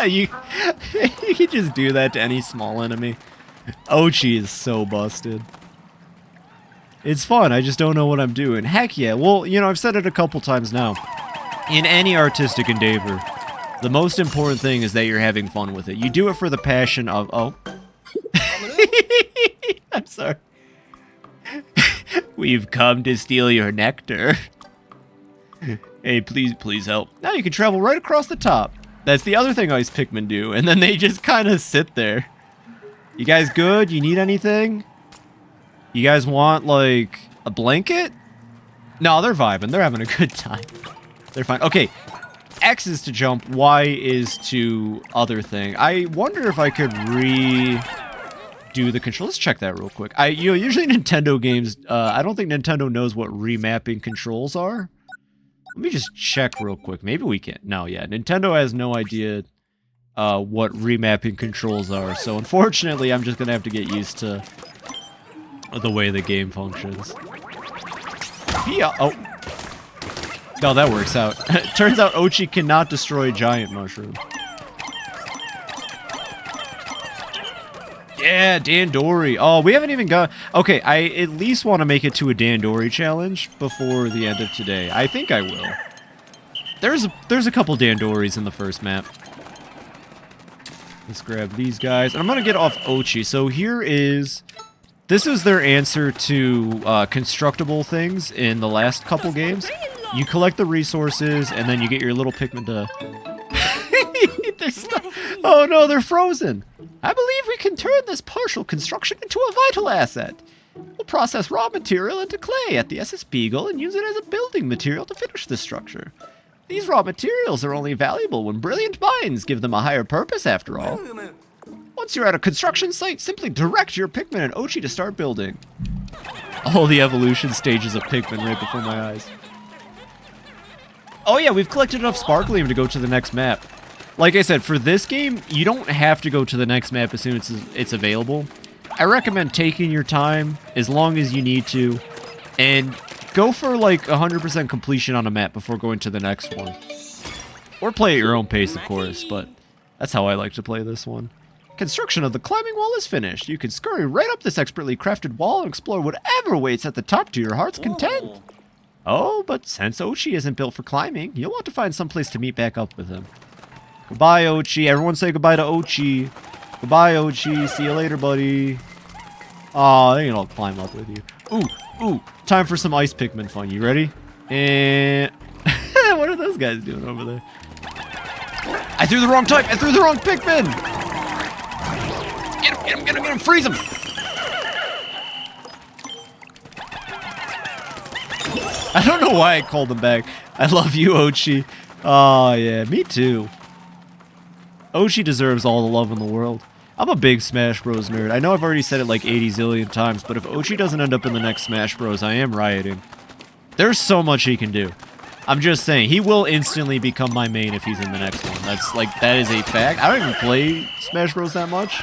you can just do that to any small enemy. Oatchi is so busted. It's fun, I just don't know what I'm doing. Heck yeah, well, you know, I've said it a couple times now. In any artistic endeavor, the most important thing is that you're having fun with it. You do it for the passion of... Oh. I'm sorry. We've come to steal your nectar. Hey, please help. Now you can travel right across the top. That's the other thing ice Pikmin do, and then they just kind of sit there. You guys good? You need anything? You guys want, like, a blanket? No, they're vibing. They're having a good time. They're fine. Okay, X is to jump. Y is to other thing. I wonder if I could redo the control. Let's check that real quick. You know, usually Nintendo games, I don't think Nintendo knows what remapping controls are. Let me just check real quick. Maybe we can. No, yeah. Nintendo has no idea what remapping controls are. So unfortunately, I'm just going to have to get used to the way the game functions. Yeah. Oh. No, that works out. Turns out Oatchi cannot destroy giant mushroom. Yeah, Dandori. Oh, we haven't even got... Okay, I at least want to make it to a Dandori challenge before the end of today. I think I will. There's a couple Dandoris in the first map. Let's grab these guys. And I'm going to get off Oatchi. So here is... This is their answer to constructible things in the last couple games. You collect the resources, and then you get your little Pikmin to... Oh no, they're frozen! I believe we can turn this partial construction into a vital asset. We'll process raw material into clay at the SS Beagle and use it as a building material to finish the structure. These raw materials are only valuable when brilliant minds give them a higher purpose, after all. Once you're at a construction site, simply direct your Pikmin and Oatchi to start building. All the evolution stages of Pikmin right before my eyes. Oh yeah, we've collected enough Sparklium to go to the next map. Like I said, for this game, you don't have to go to the next map as soon as it's available. I recommend taking your time as long as you need to, and go for like 100% completion on a map before going to the next one. Or play at your own pace, of course, but that's how I like to play this one. Construction of the climbing wall is finished. You can scurry right up this expertly crafted wall and explore whatever waits at the top to your heart's content. Oh, but since Oatchi isn't built for climbing, you'll want to find some place to meet back up with him. Goodbye, Oatchi. Everyone say goodbye to Oatchi. Goodbye, Oatchi. See you later, buddy. Aw, they can all climb up with you. Ooh. Time for some ice Pikmin fun. You ready? And... what are those guys doing over there? I threw the wrong type. I threw the wrong Pikmin. Get him. Freeze him. I don't know why I called him back. I love you, Oatchi. Oh, yeah. Me too. Oatchi deserves all the love in the world. I'm a big Smash Bros. Nerd. I know I've already said it like 80 zillion times, but if Oatchi doesn't end up in the next Smash Bros., I am rioting. There's so much he can do. I'm just saying, he will instantly become my main if he's in the next one. That's like, that is a fact. I don't even play Smash Bros. That much.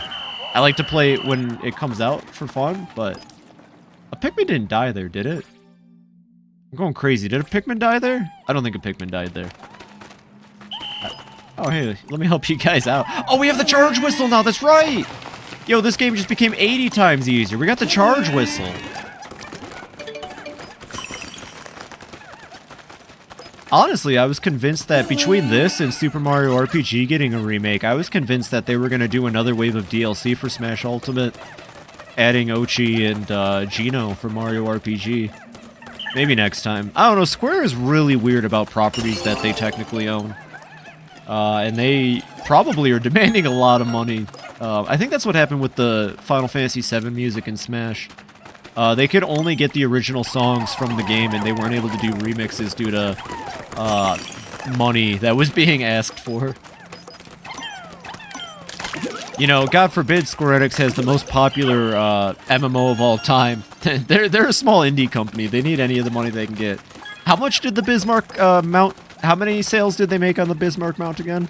I like to play it when it comes out for fun, but... A Pikmin didn't die there, did it? I'm going crazy. Did a Pikmin die there? I don't think a Pikmin died there. Oh, hey, let me help you guys out. Oh, we have the charge whistle now, that's right! Yo, this game just became 80 times easier. We got the charge whistle. Honestly, I was convinced that between this and Super Mario RPG getting a remake, I was convinced that they were going to do another wave of DLC for Smash Ultimate, adding Oatchi and Geno for Mario RPG. Maybe next time. I don't know, Square is really weird about properties that they technically own. And they probably are demanding a lot of money. I think that's what happened with the Final Fantasy VII music in Smash. They could only get the original songs from the game, and they weren't able to do remixes due to money that was being asked for. You know, God forbid Square Enix has the most popular MMO of all time. They're a small indie company. They need any of the money they can get. How much did the Bismarck mount? How many sales did they make on the Bismarck mount again?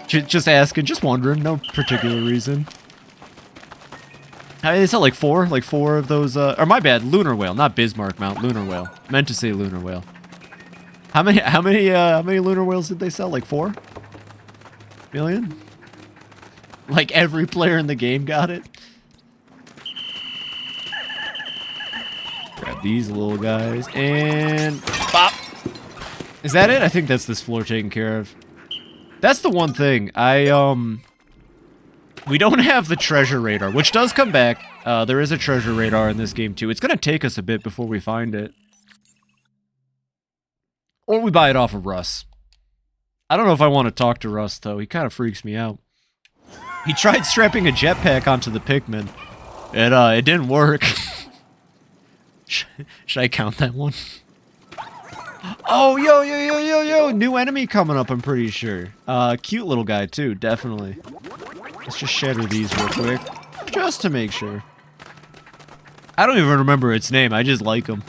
Just asking, just wondering. No particular reason. They sell like four of those. Or my bad, Lunar Whale, not Bismarck mount. Lunar Whale. Meant to say Lunar Whale. How many Lunar Whales did they sell? Like 4 million? Like every player in the game got it? Grab these little guys and bop. Is that it? I think that's this floor taken care of. That's the one thing. We don't have the treasure radar, which does come back. There is a treasure radar in this game too. It's gonna take us a bit before we find it. Or we buy it off of Russ. I don't know if I want to talk to Russ though. He kind of freaks me out. He tried strapping a jetpack onto the Pikmin. It didn't work. Should I count that one? Oh, yo! New enemy coming up, I'm pretty sure. Cute little guy, too, definitely. Let's just shatter these real quick. Just to make sure. I don't even remember its name, I just like him.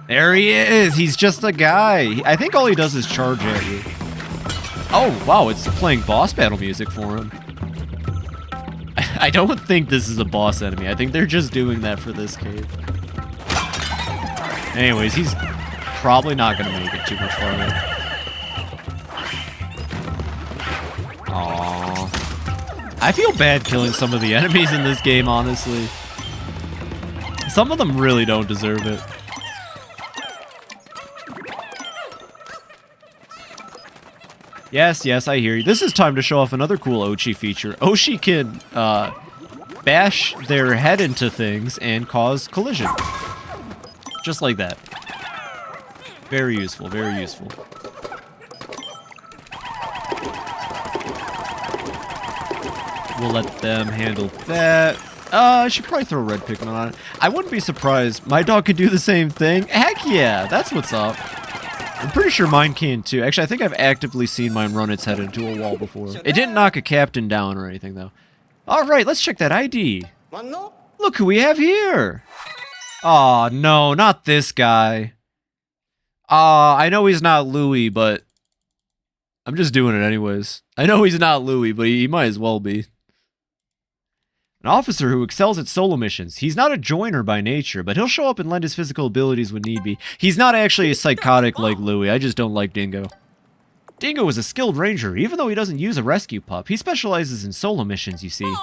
There he is! He's just a guy. I think all he does is charge at you. Oh, wow, it's playing boss battle music for him. I don't think this is a boss enemy. I think they're just doing that for this cave. Anyways, he's probably not going to make it too much farther. Aww. I feel bad killing some of the enemies in this game, honestly. Some of them really don't deserve it. Yes, I hear you. This is time to show off another cool Oatchi feature. Oatchi can bash their head into things and cause collision. Just like that. Very useful, very useful. We'll let them handle that. I should probably throw a red Pikmin on it. I wouldn't be surprised. My dog could do the same thing. Heck yeah, that's what's up. I'm pretty sure mine can too. Actually, I think I've actively seen mine run its head into a wall before. It didn't knock a captain down or anything, though. Alright, let's check that ID. Look who we have here! Aw, no, not this guy. I know he's not Louis, but... I'm just doing it anyways. I know he's not Louis, but he might as well be. An officer who excels at solo missions. He's not a joiner by nature, but he'll show up and lend his physical abilities when need be. He's not actually a psychotic like Louis, I just don't like Dingo. Dingo is a skilled ranger, even though he doesn't use a rescue pup. He specializes in solo missions, you see.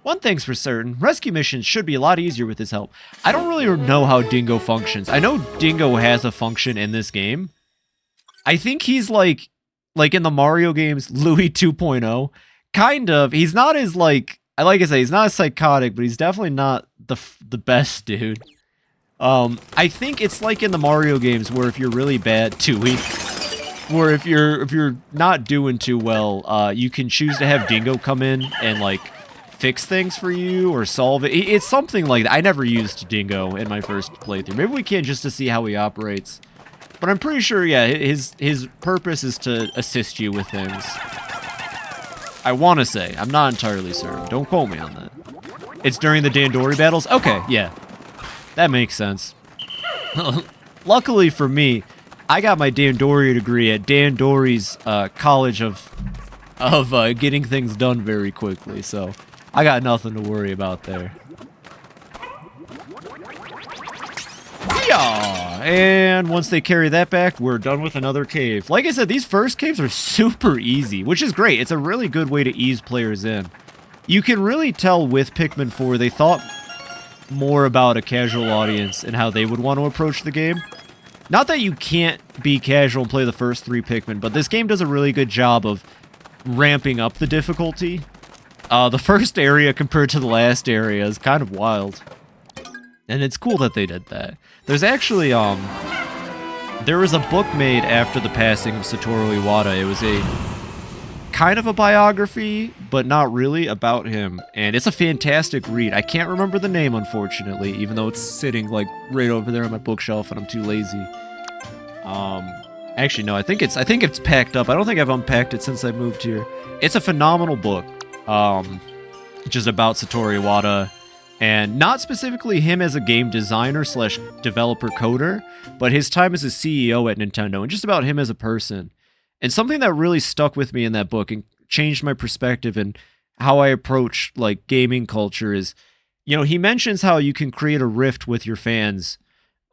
One thing's for certain, rescue missions should be a lot easier with his help. I don't really know how Dingo functions. I know Dingo has a function in this game. I think he's like in the Mario games, Louis 2.0. Kind of. He's not as like I say, he's not psychotic, but he's definitely not the best dude. I think it's like in the Mario games where if you're really bad, where if you're not doing too well, you can choose to have Dingo come in and like fix things for you or solve it. It's something like that. I never used Dingo in my first playthrough. Maybe we can just to see how he operates. But I'm pretty sure, yeah, his purpose is to assist you with things. I want to say. I'm not entirely certain. Don't quote me on that. It's during the Dandori battles? Okay, yeah. That makes sense. Luckily for me, I got my Dandori degree at Dandori's College of getting things done very quickly, so I got nothing to worry about there. Yeah, and once they carry that back, we're done with another cave. Like I said, these first caves are super easy, which is great. It's a really good way to ease players in. You can really tell with Pikmin 4, they thought more about a casual audience and how they would want to approach the game. Not that you can't be casual and play the first 3 Pikmin, but this game does a really good job of ramping up the difficulty. The first area compared to the last area is kind of wild. And it's cool that they did that. There's actually, there was a book made after the passing of Satoru Iwata. It was a kind of a biography, but not really, about him. And it's a fantastic read. I can't remember the name, unfortunately, even though it's sitting, like, right over there on my bookshelf and I'm too lazy. Actually, no, I think it's packed up. I don't think I've unpacked it since I moved here. It's a phenomenal book. just about Satoru Iwata, and not specifically him as a game designer slash developer coder, but his time as a CEO at Nintendo, and just about him as a person. And something that really stuck with me in that book and changed my perspective and how I approach like gaming culture is, you know, he mentions how you can create a rift with your fans,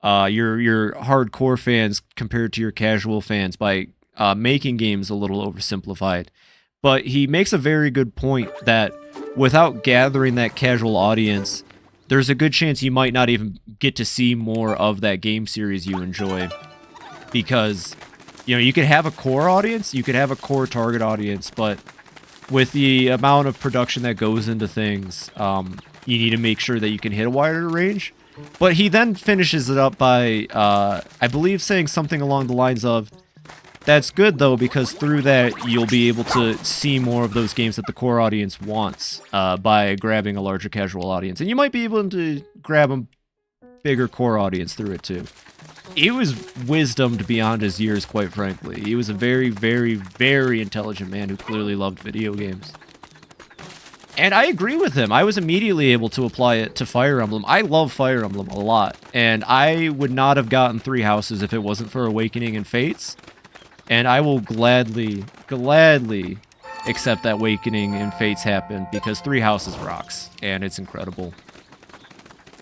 your hardcore fans compared to your casual fans by making games a little oversimplified. But he makes a very good point that without gathering that casual audience, there's a good chance you might not even get to see more of that game series you enjoy. Because, you know, you could have a core audience, you could have a core target audience, but with the amount of production that goes into things, you need to make sure that you can hit a wider range. But he then finishes it up by, I believe, saying something along the lines of, that's good, though, because through that, you'll be able to see more of those games that the core audience wants by grabbing a larger casual audience. And you might be able to grab a bigger core audience through it, too. He was wisdomed beyond his years, quite frankly. He was a very, very, very intelligent man who clearly loved video games. And I agree with him. I was immediately able to apply it to Fire Emblem. I love Fire Emblem a lot. And I would not have gotten 3 Houses if it wasn't for Awakening and Fates. And I will gladly accept that Awakening and Fates happened because 3 Houses rocks, and it's incredible.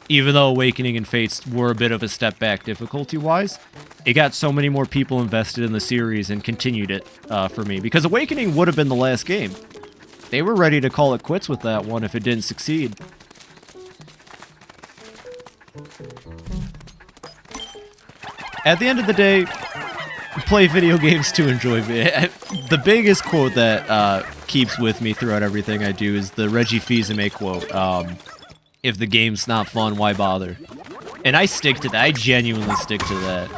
Even though Awakening and Fates were a bit of a step back difficulty-wise, it got so many more people invested in the series and continued it for me, because Awakening would have been the last game. They were ready to call it quits with that one if it didn't succeed. At the end of the day, play video games to enjoy it. The biggest quote that keeps with me throughout everything I do is the Reggie Fils-Aimé quote. If the game's not fun, why bother? And I stick to that. I genuinely stick to that.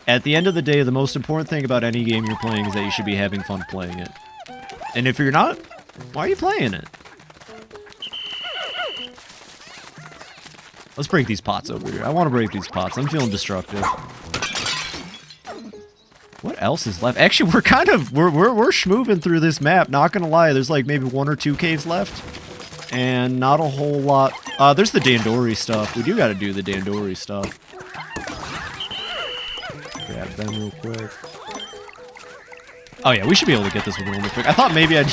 At the end of the day, the most important thing about any game you're playing is that you should be having fun playing it. And if you're not, why are you playing it? Let's break these pots over here. I want to break these pots. I'm feeling destructive. What else is left? Actually, we're kind of we're schmooving through this map. Not gonna lie, there's like maybe 1 or 2 caves left, and not a whole lot. There's the Dandori stuff. We do got to do the Dandori stuff. Grab them real quick. Oh yeah, we should be able to get this one real quick. I thought maybe I'd.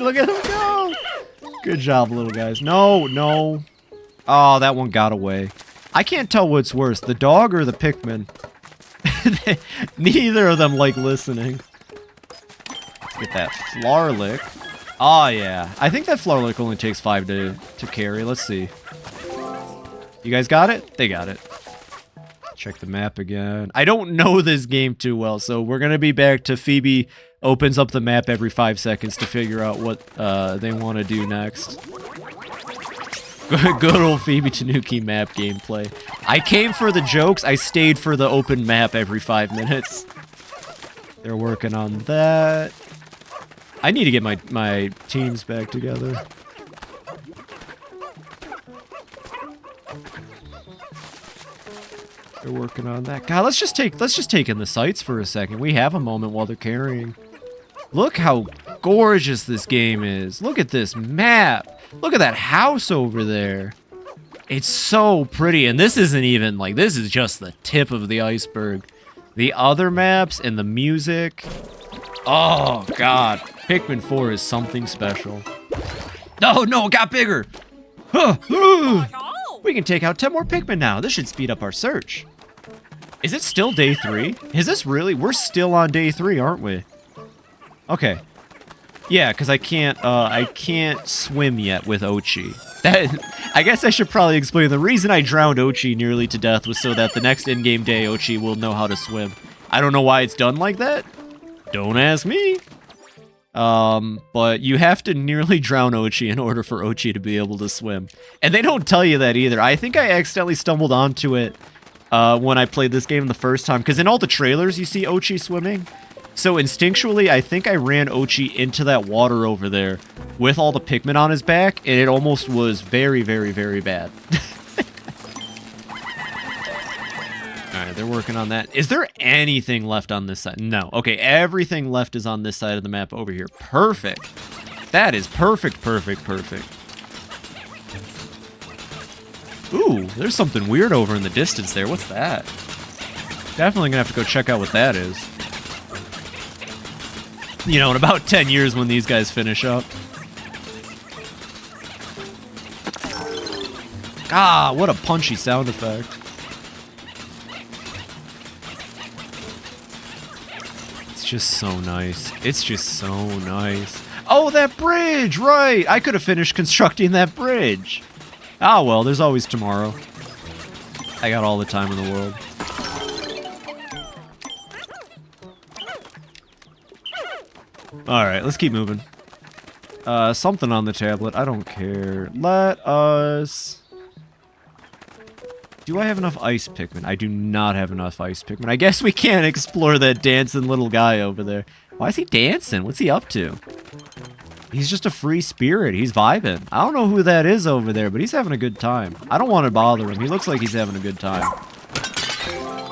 Look at him go! Good job, little guys. No, no. Oh, that one got away. I can't tell what's worse, the dog or the Pikmin. Neither of them like listening. Let's get that Flarlick. Oh yeah, I think that Flarlick only takes 5 to carry. Let's see. You guys got it? They got it. Check the map again. I don't know this game too well, so we're gonna be back to Fibi opens up the map every 5 seconds to figure out what they want to do next. Good old FibiTanuki map gameplay. I came for the jokes, I stayed for the open map every 5 minutes. They're working on that. I need to get my teams back together. They're working on that. God, let's just take in the sights for a second. We have a moment while they're carrying. Look how gorgeous this game is. Look at this map. Look at that house over there. It's so pretty, and this isn't even, like, this is just the tip of the iceberg. The other maps and the music. Oh, God. Pikmin 4 is something special. No, it got bigger. We can take out 10 more Pikmin now. This should speed up our search. Is it still day 3? Is this really? We're still on day 3, aren't we? Okay. Yeah, because I can't swim yet with Oatchi. I guess I should probably explain. The reason I drowned Oatchi nearly to death was so that the next in-game day Oatchi will know how to swim. I don't know why it's done like that. Don't ask me. But you have to nearly drown Oatchi in order for Oatchi to be able to swim. And they don't tell you that either. I think I accidentally stumbled onto it when I played this game the first time. Because in all the trailers, you see Oatchi swimming. So instinctually, I think I ran Oatchi into that water over there with all the Pikmin on his back, and it almost was very, very, very bad. Alright, they're working on that. Is there anything left on this side? No. Okay, everything left is on this side of the map over here. Perfect. That is perfect, perfect, perfect. Ooh, there's something weird over in the distance there. What's that? Definitely gonna have to go check out what that is. You know, in about 10 years when these guys finish up. Ah, what a punchy sound effect. It's just so nice. It's just so nice. Oh, that bridge, right! I could have finished constructing that bridge. Ah, well, there's always tomorrow. I got all the time in the world. Alright, let's keep moving. Something on the tablet. I don't care. Let us... Do I have enough ice Pikmin? I do not have enough ice Pikmin. I guess we can't explore that dancing little guy over there. Why is he dancing? What's he up to? He's just a free spirit. He's vibing. I don't know who that is over there, but he's having a good time. I don't want to bother him. He looks like he's having a good time.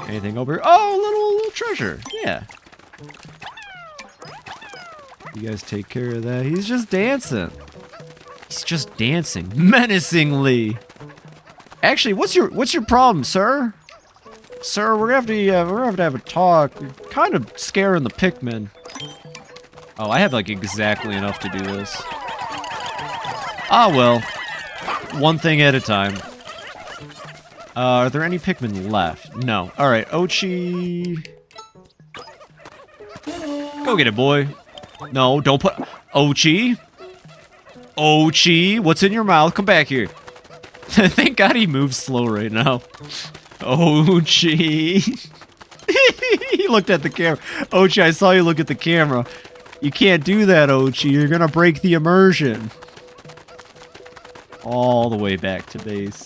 Anything over here? Oh, little treasure. Yeah. You guys take care of that. He's just dancing. He's just dancing menacingly. Actually, what's your problem, sir? Sir, we're gonna have to have a talk. You're kind of scaring the Pikmin. Oh, I have like exactly enough to do this. Ah, well. One thing at a time. Are there any Pikmin left? No. Alright, Oatchi. Go get it, boy. No, don't put... Oatchi? Oatchi, what's in your mouth? Come back here. Thank God he moves slow right now. Oatchi. He looked at the camera. Oatchi, I saw you look at the camera. You can't do that, Oatchi. You're gonna break the immersion. All the way back to base.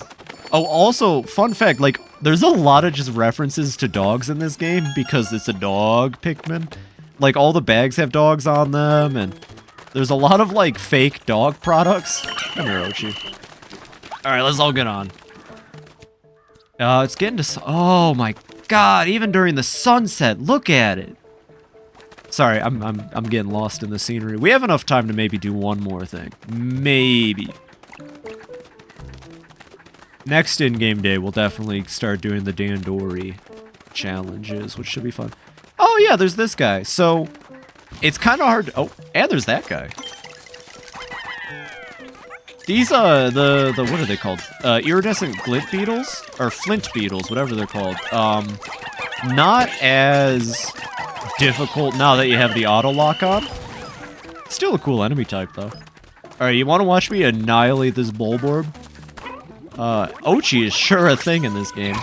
Oh, also, fun fact, like, there's a lot of just references to dogs in this game because it's a dog Pikmin. Like, all the bags have dogs on them, and there's a lot of, like, fake dog products. Come here, Oatchi. Alright, let's all get on. It's getting to... Oh, my God, even during the sunset, look at it. Sorry, I'm getting lost in the scenery. We have enough time to maybe do one more thing. Maybe. Next in-game day, we'll definitely start doing the Dandori challenges, which should be fun. Oh, yeah, there's this guy. So, it's kind of hard to... Oh, and there's that guy. These, what are they called? Iridescent glint beetles? Or flint beetles, whatever they're called. Not as difficult now that you have the auto lock on. Still a cool enemy type, though. Alright, you want to watch me annihilate this Bulborb? Oatchi is sure a thing in this game.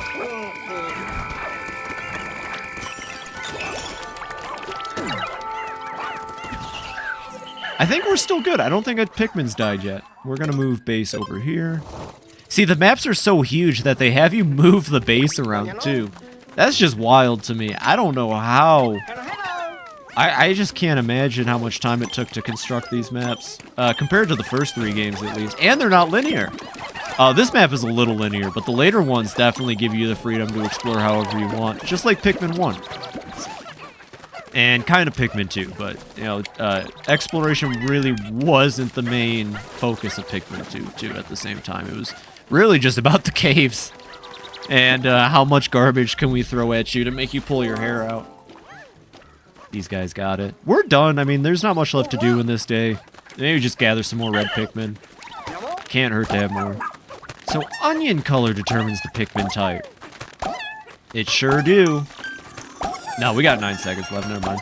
I think we're still good. I don't think a Pikmin's died yet. We're gonna move base over here. See, the maps are so huge that they have you move the base around, too. That's just wild to me. I don't know how... I just can't imagine how much time it took to construct these maps. Compared to the first 3 games, at least. And they're not linear. This map is a little linear, but the later ones definitely give you the freedom to explore however you want. Just like Pikmin 1. And kind of Pikmin 2, but, you know, exploration really wasn't the main focus of Pikmin 2, too, at the same time. It was really just about the caves. And how much garbage can we throw at you to make you pull your hair out. These guys got it. We're done. I mean, there's not much left to do in this day. Maybe just gather some more red Pikmin. Can't hurt to have more. So, onion color determines the Pikmin type. It sure do. No, we got 9 seconds left. Never mind.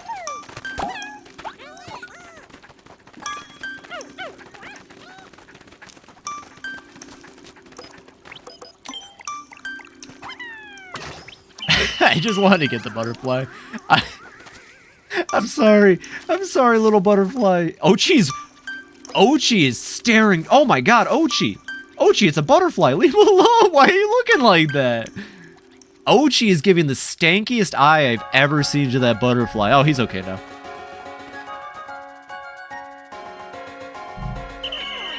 I just wanted to get the butterfly. I'm sorry. I'm sorry, little butterfly. Oatchi is staring. Oh my God, Oatchi. Oatchi, it's a butterfly. Leave him alone. Why are you looking like that? Oatchi is giving the stankiest eye I've ever seen to that butterfly. Oh, he's okay now.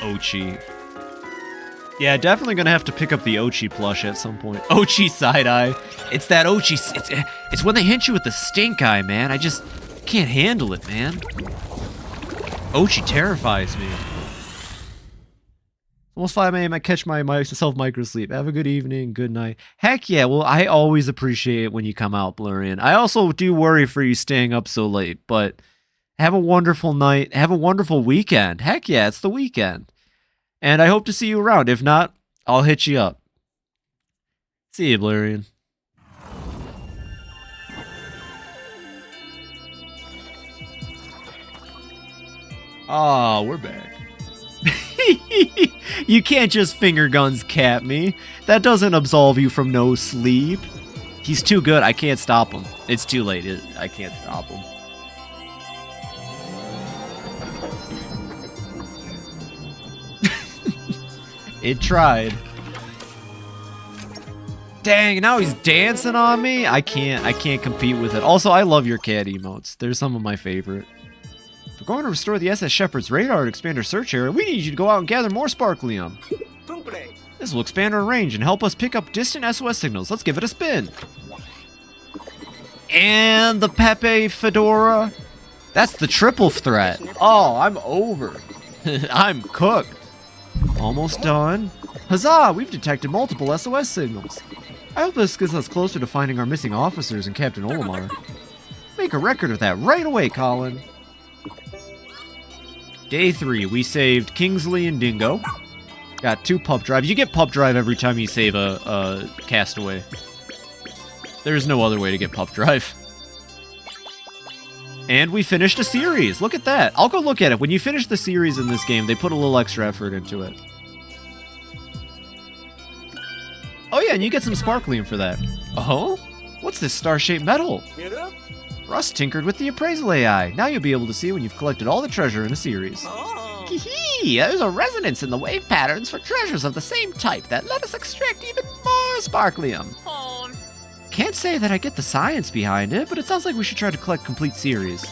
Oatchi. Yeah, definitely gonna have to pick up the Oatchi plush at some point. Oatchi side eye. It's that Oatchi. It's when they hit you with the stink eye, man. I just can't handle it, man. Oatchi terrifies me. Almost 5 a.m. I catch myself microsleep. Have a good evening, good night. Heck yeah, well, I always appreciate it when you come out, Blurian. I also do worry for you staying up so late, but have a wonderful night. Have a wonderful weekend. Heck yeah, it's the weekend. And I hope to see you around. If not, I'll hit you up. See you, Blurian. Ah, we're back. You can't just finger guns cap me. That doesn't absolve you from no sleep. He's too good. I can't stop him. It's too late. I can't stop him. It tried. Dang, now he's dancing on me. I can't compete with it. Also, I love your cat emotes. They're some of my favorite. We're going to restore the SS Shepherd's radar to expand our search area. We need you to go out and gather more sparklium. This will expand our range and help us pick up distant SOS signals. Let's give it a spin. And the Pepe Fedora. That's the triple threat. Oh, I'm over. I'm cooked. Almost done. Huzzah! We've detected multiple SOS signals. I hope this gets us closer to finding our missing officers and Captain Olimar. Make a record of that right away, Colin. Day 3, we saved Kingsley and Dingo. Got 2 pup drives. You get pup drive every time you save a castaway. There's no other way to get pup drive. And we finished a series. Look at that. I'll go look at it. When you finish the series in this game, they put a little extra effort into it. Oh yeah, and you get some sparklium for that. Oh? What's this star-shaped metal? Russ tinkered with the appraisal AI. Now you'll be able to see when you've collected all the treasure in a series. Hee-hee! There's a resonance in the wave patterns for treasures of the same type that let us extract even more sparklium. Can't say that I get the science behind it, but it sounds like we should try to collect complete series.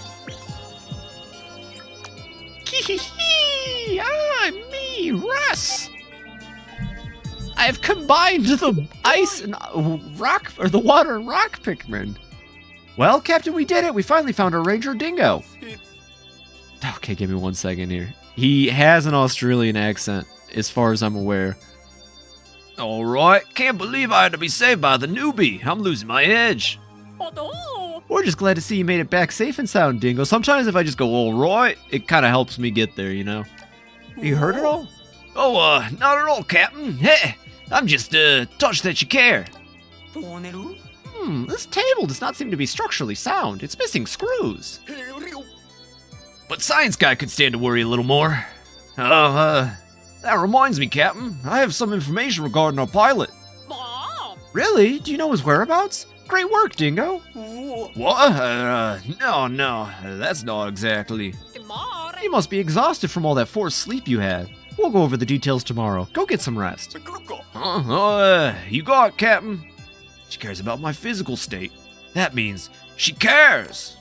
Hee-hee-hee! I'm me, Russ! I've combined the ice and rock, or the water and rock Pikmin. Well, Captain, we did it. We finally found our Ranger Dingo. Okay, give me 1 second here. He has an Australian accent, as far as I'm aware. Alright, can't believe I had to be saved by the newbie. I'm losing my edge. We're just glad to see you made it back safe and sound, Dingo. Sometimes if I just go, alright, it kind of helps me get there, you know? You heard it all? Oh, not at all, Captain. Hey, I'm just, touched that you care. This table does not seem to be structurally sound. It's missing screws. But Science Guy could stand to worry a little more. That reminds me, Captain. I have some information regarding our pilot. Really? Do you know his whereabouts? Great work, Dingo. What? No, that's not exactly. You must be exhausted from all that forced sleep you had. We'll go over the details tomorrow. Go get some rest. You got it, Captain. She cares about my physical state. That means she cares.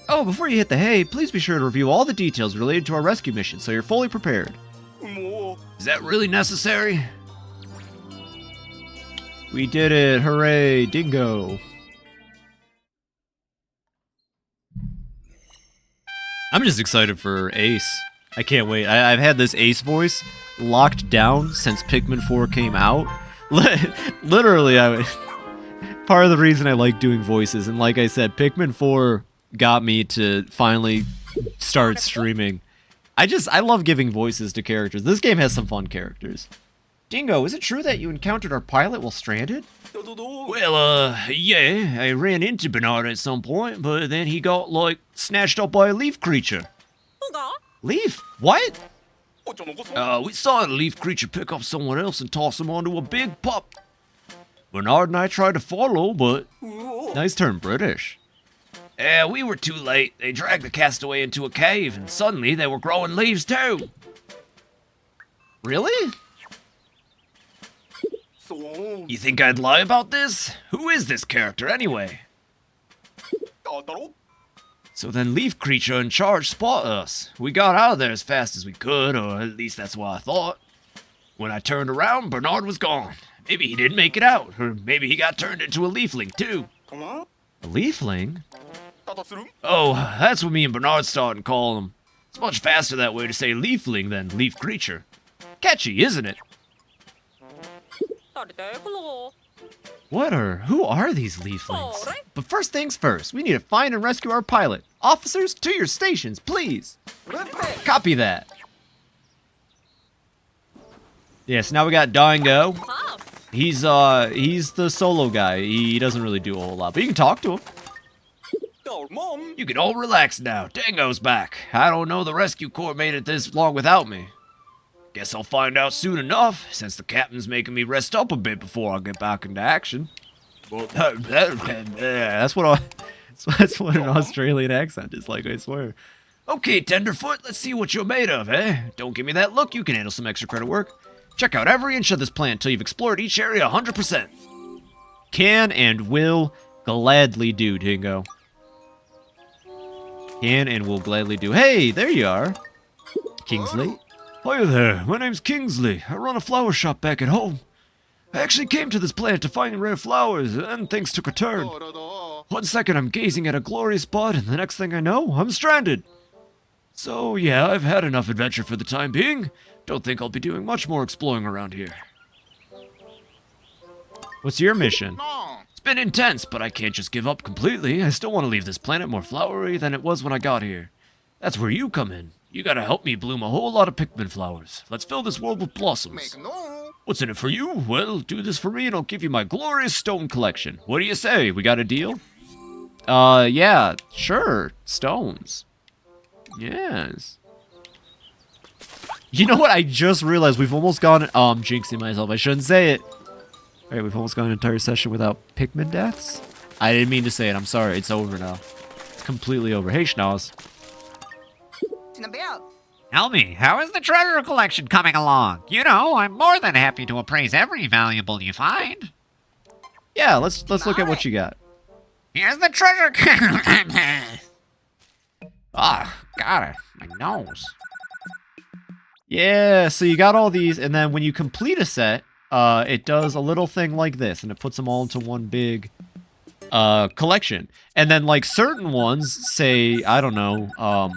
Oh, before you hit the hay, please be sure to review all the details related to our rescue mission so you're fully prepared. Is that really necessary? We did it. Hooray, Dingo. I'm just excited for Ace. I can't wait. I've had this Ace voice locked down since Pikmin 4 came out. Literally, part of the reason I like doing voices, and like I said, Pikmin 4 got me to finally start streaming. I love giving voices to characters. This game has some fun characters. Dingo, is it true that you encountered our pilot while stranded? Well, yeah, I ran into Bernard at some point, but then he got, snatched up by a leaf creature. Leaf? What? We saw a leaf creature pick up someone else and toss him onto a big pup. Bernard and I tried to follow, but now he's turned British. We were too late. They dragged the castaway into a cave, and suddenly they were growing leaves too. Really? You think I'd lie about this? Who is this character anyway? So then Leaf Creature in charge spotted us. We got out of there as fast as we could, or at least that's what I thought. When I turned around, Bernard was gone. Maybe he didn't make it out, or maybe he got turned into a leafling too. A leafling? Oh, that's what me and Bernard started calling him. It's much faster that way to say leafling than leaf creature. Catchy, isn't it? Who are these leaflings? But first things first, we need to find and rescue our pilot. Officers, to your stations, please. Copy that. Yes, now we got Dingo. He's the solo guy. He doesn't really do a whole lot, but you can talk to him. You can all relax now. Dingo's back. I don't know the rescue corps made it this long without me. Guess I'll find out soon enough, since the captain's making me rest up a bit before I get back into action. That's what an Australian accent is like, I swear. Okay, Tenderfoot, let's see what you're made of, eh? Don't give me that look, you can handle some extra credit work. Check out every inch of this plant until you've explored each area 100%. Can and will gladly do, Dingo. Can and will gladly do. Hey, there you are, Kingsley. Hi there, my name's Kingsley. I run a flower shop back at home. I actually came to this plant to find rare flowers, and things took a turn. 1 second I'm gazing at a glorious bud, and the next thing I know, I'm stranded. So yeah, I've had enough adventure for the time being. Don't think I'll be doing much more exploring around here. What's your mission? It's been intense, but I can't just give up completely. I still want to leave this planet more flowery than it was when I got here. That's where you come in. You gotta help me bloom a whole lot of Pikmin flowers. Let's fill this world with blossoms. What's in it for you? Well, do this for me and I'll give you my glorious stone collection. What do you say? We got a deal? Yeah, sure. Stones. Yes. You know what? I just realized we've almost gone... I'm jinxing myself. I shouldn't say it. Alright, we've almost gone an entire session without Pikmin deaths. I didn't mean to say it. I'm sorry. It's over now. It's completely over. Hey, Schnoz. Tell me, how is the treasure collection coming along? You know, I'm more than happy to appraise every valuable you find. Yeah, let's look at what you got. Here's the treasure. Ah, got it. My nose. Yeah, so you got all these, and then when you complete a set, it does a little thing like this, and it puts them all into one big collection. And then, like, certain ones, say, I don't know,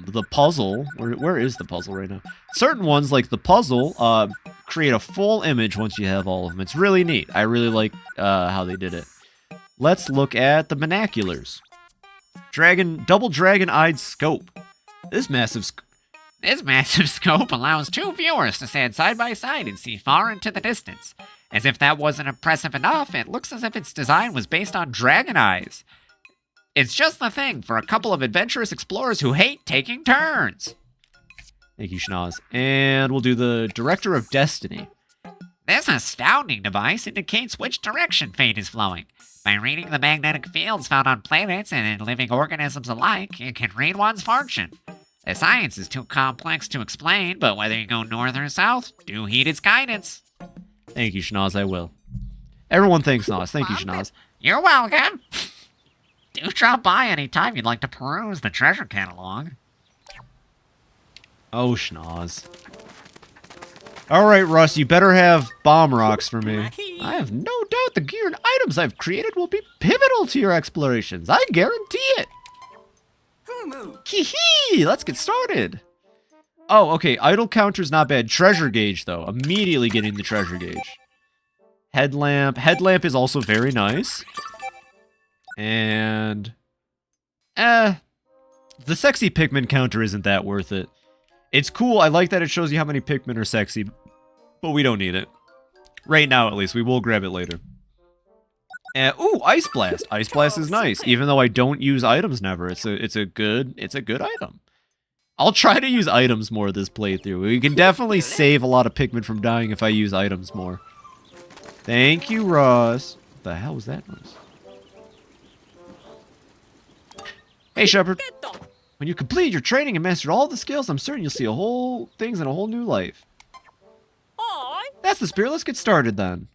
the puzzle. Where is the puzzle right now? Certain ones, like the puzzle, create a full image once you have all of them. It's really neat. I really like how they did it. Let's look at the binoculars. Double dragon-eyed scope. This massive scope allows 2 viewers to stand side by side and see far into the distance. As if that wasn't impressive enough, it looks as if its design was based on dragon eyes. It's just the thing for a couple of adventurous explorers who hate taking turns. Thank you, Schnoz. And we'll do the Director of Destiny. This astounding device indicates which direction fate is flowing. By reading the magnetic fields found on planets and in living organisms alike, it can read one's fortune. The science is too complex to explain, but whether you go north or south, do heed its guidance. Thank you, Schnoz, I will. Everyone thanks Schnoz. Thank you, Schnoz. You're welcome. Do drop by anytime you'd like to peruse the treasure catalog. Oh, Schnoz. Alright, Russ, you better have bomb rocks for me. I have no doubt the gear and items I've created will be pivotal to your explorations. I guarantee it. Hee-hee! Let's get started. Oh, okay. Idle counter's not bad. Treasure gauge, though. Immediately getting the treasure gauge. Headlamp. Headlamp is also very nice. And... the sexy Pikmin counter isn't that worth it. It's cool. I like that it shows you how many Pikmin are sexy. But we don't need it. Right now, at least. We will grab it later. Ooh, Ice Blast. Ice Blast is nice, even though I don't use items never. It's a good item. I'll try to use items more this playthrough. We can definitely save a lot of Pikmin from dying if I use items more. Thank you, Ross. What the hell was that noise? Hey, Shepard. When you complete your training and master all the skills, I'm certain you'll see things in a whole new life. That's the spirit. Let's get started then.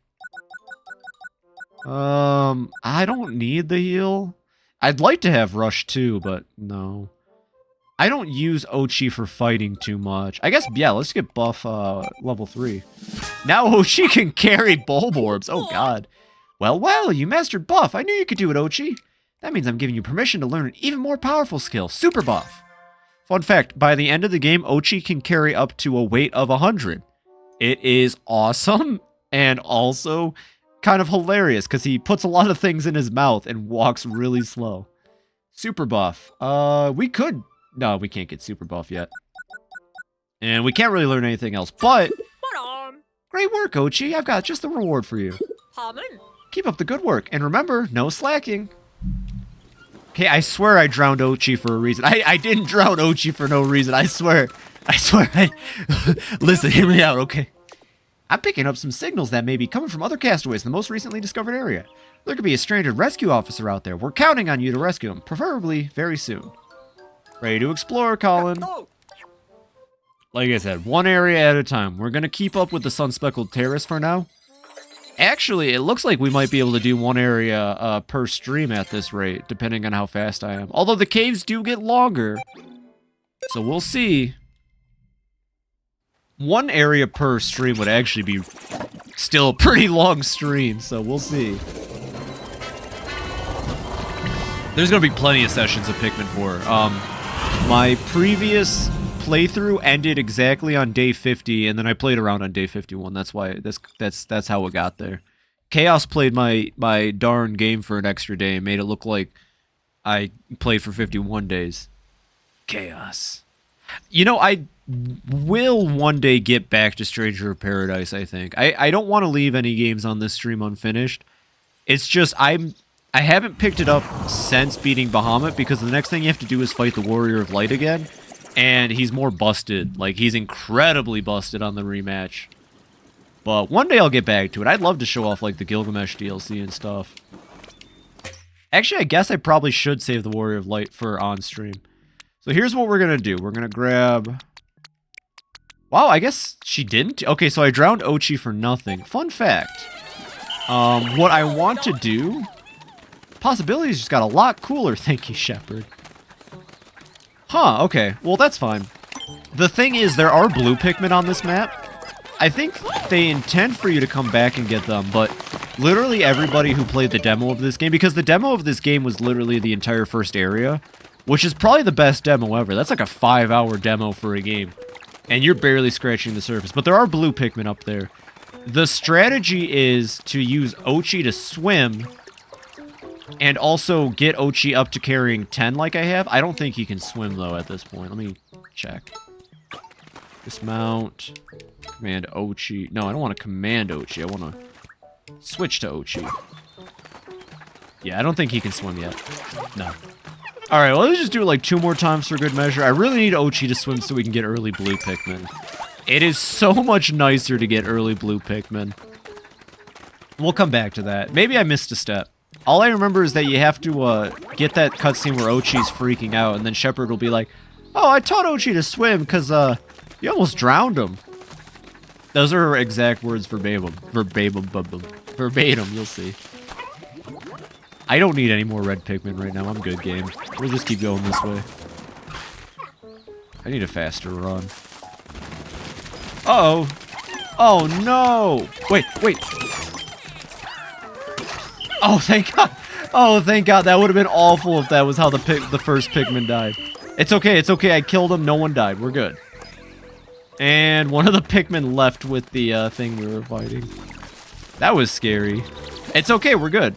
I don't need the heal. I'd like to have Rush too, but no. I don't use Oatchi for fighting too much. I guess, yeah, let's get buff level 3. Now Oatchi can carry bulb orbs. Oh, God. Well, you mastered buff. I knew you could do it, Oatchi. That means I'm giving you permission to learn an even more powerful skill, super buff. Fun fact, by the end of the game, Oatchi can carry up to a weight of 100. It is awesome and also kind of hilarious because he puts a lot of things in his mouth and walks really slow. Super buff. No, we can't get super buff yet. And we can't really learn anything else, but great work, Oatchi. I've got just the reward for you. Keep up the good work. And remember, no slacking. Okay, I swear I drowned Oatchi for a reason. I didn't drown Oatchi for no reason. I swear. Listen, hear me out, okay? I'm picking up some signals that may be coming from other castaways in the most recently discovered area. There could be a stranded rescue officer out there. We're counting on you to rescue him, preferably very soon. Ready to explore, Colin? Like I said, one area at a time. We're going to keep up with the Sun-Speckled Terrace for now. Actually, it looks like we might be able to do one area per stream at this rate, depending on how fast I am. Although the caves do get longer, so we'll see. One area per stream would actually be still a pretty long stream, so we'll see. There's going to be plenty of sessions of Pikmin 4. My previous playthrough ended exactly on day 50, and then I played around on day 51. That's why that's how it got there. Chaos played my darn game for an extra day and made it look like I played for 51 days. Chaos. You know, I will one day get back to Stranger of Paradise, I think. I don't want to leave any games on this stream unfinished. It's just I haven't picked it up since beating Bahamut because the next thing you have to do is fight the Warrior of Light again. And he's more busted. Like, he's incredibly busted on the rematch. But one day I'll get back to it. I'd love to show off, like, the Gilgamesh DLC and stuff. Actually, I guess I probably should save the Warrior of Light for on-stream. So here's what we're going to do. We're going to grab... Wow, I guess she didn't? Okay, so I drowned Oatchi for nothing. Fun fact. What I want to do... Possibilities just got a lot cooler. Thank you, Shepard. Huh, okay. Well, that's fine. The thing is, there are blue Pikmin on this map. I think they intend for you to come back and get them, but literally everybody who played the demo of this game, because the demo of this game was literally the entire first area, which is probably the best demo ever. That's like a 5-hour demo for a game, and you're barely scratching the surface. But there are blue Pikmin up there. The strategy is to use Oatchi to swim, and also get Oatchi up to carrying 10 like I have. I don't think he can swim, though, at this point. Let me check. Dismount. Command Oatchi. No, I don't want to command Oatchi. I want to switch to Oatchi. Yeah, I don't think he can swim yet. No. Alright, well, let's just do it like 2 more times for good measure. I really need Oatchi to swim so we can get early blue Pikmin. It is so much nicer to get early blue Pikmin. We'll come back to that. Maybe I missed a step. All I remember is that you have to get that cutscene where Oatchi's freaking out, and then Shepard will be like, "Oh, I taught Oatchi to swim because you almost drowned him." Those are her exact words verbatim. Verbatim, you'll see. I don't need any more red Pikmin right now. I'm good, game. We'll just keep going this way. I need a faster run. Uh-oh. Oh, no. Wait. Oh, thank God. Oh, thank God. That would have been awful if that was how the first Pikmin died. It's okay. I killed him. No one died. We're good. And one of the Pikmin left with the thing we were fighting. That was scary. It's okay. We're good.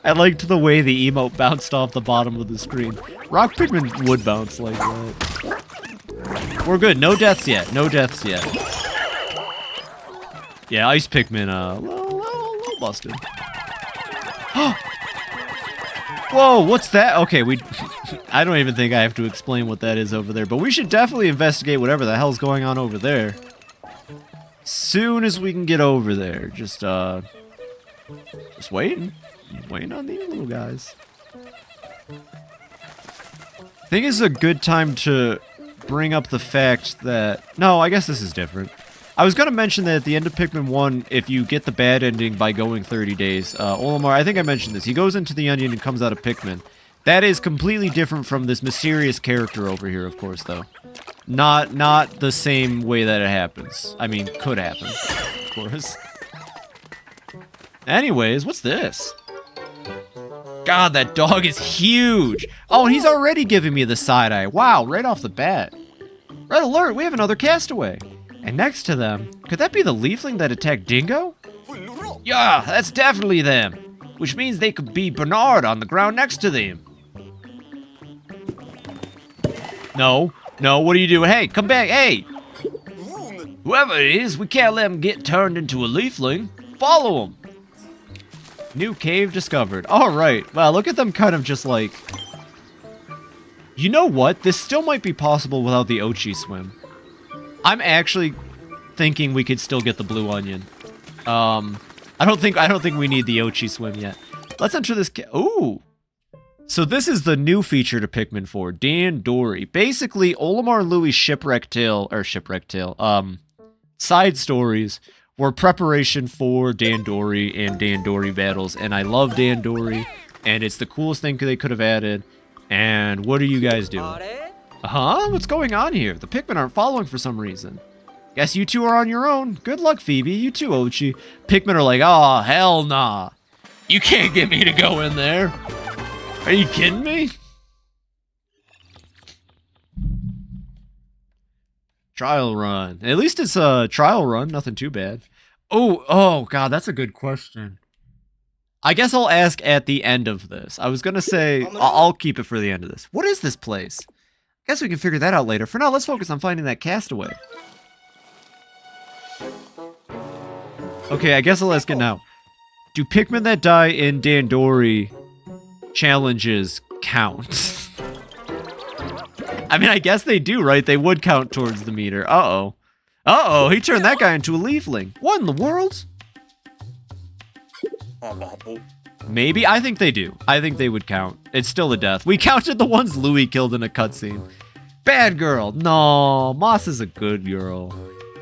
I liked the way the emote bounced off the bottom of the screen. Rock Pikmin would bounce like that. We're good. No deaths yet. Yeah, Ice Pikmin, busted. Whoa, what's that? Okay, I don't even think I have to explain what that is over there, but we should definitely investigate whatever the hell's going on over there. Soon as we can get over there. Just waiting. Waiting on these little guys. I think it's a good time to bring up the fact that... No, I guess this is different. I was going to mention that at the end of Pikmin 1, if you get the bad ending by going 30 days, Olimar, I think I mentioned this, he goes into the onion and comes out of Pikmin. That is completely different from this mysterious character over here, of course, though. Not the same way that it happens. I mean, could happen, of course. Anyways, what's this? God, that dog is huge. Oh, and he's already giving me the side eye. Wow, right off the bat. Red alert, we have another castaway. And next to them, could that be the leafling that attacked Dingo? Yeah, that's definitely them. Which means they could be Bernard on the ground next to them. No, what are you doing? Hey, come back, hey! Whoever it is, we can't let him get turned into a leafling. Follow him. New cave discovered. Alright, wow, look at them kind of just like... You know what? This still might be possible without the Oatchi swim. I'm actually thinking we could still get the blue onion. I don't think we need the Oatchi swim yet. Let's enter this ooh! So this is the new feature to Pikmin 4, Dan Dory. Basically, Olimar and Louie's shipwreck tale, side stories were preparation for Dan Dory and Dan Dory battles, and I love Dan Dory, and it's the coolest thing they could have added. And what are you guys doing? Huh? What's going on here? The Pikmin aren't following for some reason. Guess you two are on your own. Good luck, Fibi. You too, Oatchi. Pikmin are like, oh, hell nah. You can't get me to go in there. Are you kidding me? Trial run. At least it's a trial run. Nothing too bad. Oh, God, that's a good question. I guess I'll ask at the end of this. I was going to say, I'll keep it for the end of this. What is this place? Guess we can figure that out later. For now, let's focus on finding that castaway. Okay, I guess I'll ask it now. Do Pikmin that die in Dan Dory challenges count? I mean, I guess they do, right? They would count towards the meter. Uh-oh. Uh-oh, he turned that guy into a leafling. What in the world? Maybe? I think they do. I think they would count. It's still a death. We counted the ones Louie killed in a cutscene. Bad girl. No, Moss is a good girl.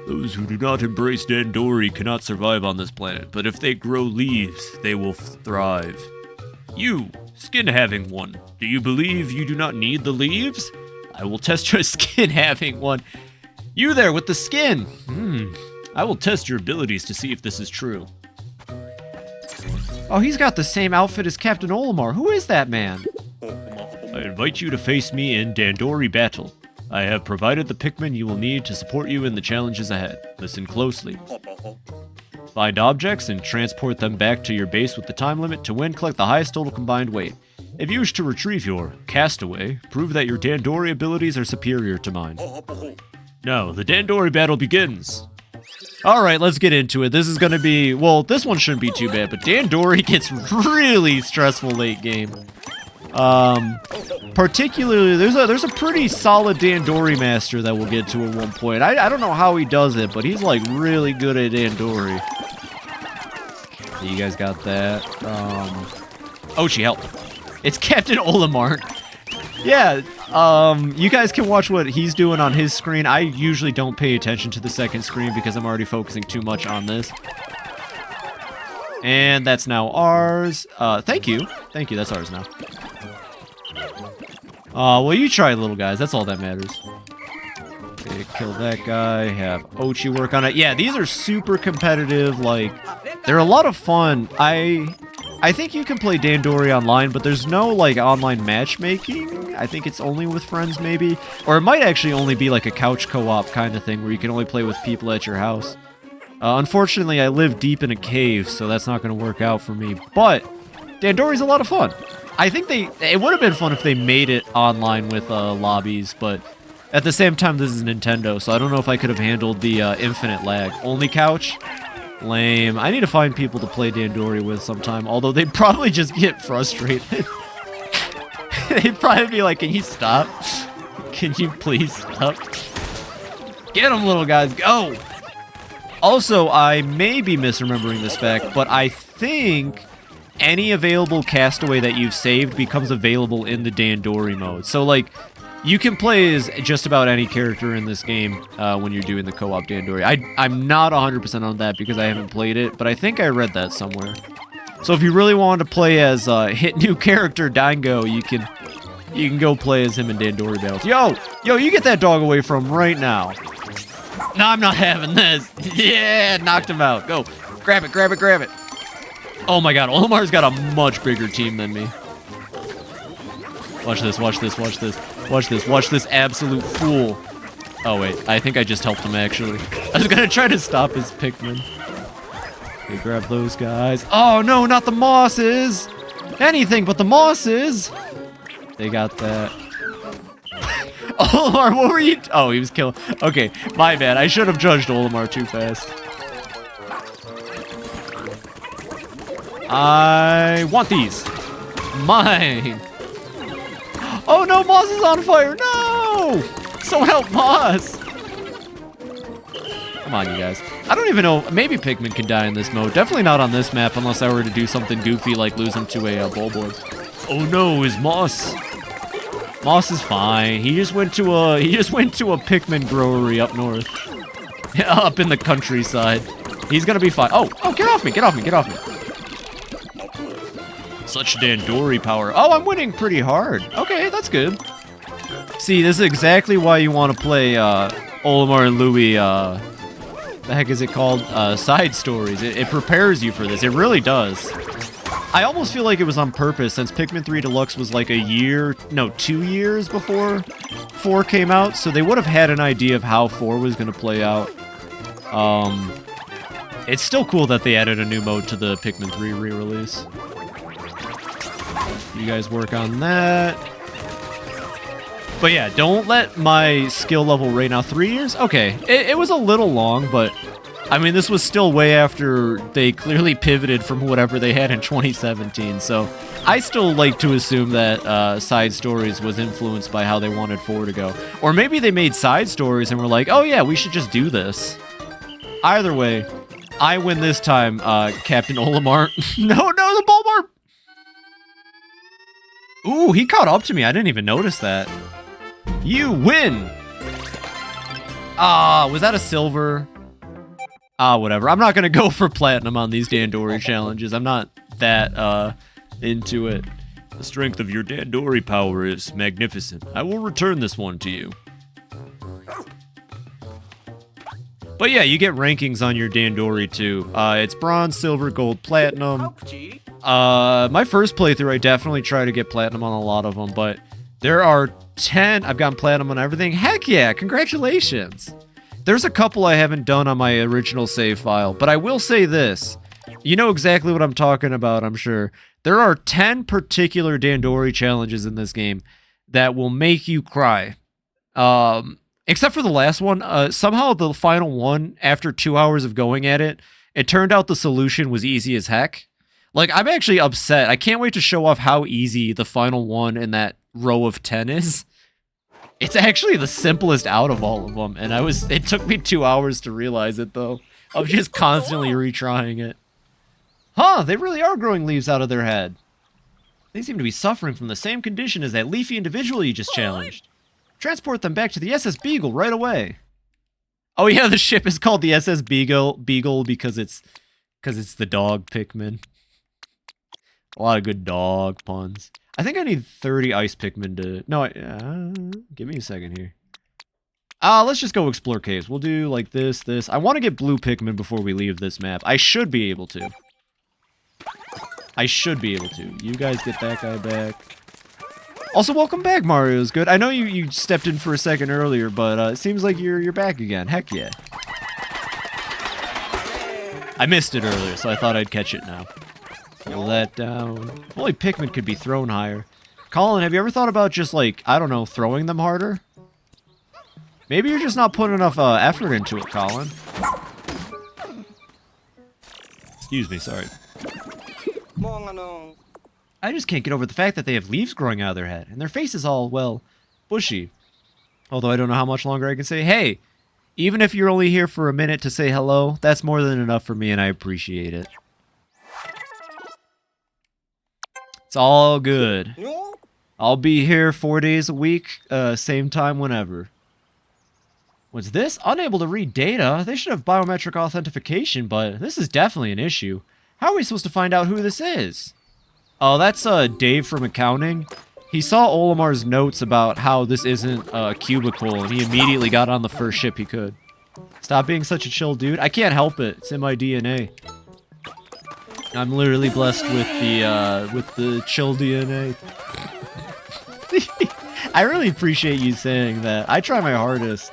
Those who do not embrace Dan Dory cannot survive on this planet, but if they grow leaves, they will thrive. You, skin-having one, do you believe you do not need the leaves? I will test your skin-having one. You there with the skin. I will test your abilities to see if this is true. Oh, he's got the same outfit as Captain Olimar. Who is that man? I invite you to face me in Dandori battle. I have provided the Pikmin you will need to support you in the challenges ahead. Listen closely. Find objects and transport them back to your base with the time limit. To win, collect the highest total combined weight. If you wish to retrieve your castaway, prove that your Dandori abilities are superior to mine. Now, the Dandori battle begins. Alright, let's get into it. This is gonna be... Well, this one shouldn't be too bad, but Dandori gets really stressful late game. Particularly, there's a pretty solid Dandori master that we'll get to at one point. I don't know how he does it, but he's like really good at Dandori. You guys got that? Oatchi, help. It's Captain Olimar. Yeah, you guys can watch what he's doing on his screen. I usually don't pay attention to the second screen because I'm already focusing too much on this. And that's now ours. Thank you. Thank you, that's ours now. Well, you try, little guys. That's all that matters. Okay, kill that guy. Have Oatchi work on it. Yeah, these are super competitive. Like, they're a lot of fun. I think you can play Dandori online, but there's no, like, online matchmaking. I think it's only with friends, maybe. Or it might actually only be, like, a couch co-op kind of thing where you can only play with people at your house. Unfortunately, I live deep in a cave, so that's not going to work out for me. But Dandori's a lot of fun. I think it would have been fun if they made it online with lobbies, but at the same time, this is Nintendo, so I don't know if I could have handled the infinite lag. Only couch? Lame. I need to find people to play Dandori with sometime, although they'd probably just get frustrated. They'd probably be like, can you stop? Can you please stop? Get them, little guys, go! Also, I may be misremembering this fact, but I think any available castaway that you've saved becomes available in the Dandori mode. So, like, you can play as just about any character in this game when you're doing the co-op Dandori. I'm not 100% on that because I haven't played it, but I think I read that somewhere. So if you really want to play as hit new character Dango, you can go play as him in Dandori battles. Yo, you get that dog away from right now. No, I'm not having this. Yeah, knocked him out. Go, grab it. Oh my god, Olimar's got a much bigger team than me. Watch this, watch this, watch this. Watch this, watch this absolute fool. Oh wait, I think I just helped him actually. I was gonna try to stop his Pikmin. Okay, grab those guys. Oh no, not the mosses! Anything but the mosses! They got that. Olimar, what were you? Oh, he was killing. Okay, my bad. I should have judged Olimar too fast. I want these. Mine. Oh no, Moss is on fire. No! Someone help Moss. Come on, you guys. I don't even know. Maybe Pikmin can die in this mode. Definitely not on this map unless I were to do something goofy like lose him to a ballboard. Oh no, is Moss? Moss is fine. He just went to a Pikmin growery up north. Up in the countryside. He's gonna be fine. Oh, get off me, get off me, get off me. Such Dandori power. Oh, I'm winning pretty hard. Okay, that's good. See, this is exactly why you want to play Olimar and Louie, the heck is it called? Side stories. It prepares you for this. It really does. I almost feel like it was on purpose since Pikmin 3 Deluxe was like 2 years before 4 came out, so they would have had an idea of how 4 was going to play out. It's still cool that they added a new mode to the Pikmin 3 re-release. You guys work on that. But yeah, don't let my skill level right now, 3 years? Okay, it was a little long, but I mean, this was still way after they clearly pivoted from whatever they had in 2017, so I still like to assume that Side Stories was influenced by how they wanted 4 to go. Or maybe they made Side Stories and were like, oh yeah, we should just do this. Either way, I win this time, Captain Olimar. No, the Bulbar! Ooh, he caught up to me. I didn't even notice that. You win! Ah, was that a silver? Ah, whatever. I'm not gonna go for platinum on these Dandori challenges. I'm not that, into it. The strength of your Dandori power is magnificent. I will return this one to you. But yeah, you get rankings on your Dandori too. It's bronze, silver, gold, platinum. My first playthrough, I definitely try to get platinum on a lot of them, but there are 10. I've gotten platinum on everything. Heck yeah, congratulations. There's a couple I haven't done on my original save file, but I will say this. You know exactly what I'm talking about, I'm sure. There are 10 particular Dandori challenges in this game that will make you cry. Except for the last one. Somehow the final one, after 2 hours of going at it, it turned out the solution was easy as heck. Like, I'm actually upset. I can't wait to show off how easy the final one in that row of 10 is. It's actually the simplest out of all of them, and it took me 2 hours to realize it, though. I was just constantly retrying it. Huh, they really are growing leaves out of their head. They seem to be suffering from the same condition as that leafy individual you just challenged. Transport them back to the SS Beagle right away. Oh yeah, the ship is called the SS Beagle because it's the dog Pikmin. A lot of good dog puns. I think I need 30 ice Pikmin to... No, give me a second here. Let's just go explore caves. We'll do like this. I want to get blue Pikmin before we leave this map. I should be able to. You guys get that guy back. Also, welcome back, Mario's good. I know you stepped in for a second earlier, but it seems like you're back again. Heck yeah. I missed it earlier, so I thought I'd catch it now. Pull that down. If only Pikmin could be thrown higher. Colin, have you ever thought about just, like, I don't know, throwing them harder? Maybe you're just not putting enough effort into it, Colin. Excuse me, sorry. I just can't get over the fact that they have leaves growing out of their head, and their face is all, well, bushy. Although I don't know how much longer I can say, hey, even if you're only here for a minute to say hello, that's more than enough for me, and I appreciate it. It's all good. I'll be here 4 days a week, same time whenever. What's this? Unable to read data? They should have biometric authentication, but this is definitely an issue. How are we supposed to find out who this is? Oh, that's Dave from accounting. He saw Olimar's notes about how this isn't a cubicle, and he immediately got on the first ship he could. Stop being such a chill dude. I can't help it. It's in my DNA. I'm literally blessed with the chill DNA. I really appreciate you saying that. I try my hardest.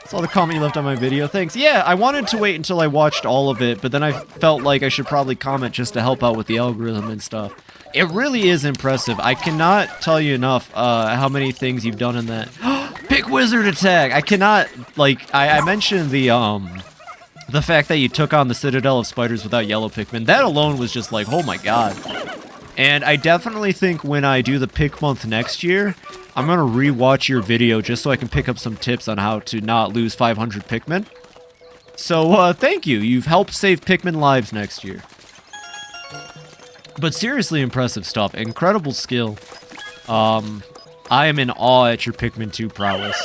Saw the comment you left on my video. Thanks. Yeah, I wanted to wait until I watched all of it, but then I felt like I should probably comment just to help out with the algorithm and stuff. It really is impressive. I cannot tell you enough how many things you've done in that. Pick wizard attack! I cannot, like, I mentioned the fact that you took on the Citadel of Spiders without yellow Pikmin. That alone was just like, oh my god. And I definitely think when I do the Pikmonth next year, I'm going to rewatch your video just so I can pick up some tips on how to not lose 500 Pikmin. So, thank you. You've helped save Pikmin lives next year. But seriously impressive stuff. Incredible skill. I am in awe at your Pikmin 2 prowess.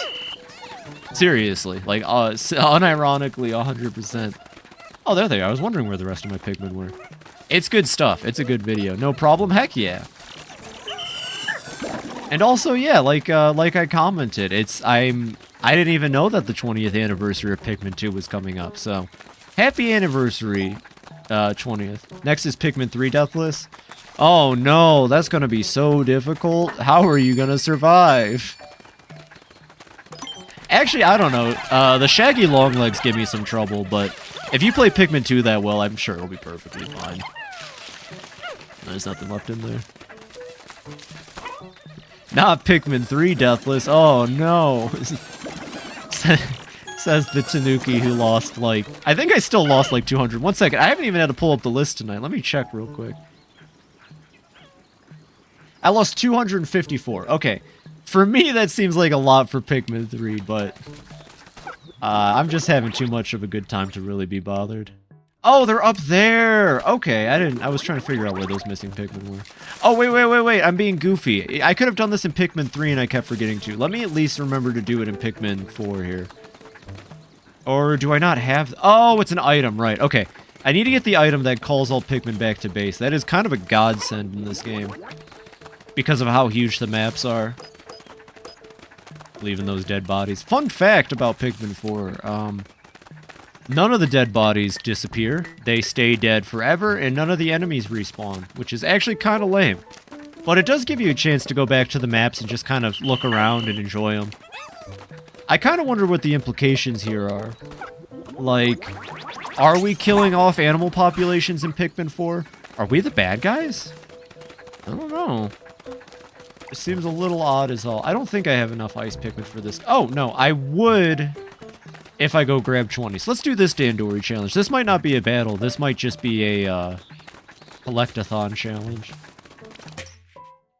Seriously. Like, unironically, 100%. Oh, there they are. I was wondering where the rest of my Pikmin were. It's good stuff. It's a good video. No problem. Heck yeah. And also, yeah, like I commented, I didn't even know that the 20th anniversary of Pikmin 2 was coming up, so happy anniversary, 20th. Next is Pikmin 3 Deathless. Oh no, that's gonna be so difficult. How are you gonna survive? Actually, I don't know. The shaggy long legs give me some trouble, but if you play Pikmin 2 that well, I'm sure it'll be perfectly fine. There's nothing left in there. Not Pikmin 3 Deathless. Oh no. Says the Tanuki who lost like... I think I still lost like 200. One second. I haven't even had to pull up the list tonight. Let me check real quick. I lost 254. Okay. For me, that seems like a lot for Pikmin 3, but... I'm just having too much of a good time to really be bothered. Oh, they're up there! Okay, I was trying to figure out where those missing Pikmin were. Oh, wait, I'm being goofy. I could have done this in Pikmin 3 and I kept forgetting to. Let me at least remember to do it in Pikmin 4 here. Or do I not have... Oh, it's an item, right, okay. I need to get the item that calls all Pikmin back to base. That is kind of a godsend in this game. Because of how huge the maps are. Leaving those dead bodies. Fun fact about Pikmin 4, none of the dead bodies disappear. They stay dead forever, and none of the enemies respawn, which is actually kind of lame. But it does give you a chance to go back to the maps and just kind of look around and enjoy them. I kind of wonder what the implications here are. Like, are we killing off animal populations in Pikmin 4? Are we the bad guys? I don't know. It seems a little odd as all. I don't think I have enough ice Pikmin for this. Oh, no, I would... if I go grab 20. So let's do this Dandori challenge. This might not be a battle. This might just be a collectathon challenge.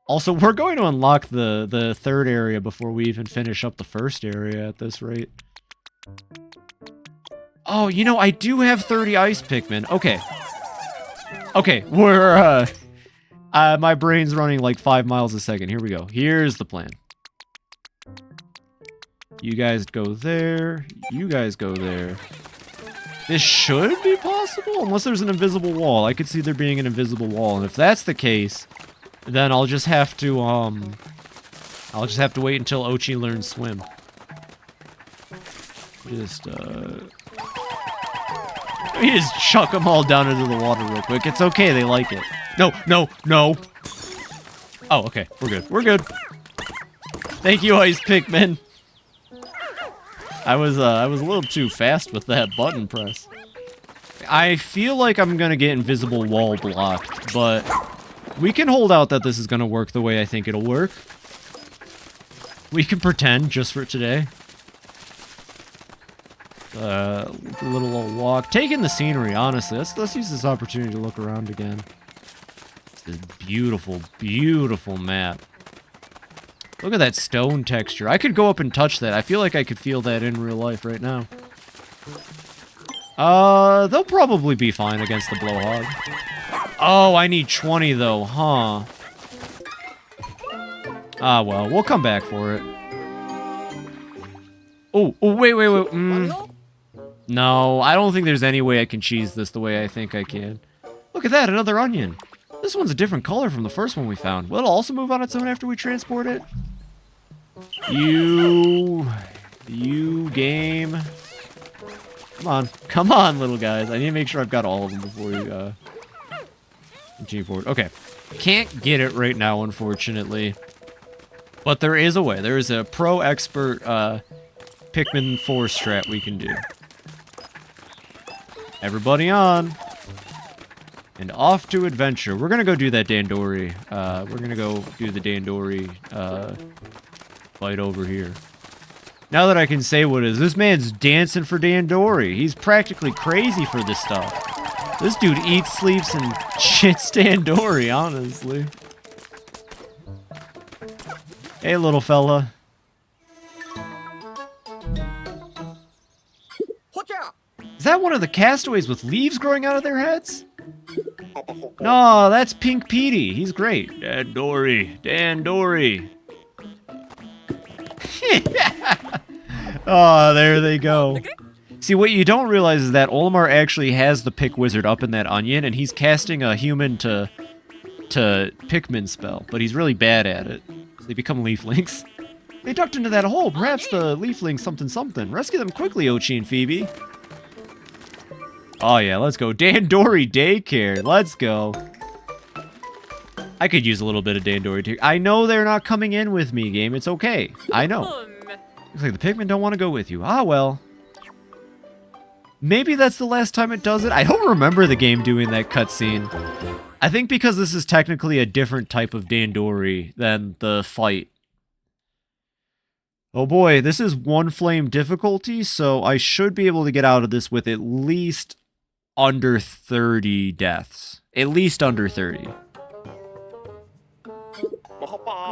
Also, we're going to unlock the third area before we even finish up the first area at this rate. Oh, you know, I do have 30 ice Pikmin. Okay. Okay, we're, my brain's running like 5 miles a second. Here we go. Here's the plan. You guys go there. You guys go there. This should be possible, unless there's an invisible wall. I could see there being an invisible wall, and if that's the case, then I'll just have to, wait until Oatchi learns swim. Just, let me just chuck them all down into the water real quick. It's okay, they like it. No, no, no! Oh, okay, we're good. We're good. Thank you, Ice Pikmin. I was a little too fast with that button press. I feel like I'm gonna get invisible wall blocked, but we can hold out that this is gonna work the way I think it'll work. We can pretend just for today. Little walk. Take in the scenery, honestly. Let's use this opportunity to look around again. It's this beautiful, beautiful map. Look at that stone texture. I could go up and touch that. I feel like I could feel that in real life right now. They'll probably be fine against the blowhog. Oh, I need 20 though, huh? Ah, well, we'll come back for it. Oh, wait. No, I don't think there's any way I can cheese this the way I think I can. Look at that, another onion. This one's a different color from the first one we found. Will it also move on its own after we transport it? You game. Come on, little guys. I need to make sure I've got all of them before you, continue forward. Okay. Can't get it right now, unfortunately. But there is a way. There is a pro expert Pikmin 4 strat we can do. Everybody on. And off to adventure. We're gonna go do that Dandori. We're gonna go do the Dandori fight over here. Now that I can say what it is, this man's dancing for Dandori. He's practically crazy for this stuff. This dude eats, sleeps, and shits Dandori, honestly. Hey, little fella. Is that one of the castaways with leaves growing out of their heads? No, that's Pink Petey. He's great. Dandori. Dandori. Oh, there they go. See, what you don't realize is that Olimar actually has the Pick Wizard up in that onion, and he's casting a human to Pikmin spell, but he's really bad at it. So they become leaflings. They ducked into that hole. Perhaps the leaflings something. Rescue them quickly, Oatchi and Fibi. Oh yeah, let's go. Dandori Daycare. Let's go. I could use a little bit of Dandori too. I know they're not coming in with me, game. It's okay. I know. Looks like the Pikmin don't want to go with you. Ah, well. Maybe that's the last time it does it. I don't remember the game doing that cutscene. I think because this is technically a different type of Dandori than the fight. Oh boy, this is 1 flame difficulty, so I should be able to get out of this with at least under 30 deaths. At least under 30.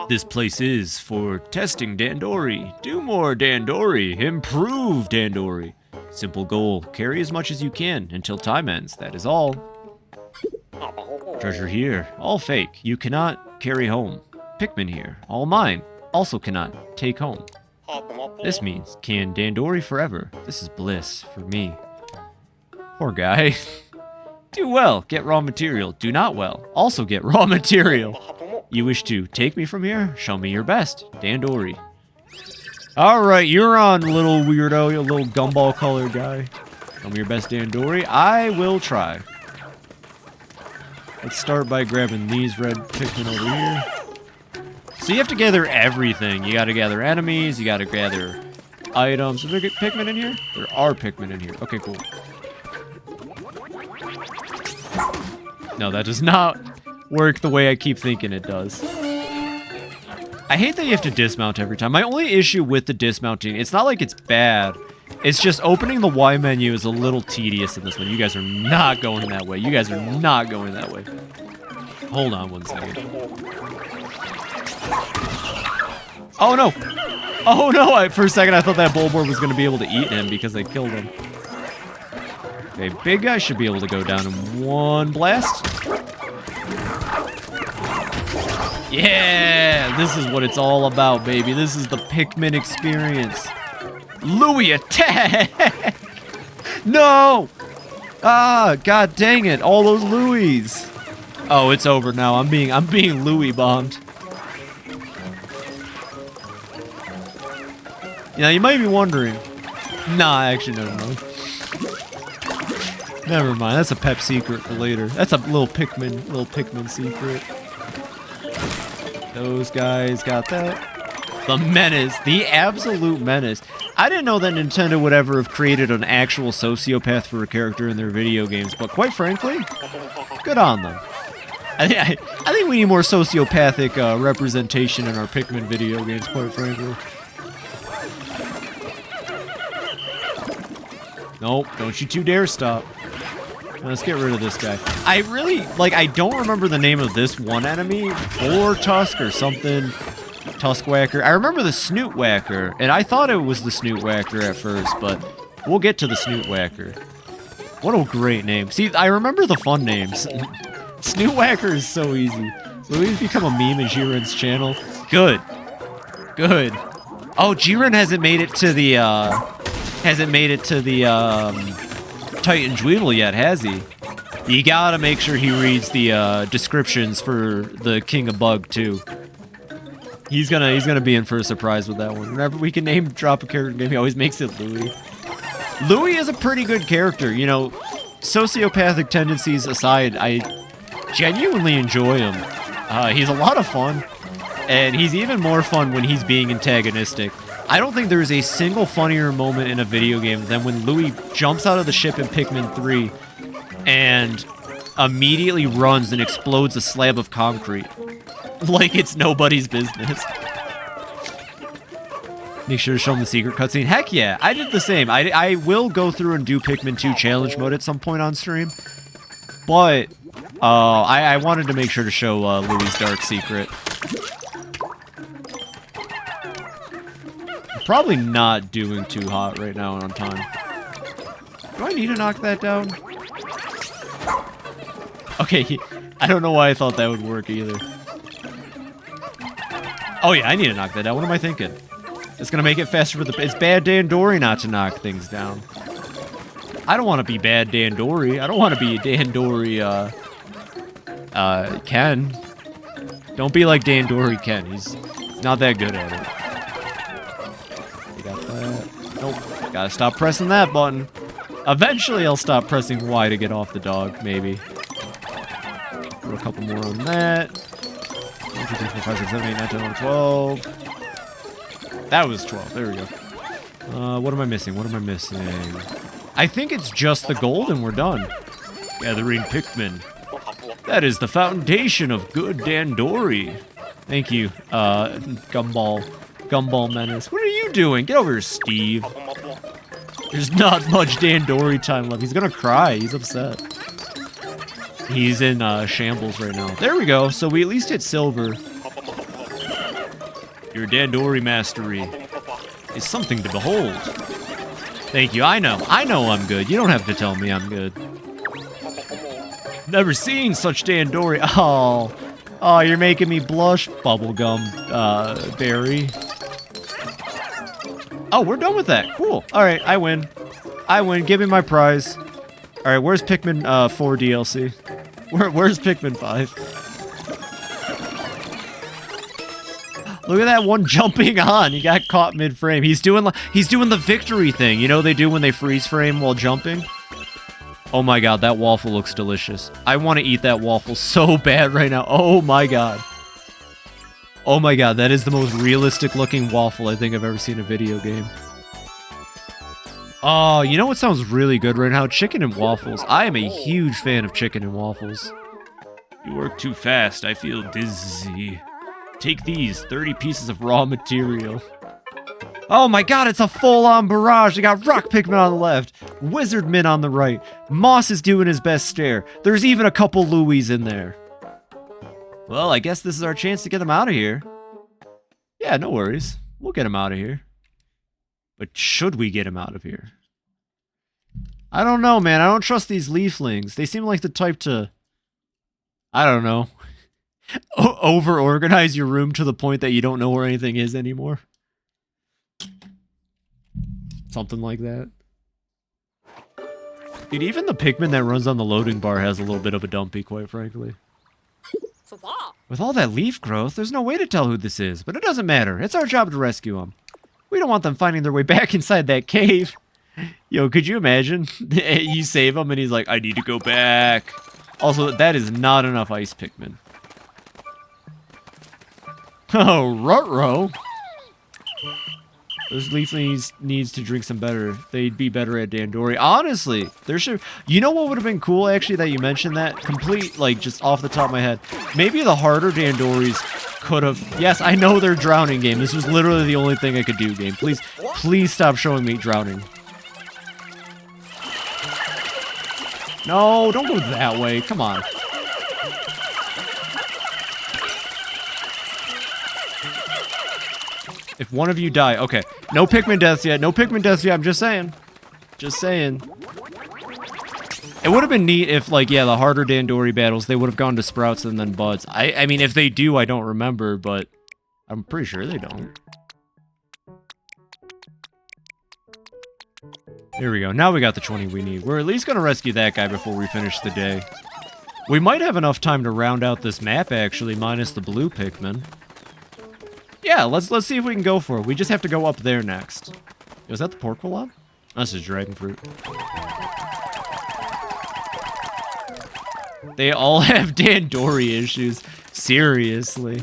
This place is for testing Dandori. Do more Dandori. Improve Dandori. Simple goal. Carry as much as you can until time ends. That is all. Treasure here. All fake. You cannot carry home. Pikmin here. All mine. Also cannot take home. This means can Dandori forever. This is bliss for me. Poor guy. Do well. Get raw material. Do not well. Also get raw material. You wish to take me from here? Show me your best. Dandori. Alright, you're on, little weirdo, you little gumball colored guy. Show me your best Dandori. I will try. Let's start by grabbing these red Pikmin over here. So you have to gather everything. You gotta gather enemies, you gotta gather items. Are there Pikmin in here? There are Pikmin in here. Okay, cool. No, that does not work the way I keep thinking it does. I hate that you have to dismount every time. My only issue with the dismounting, it's not like it's bad. It's just opening the Y menu is a little tedious in this one. You guys are not going that way. You guys are not going that way. Hold on 1 second. Oh no! Oh no! For a second I thought that Bulborb was going to be able to eat him because I killed him. Okay, big guy should be able to go down in 1 blast. Yeah, this is what it's all about, baby. This is the Pikmin experience. Louis attack! No! Ah, god dang it! All those Louis. Oh, it's over now. I'm being Louis bombed. Now you might be wondering. Nah, actually no. Never mind. That's a pep secret for later. That's a little Pikmin secret. Those guys got that. The menace. The absolute menace. I didn't know that Nintendo would ever have created an actual sociopath for a character in their video games, but quite frankly, good on them. I think we need more sociopathic representation in our Pikmin video games, quite frankly. Nope, don't you 2 dare stop. Let's get rid of this guy. I really, I don't remember the name of this one enemy. Or Tusk or something. Tusk Whacker. I remember the Snoot Whacker, and I thought it was the Snoot Whacker at first, but we'll get to the Snoot Whacker. What a great name. See, I remember the fun names. Snoot Whacker is so easy. Will he become a meme in Jiren's channel? Good. Good. Oh, Jiren hasn't made it to the, Titan Dweedle yet, has he? You gotta make sure he reads the descriptions for the King of Bug too. He's gonna be in for a surprise with that one. Whenever we can name drop a character name, he always makes it Louis. Louis is a pretty good character, you know. Sociopathic tendencies aside, I genuinely enjoy him. He's a lot of fun, And he's even more fun when he's being antagonistic. I don't think there is a single funnier moment in a video game than when Louis jumps out of the ship in Pikmin 3 and immediately runs and explodes a slab of concrete. Like it's nobody's business. Make sure to show him the secret cutscene. Heck yeah, I did the same. I will go through and do Pikmin 2 challenge mode at some point on stream. But I wanted to make sure to show Louis' dark secret. I'm probably not doing too hot right now on time. Do I need to knock that down? Okay, I don't know why I thought that would work either. Oh yeah, I need to knock that down. What am I thinking? It's gonna make it faster for the... It's bad Dandori not to knock things down. I don't want to be bad Dandori. I don't want to be Dandori, Ken. Don't be like Dandori Ken. He's not that good at it. You got that. Nope. Gotta stop pressing that button. Eventually I'll stop pressing Y to get off the dog, maybe. Throw a couple more on that. 1, 2, 3, 4, 5, 6, 7, 8, 9, 10, 11, 12. That was 12. There we go. What am I missing? What am I missing? I think it's just the gold and we're done. Gathering Pikmin. That is the foundation of good Dandori. Thank you, Gumball Menace. What are you doing? Get over here, Steve. There's not much Dandori time left. He's gonna cry. He's upset. He's in shambles right now. There we go. So we at least hit silver. Your Dandori mastery is something to behold. Thank you. I know I'm good. You don't have to tell me I'm good. Never seen such Dandori. Oh, you're making me blush, bubblegum, berry. Oh, we're done with that. Cool. All right, I win. Give me my prize. All right, where's Pikmin 4 DLC? Where's Pikmin 5? Look at that one jumping on. He got caught mid-frame. He's doing the victory thing. You know they do when they freeze frame while jumping? Oh my god, that waffle looks delicious. I want to eat that waffle so bad right now. Oh my god. Oh my god, that is the most realistic looking waffle I think I've ever seen in a video game. Oh, you know what sounds really good right now? Chicken and waffles. I am a huge fan of chicken and waffles. You work too fast. I feel dizzy. Take these 30 pieces of raw material. Oh my god, it's a full-on barrage. They got Rock Pikmin on the left, Wizardman on the right. Moss is doing his best stare. There's even a couple Louis in there. Well, I guess this is our chance to get them out of here. Yeah, no worries. We'll get them out of here. But should we get him out of here? I don't know, man. I don't trust these leaflings. They seem like the type to... I don't know. Over-organize your room to the point that you don't know where anything is anymore. Something like that. Dude, even the Pikmin that runs on the loading bar has a little bit of a dumpy, quite frankly. With all that leaf growth, there's no way to tell who this is, but it doesn't matter. It's our job to rescue them. We don't want them finding their way back inside that cave. Yo, could you imagine? You save him and he's like, I need to go back. Also, that is not enough ice Pikmin. Oh, Rutro. Those leaflings needs to drink some better. They'd be better at Dandori. Honestly, there should... You know what would have been cool, actually, that you mentioned that? Complete, like, just off the top of my head. Maybe the harder Dandoris could have... Yes, I know they're drowning game. This was literally the only thing I could do, game. Please stop showing me drowning. No, don't go that way. Come on. If one of you die, okay. No Pikmin deaths yet. No Pikmin deaths yet. I'm just saying. Just saying. It would have been neat if, like, yeah, the harder Dandori battles, they would have gone to Sprouts and then Buds. I mean, if they do, I don't remember, but I'm pretty sure they don't. Here we go. Now we got the 20 we need. We're at least going to rescue that guy before we finish the day. We might have enough time to round out this map, actually, minus the blue Pikmin. Yeah, let's see if we can go for it. We just have to go up there next. Was that the Porqualon? That's just dragon fruit. They all have Dandori issues. Seriously.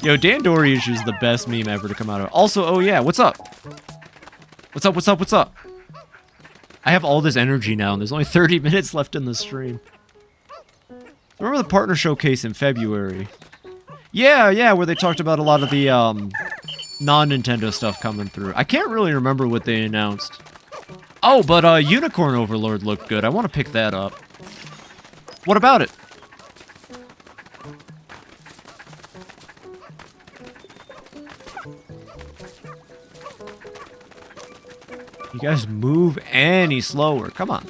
Yo, Dan Dory is the best meme ever to come out of. Also, oh yeah, what's up? What's up, what's up, what's up? I have all this energy now, and there's only 30 minutes left in the stream. Remember the partner showcase in February? Yeah, where they talked about a lot of the non-Nintendo stuff coming through. I can't really remember what they announced. Oh, but Unicorn Overlord looked good. I want to pick that up. What about it? You guys move any slower. Come on.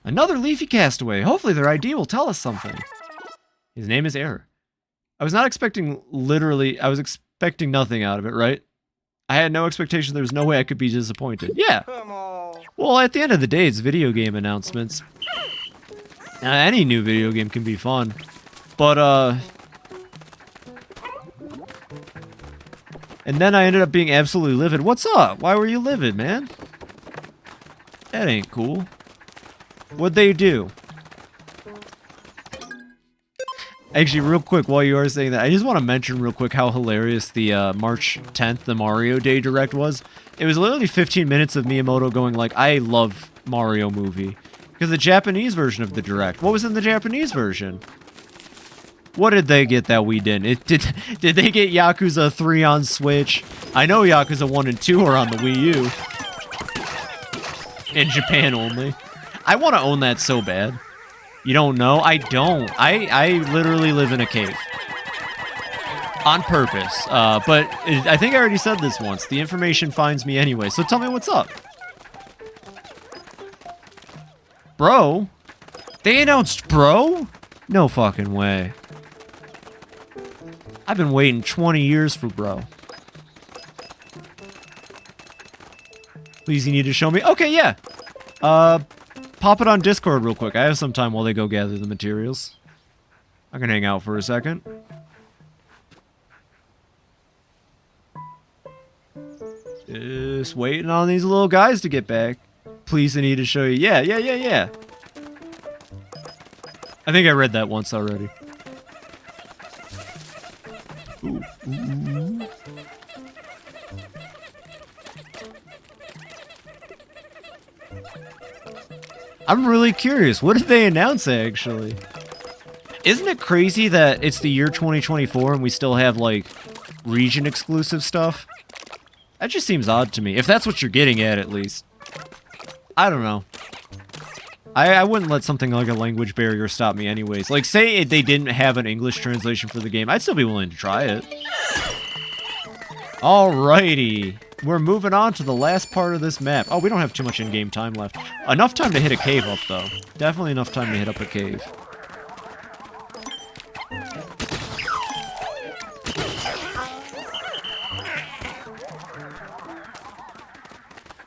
Another Leafy Castaway. Hopefully their ID will tell us something. His name is Error. I was not expecting I was expecting nothing out of it, right? I had no expectation. There was no way I could be disappointed. Yeah. Well, at the end of the day, it's video game announcements. Any new video game can be fun. But, and then I ended up being absolutely livid. What's up? Why were you livid, man? That ain't cool. What'd they do? Actually, real quick, while you are saying that, I just want to mention real quick how hilarious the March 10th, the Mario Day Direct was. It was literally 15 minutes of Miyamoto going like, I love Mario movie. Because the Japanese version of the Direct, what was in the Japanese version? What did they get that we didn't? Did they get Yakuza 3 on Switch? I know Yakuza 1 and 2 are on the Wii U. In Japan only. I want to own that so bad. You don't know? I don't. I literally live in a cave. On purpose. But I think I already said this once. The information finds me anyway. So tell me what's up. Bro? They announced Bro? No fucking way. I've been waiting 20 years for Bro. Please, you need to show me. Okay, yeah. Pop it on Discord real quick. I have some time while they go gather the materials. I can hang out for a second. Just waiting on these little guys to get back. Please, I need to show you. Yeah. I think I read that once already. Ooh. I'm really curious. What did they announce, actually? Isn't it crazy that it's the year 2024 and we still have, like, region-exclusive stuff? That just seems odd to me. If that's what you're getting at least. I don't know. I wouldn't let something like a language barrier stop me anyways. Like, say they didn't have an English translation for the game. I'd still be willing to try it. Alrighty. We're moving on to the last part of this map. Oh, we don't have too much in-game time left. Enough time to hit a cave up, though. Definitely enough time to hit up a cave.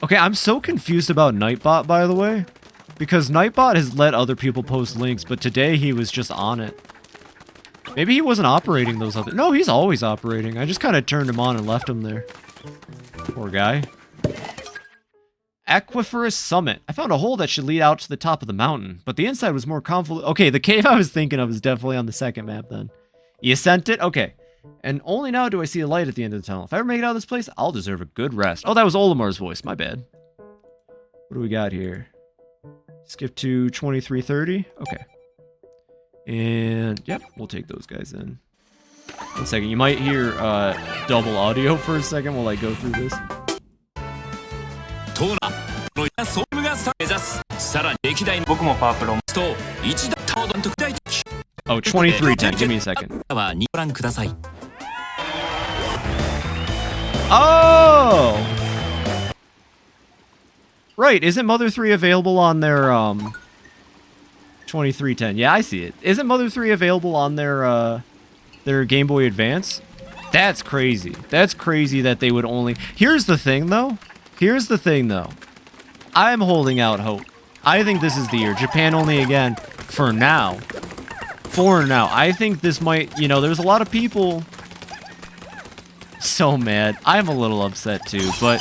Okay, I'm so confused about Nightbot, by the way. Because Nightbot has let other people post links, but today he was just on it. Maybe he wasn't operating those other... No, he's always operating. I just kind of turned him on and left him there. Poor guy. Aquiferous Summit. I found a hole that should lead out to the top of the mountain, but the inside was more convoluted. Okay, the cave I was thinking of is definitely on the second map then. You sent it? Okay. And only now do I see a light at the end of the tunnel. If I ever make it out of this place, I'll deserve a good rest. Oh, that was Olimar's voice. My bad. What do we got here? Skip to 2330. Okay. And, yep, we'll take those guys in. 1 second. You might hear double audio for a second while I go through this. Oh, 2310. Give me a second. Oh! Right, isn't Mother 3 available on their, 2310? Yeah, I see it. Isn't Mother 3 available on their Game Boy Advance? That's crazy. That's crazy that they would only... Here's the thing, though. I'm holding out hope. I think this is the year. Japan only again. For now. I think this might... You know, there's a lot of people... So mad. I'm a little upset, too, but...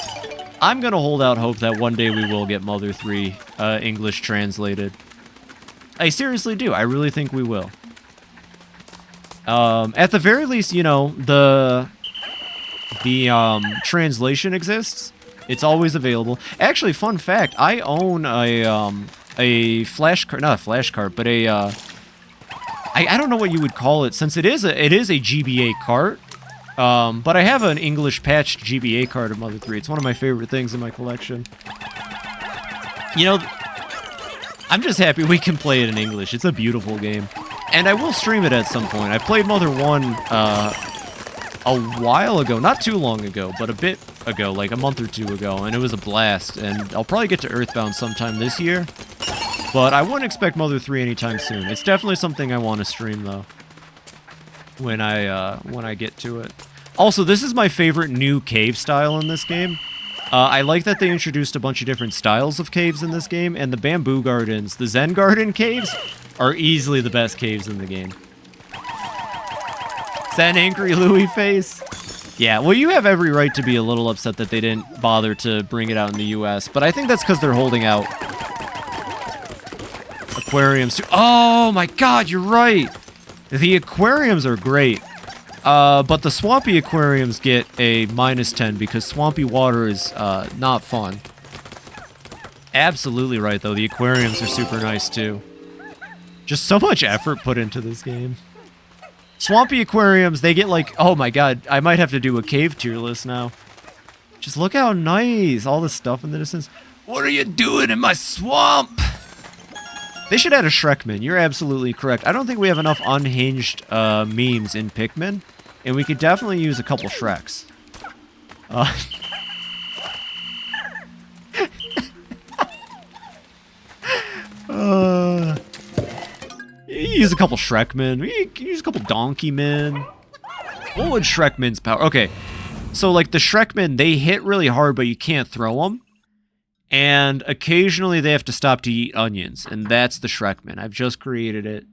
I'm gonna hold out hope that one day we will get Mother 3 English translated. I seriously do. I really think we will. At the very least, you know, the translation exists. It's always available. Actually, fun fact, I own a flash card, not a flash card, but a I don't know what you would call it, since it is a GBA cart. But I have an English patched GBA card of Mother 3. It's one of my favorite things in my collection. You know, I'm just happy we can play it in English. It's a beautiful game. And I will stream it at some point. I played Mother 1 a while ago, not too long ago, but a bit ago, like a month or two ago, and it was a blast. And I'll probably get to Earthbound sometime this year. But I wouldn't expect Mother 3 anytime soon. It's definitely something I want to stream, though, when I get to it. Also, this is my favorite new cave style in this game. I like that they introduced a bunch of different styles of caves in this game, and the bamboo gardens, the Zen garden caves, are easily the best caves in the game. Is that an angry Louie face? Yeah, well, you have every right to be a little upset that they didn't bother to bring it out in the US, but I think that's because they're holding out aquariums too. Oh my god, you're right! The aquariums are great. But the swampy aquariums get a -10 because swampy water is not fun. Absolutely right, though. The aquariums are super nice, too. Just so much effort put into this game. Swampy aquariums, they get like... Oh my god, I might have to do a cave tier list now. Just look how nice. All the stuff in the distance. What are you doing in my swamp? They should add a Shrekman. You're absolutely correct. I don't think we have enough unhinged memes in Pikmin, and we could definitely use a couple Shreks. You use a couple Shrekmen. You can use a couple Donkey Men. What would Shrekman's power? Okay, so like the Shrekmen, they hit really hard, but you can't throw them. And occasionally they have to stop to eat onions, and that's the Shrekman. I've just created it.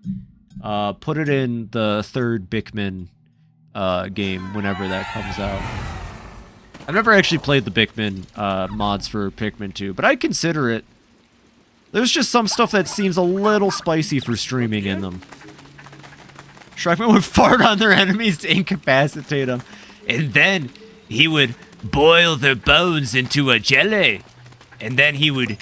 Put it in the third Pikmin game whenever that comes out. I've never actually played the Pikmin mods for Pikmin 2, but I'd consider it. There's just some stuff that seems a little spicy for streaming in them. Shrekman would fart on their enemies to incapacitate them, and then he would boil their bones into a jelly. And then he would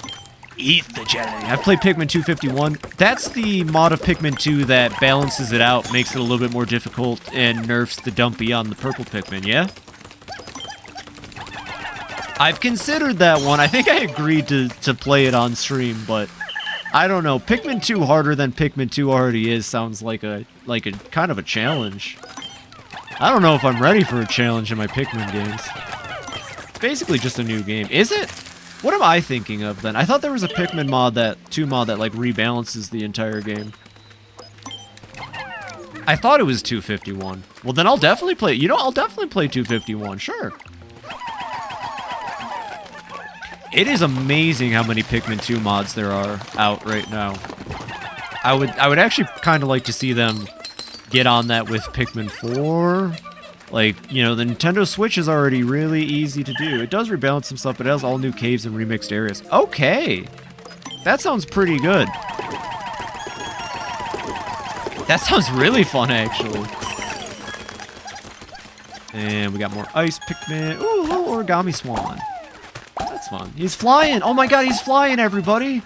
eat the jelly. I've played Pikmin 251. That's the mod of Pikmin 2 that balances it out, makes it a little bit more difficult, and nerfs the Dumpy on the purple Pikmin, yeah? I've considered that one. I think I agreed to play it on stream, but I don't know. Pikmin 2 harder than Pikmin 2 already is sounds like a kind of a challenge. I don't know if I'm ready for a challenge in my Pikmin games. It's basically just a new game. Is it? What am I thinking of then? I thought there was a Pikmin mod that like rebalances the entire game. I thought it was 251. Well, then I'll definitely play. You know, I'll definitely play 251. Sure. It is amazing how many Pikmin 2 mods there are out right now. I would actually kind of like to see them get on that with Pikmin 4. Like, you know, the Nintendo Switch is already really easy to do. It does rebalance some stuff, but it has all new caves and remixed areas. Okay! That sounds pretty good. That sounds really fun, actually. And we got more ice Pikmin. Ooh, little origami swan. That's fun. He's flying! Oh my god, he's flying, everybody!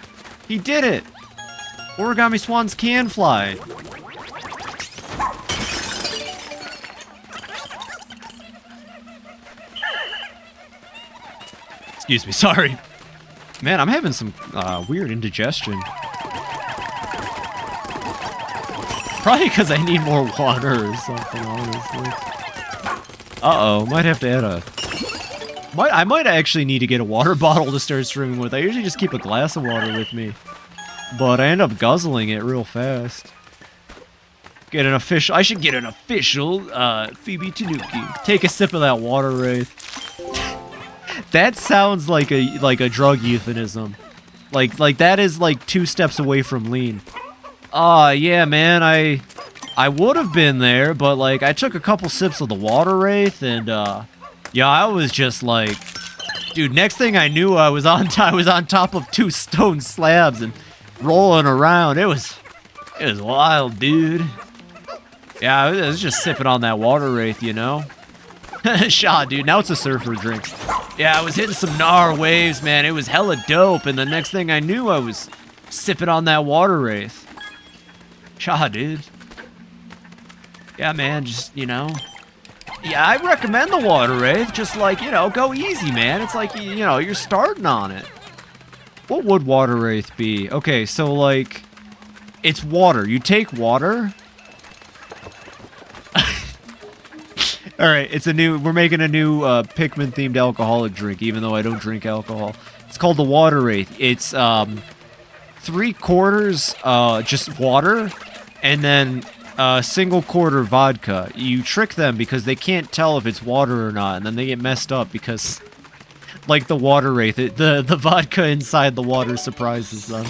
He did it! Origami swans can fly. Excuse me, sorry. Man, I'm having some weird indigestion. Probably because I need more water or something, honestly. Uh-oh, might have to add a... I might actually need to get a water bottle to start streaming with. I usually just keep a glass of water with me. But I end up guzzling it real fast. Get an official... I should get an official FibiTanuki. Take a sip of that water wraith. That sounds like a drug euphemism. Like that is like 2 steps away from lean. Yeah, man, I would have been there, but like I took a couple sips of the water wraith and yeah, I was just like, dude, next thing I knew I was on top of 2 stone slabs and rolling around. It was wild, dude. Yeah, I was just sipping on that water wraith, you know? Shaw, dude, now it's a surfer drink. Yeah, I was hitting some gnar waves, man. It was hella dope, and the next thing I knew, I was sipping on that water wraith. Shaw, dude. Yeah, man, just, you know. Yeah, I recommend the water wraith. Just like, you know, go easy, man. It's like, you know, you're starting on it. What would water wraith be? Okay, so like, it's water. You take water. All right, we're making a new Pikmin themed alcoholic drink, even though I don't drink alcohol. It's called the Water Wraith. It's 3/4 just water, and then single quarter vodka. You trick them because they can't tell if it's water or not, and then they get messed up because, like the Water Wraith, the vodka inside the water surprises them.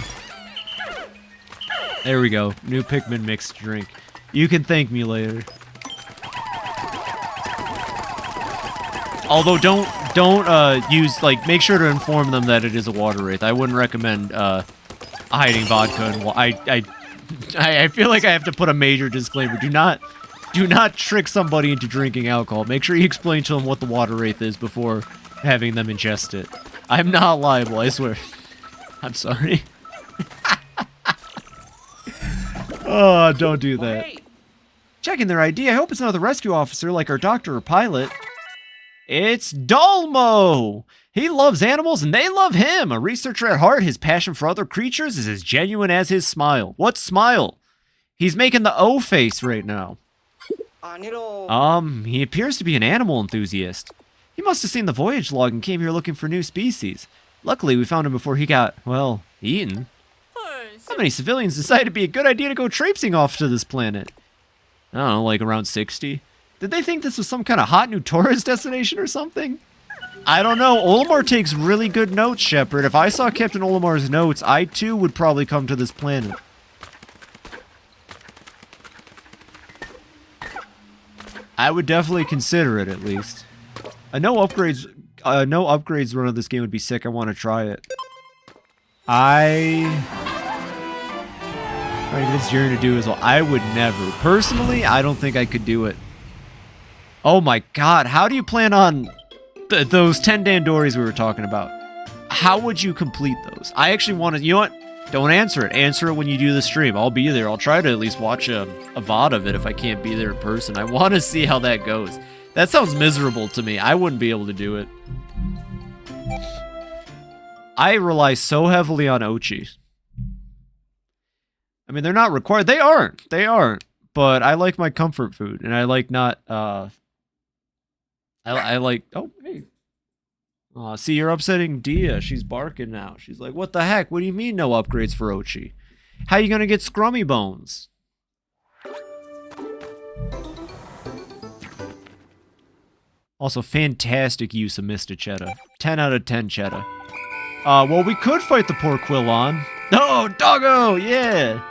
There we go, new Pikmin mixed drink. You can thank me later. Although don't use, like, make sure to inform them that it is a water wraith. I wouldn't recommend hiding vodka and I feel like I have to put a major disclaimer. Do not trick somebody into drinking alcohol. Make sure you explain to them what the water wraith is before having them ingest it. I'm not liable, I swear. I'm sorry. Oh, don't do that. Checking their ID. I hope it's not the rescue officer like our doctor or pilot. It's Dolmo! He loves animals and they love him! A researcher at heart, his passion for other creatures is as genuine as his smile. What smile? He's making the O face right now. He appears to be an animal enthusiast. He must have seen the voyage log and came here looking for new species. Luckily, we found him before he got, well, eaten. How many civilians decided it'd be a good idea to go traipsing off to this planet? I don't know, like around 60? Did they think this was some kind of hot new tourist destination or something? I don't know. Olimar takes really good notes, Shepard. If I saw Captain Olimar's notes, I too would probably come to this planet. I would definitely consider it, at least. No upgrades run of this game would be sick. I want to try it. This journey to do as well. I would never. Personally, I don't think I could do it. Oh my god, how do you plan on those 10 Dandoris we were talking about? How would you complete those? I actually want to, you know what? Don't answer it. Answer it when you do the stream. I'll be there. I'll try to at least watch a VOD of it if I can't be there in person. I want to see how that goes. That sounds miserable to me. I wouldn't be able to do it. I rely so heavily on Oatchi. I mean, they're not required. They aren't. But I like my comfort food, and I like not, I like, oh, hey. See, you're upsetting Dia. She's barking now. She's like, what the heck? What do you mean no upgrades for Oatchi? How you gonna get Scrummy Bones? Also, fantastic use of Mr. Cheddar. 10 out of 10 Cheddar. Well, we could fight the poor Quillon. Oh, doggo! Yeah!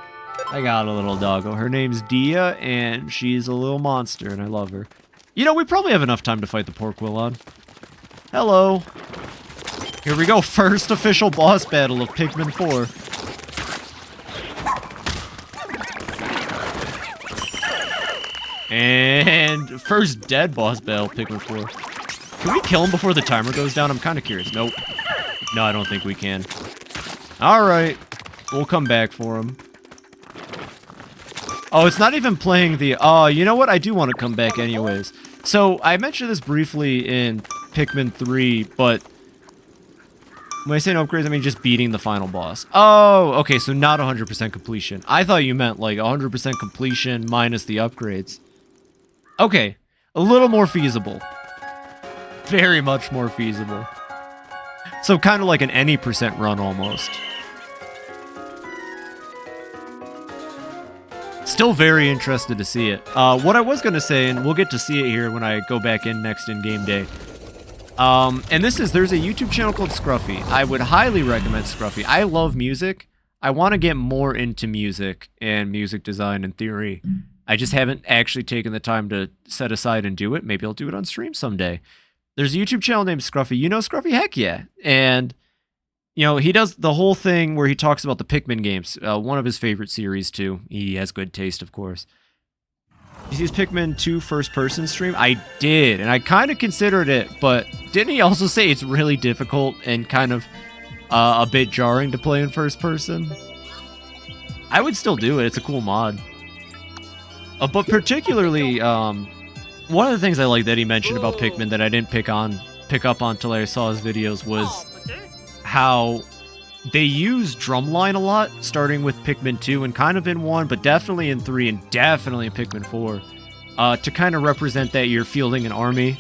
I got a little doggo. Her name's Dia, and she's a little monster, and I love her. You know, we probably have enough time to fight the poor Quillon. Hello. Here we go. First official boss battle of Pikmin 4. And first dead boss battle, Pikmin 4. Can we kill him before the timer goes down? I'm kind of curious. Nope. No, I don't think we can. Alright. We'll come back for him. Oh, it's not even playing the... Oh, you know what? I do want to come back anyways. So, I mentioned this briefly in Pikmin 3, but... when I say no upgrades, I mean just beating the final boss. Oh, okay, so not 100% completion. I thought you meant like 100% completion minus the upgrades. Okay, a little more feasible. Very much more feasible. So kind of like an any percent run almost. Still very interested to see it. What I was going to say, and we'll get to see it here when I go back in next in game day. And there's a YouTube channel called Scruffy. I would highly recommend Scruffy. I love music. I want to get more into music and music design and theory. I just haven't actually taken the time to set aside and do it. Maybe I'll do it on stream someday. There's a YouTube channel named Scruffy. You know Scruffy? Heck yeah. And, you know, he does the whole thing where he talks about the Pikmin games. One of his favorite series, too. He has good taste, of course. You see his Pikmin 2 first-person stream? I did, and I kind of considered it, but didn't he also say it's really difficult and kind of a bit jarring to play in first person? I would still do it. It's a cool mod. But particularly, one of the things I like that he mentioned about Pikmin that I didn't pick up on until I saw his videos was how they use drumline a lot, starting with Pikmin 2 and kind of in 1, but definitely in 3 and definitely in Pikmin 4, to kind of represent that you're fielding an army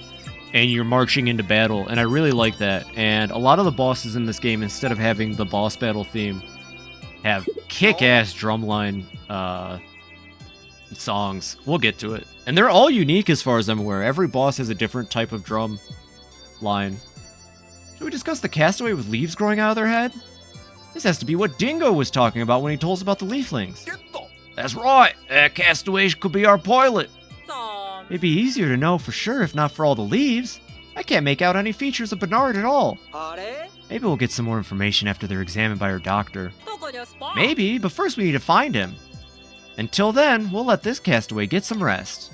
and you're marching into battle, and I really like that. And a lot of the bosses in this game, instead of having the boss battle theme, have kick-ass drumline songs. We'll get to it. And they're all unique as far as I'm aware. Every boss has a different type of drum line. Should we discuss the castaway with leaves growing out of their head? This has to be what Dingo was talking about when he told us about the leaflings. That's right. That castaway could be our pilot. It'd be easier to know for sure if not for all the leaves. I can't make out any features of Bernard at all. Maybe we'll get some more information after they're examined by our doctor. Maybe, but first we need to find him. Until then, we'll let this castaway get some rest.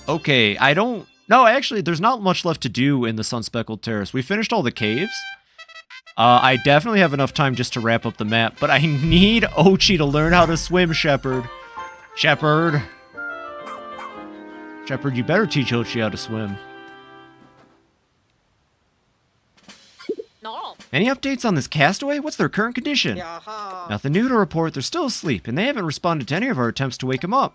Okay, No, actually, there's not much left to do in the Sunspeckled Terrace. We finished all the caves. I definitely have enough time just to wrap up the map, but I need Oatchi to learn how to swim, Shepard. Shepard, you better teach Oatchi how to swim. No. Any updates on this castaway? What's their current condition? Nothing new to report. They're still asleep, and they haven't responded to any of our attempts to wake them up.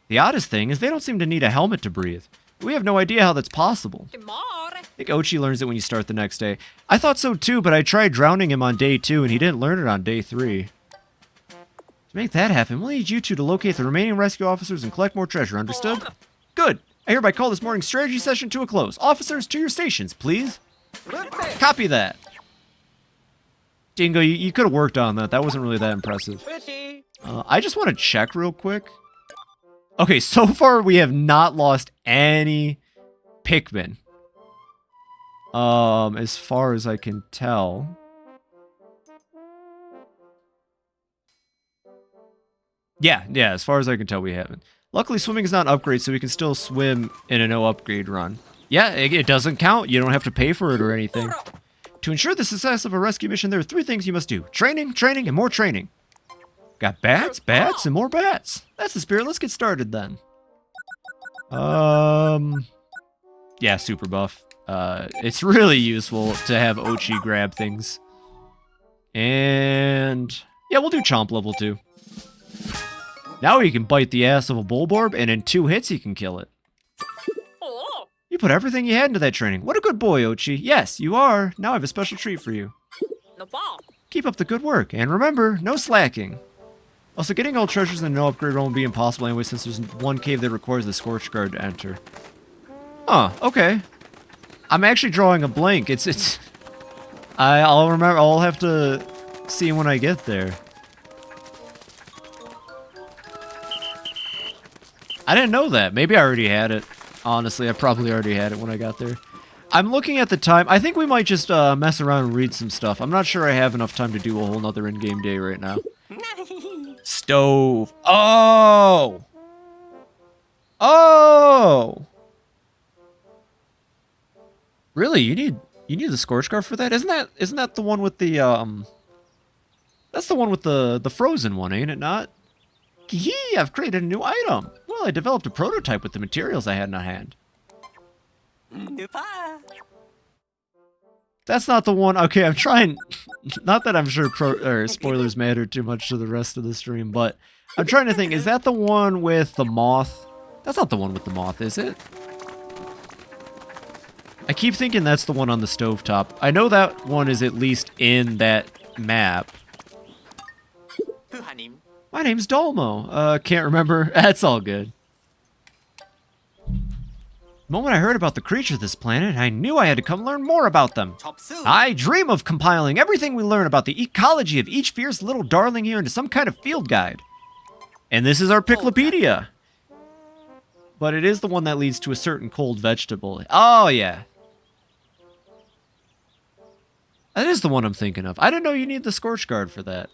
The oddest thing is they don't seem to need a helmet to breathe. We have no idea how that's possible. I think Oatchi learns it when you start the next day. I thought so too, but I tried drowning him on day 2, and he didn't learn it on day 3. To make that happen, we'll need you two to locate the remaining rescue officers and collect more treasure, understood? Good. I hereby call this morning's strategy session to a close. Officers, to your stations, please. Copy that. Dingo, you could have worked on that. That wasn't really that impressive. I just want to check real quick. Okay, so far we have not lost any Pikmin. As far as I can tell. Yeah, as far as I can tell we haven't. Luckily, swimming is not an upgrade, so we can still swim in a no-upgrade run. Yeah, it doesn't count. You don't have to pay for it or anything. To ensure the success of a rescue mission, there are 3 things you must do. Training, and more training. Got bats, and more bats. That's the spirit. Let's get started then. Yeah, super buff. It's really useful to have Oatchi grab things. And yeah, we'll do Chomp level 2. Now he can bite the ass of a Bulborb, and in 2 hits he can kill it. You put everything you had into that training. What a good boy, Oatchi. Yes, you are. Now I have a special treat for you. Keep up the good work, and remember, no slacking. Also, getting all treasures in a no-upgrade run will be impossible anyway, since there's one cave that requires the Scorch Guard to enter. Huh, okay. I'm actually drawing a blank. I'll remember. I'll have to see when I get there. I didn't know that. Maybe I already had it. Honestly, I probably already had it when I got there. I'm looking at the time. I think we might just mess around and read some stuff. I'm not sure I have enough time to do a whole nother in-game day right now. Stove. Oh! Really? You need the Scorch Guard for that? Isn't that the one with the that's the one with the frozen one, ain't it not? Hee, I've created a new item. Well, I developed a prototype with the materials I had in hand. That's not the one. Okay, I'm trying. Not that I'm sure spoilers matter too much to the rest of the stream, but I'm trying to think. Is that the one with the moth? That's not the one with the moth, is it? I keep thinking that's the one on the stovetop. I know that one is at least in that map. My name's Dolmo. Can't remember. That's all good. The moment I heard about the creatures of this planet, I knew I had to come learn more about them. I dream of compiling everything we learn about the ecology of each fierce little darling here into some kind of field guide. And this is our Piclopedia. But it is the one that leads to a certain cold vegetable. Oh, yeah. That is the one I'm thinking of. I didn't know you need the Scorch Guard for that.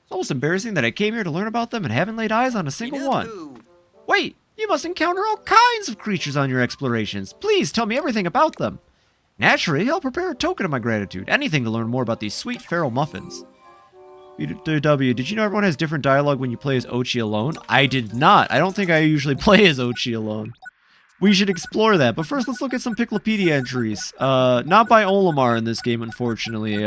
It's almost embarrassing that I came here to learn about them and haven't laid eyes on a single one. Wait, you must encounter all kinds of creatures on your explorations. Please tell me everything about them. Naturally, I'll prepare a token of my gratitude. Anything to learn more about these sweet feral muffins. W, did you know everyone has different dialogue when you play as Oatchi alone? I did not. I don't think I usually play as Oatchi alone. We should explore that, but first let's look at some Piklopedia entries. Not by Olimar in this game, unfortunately.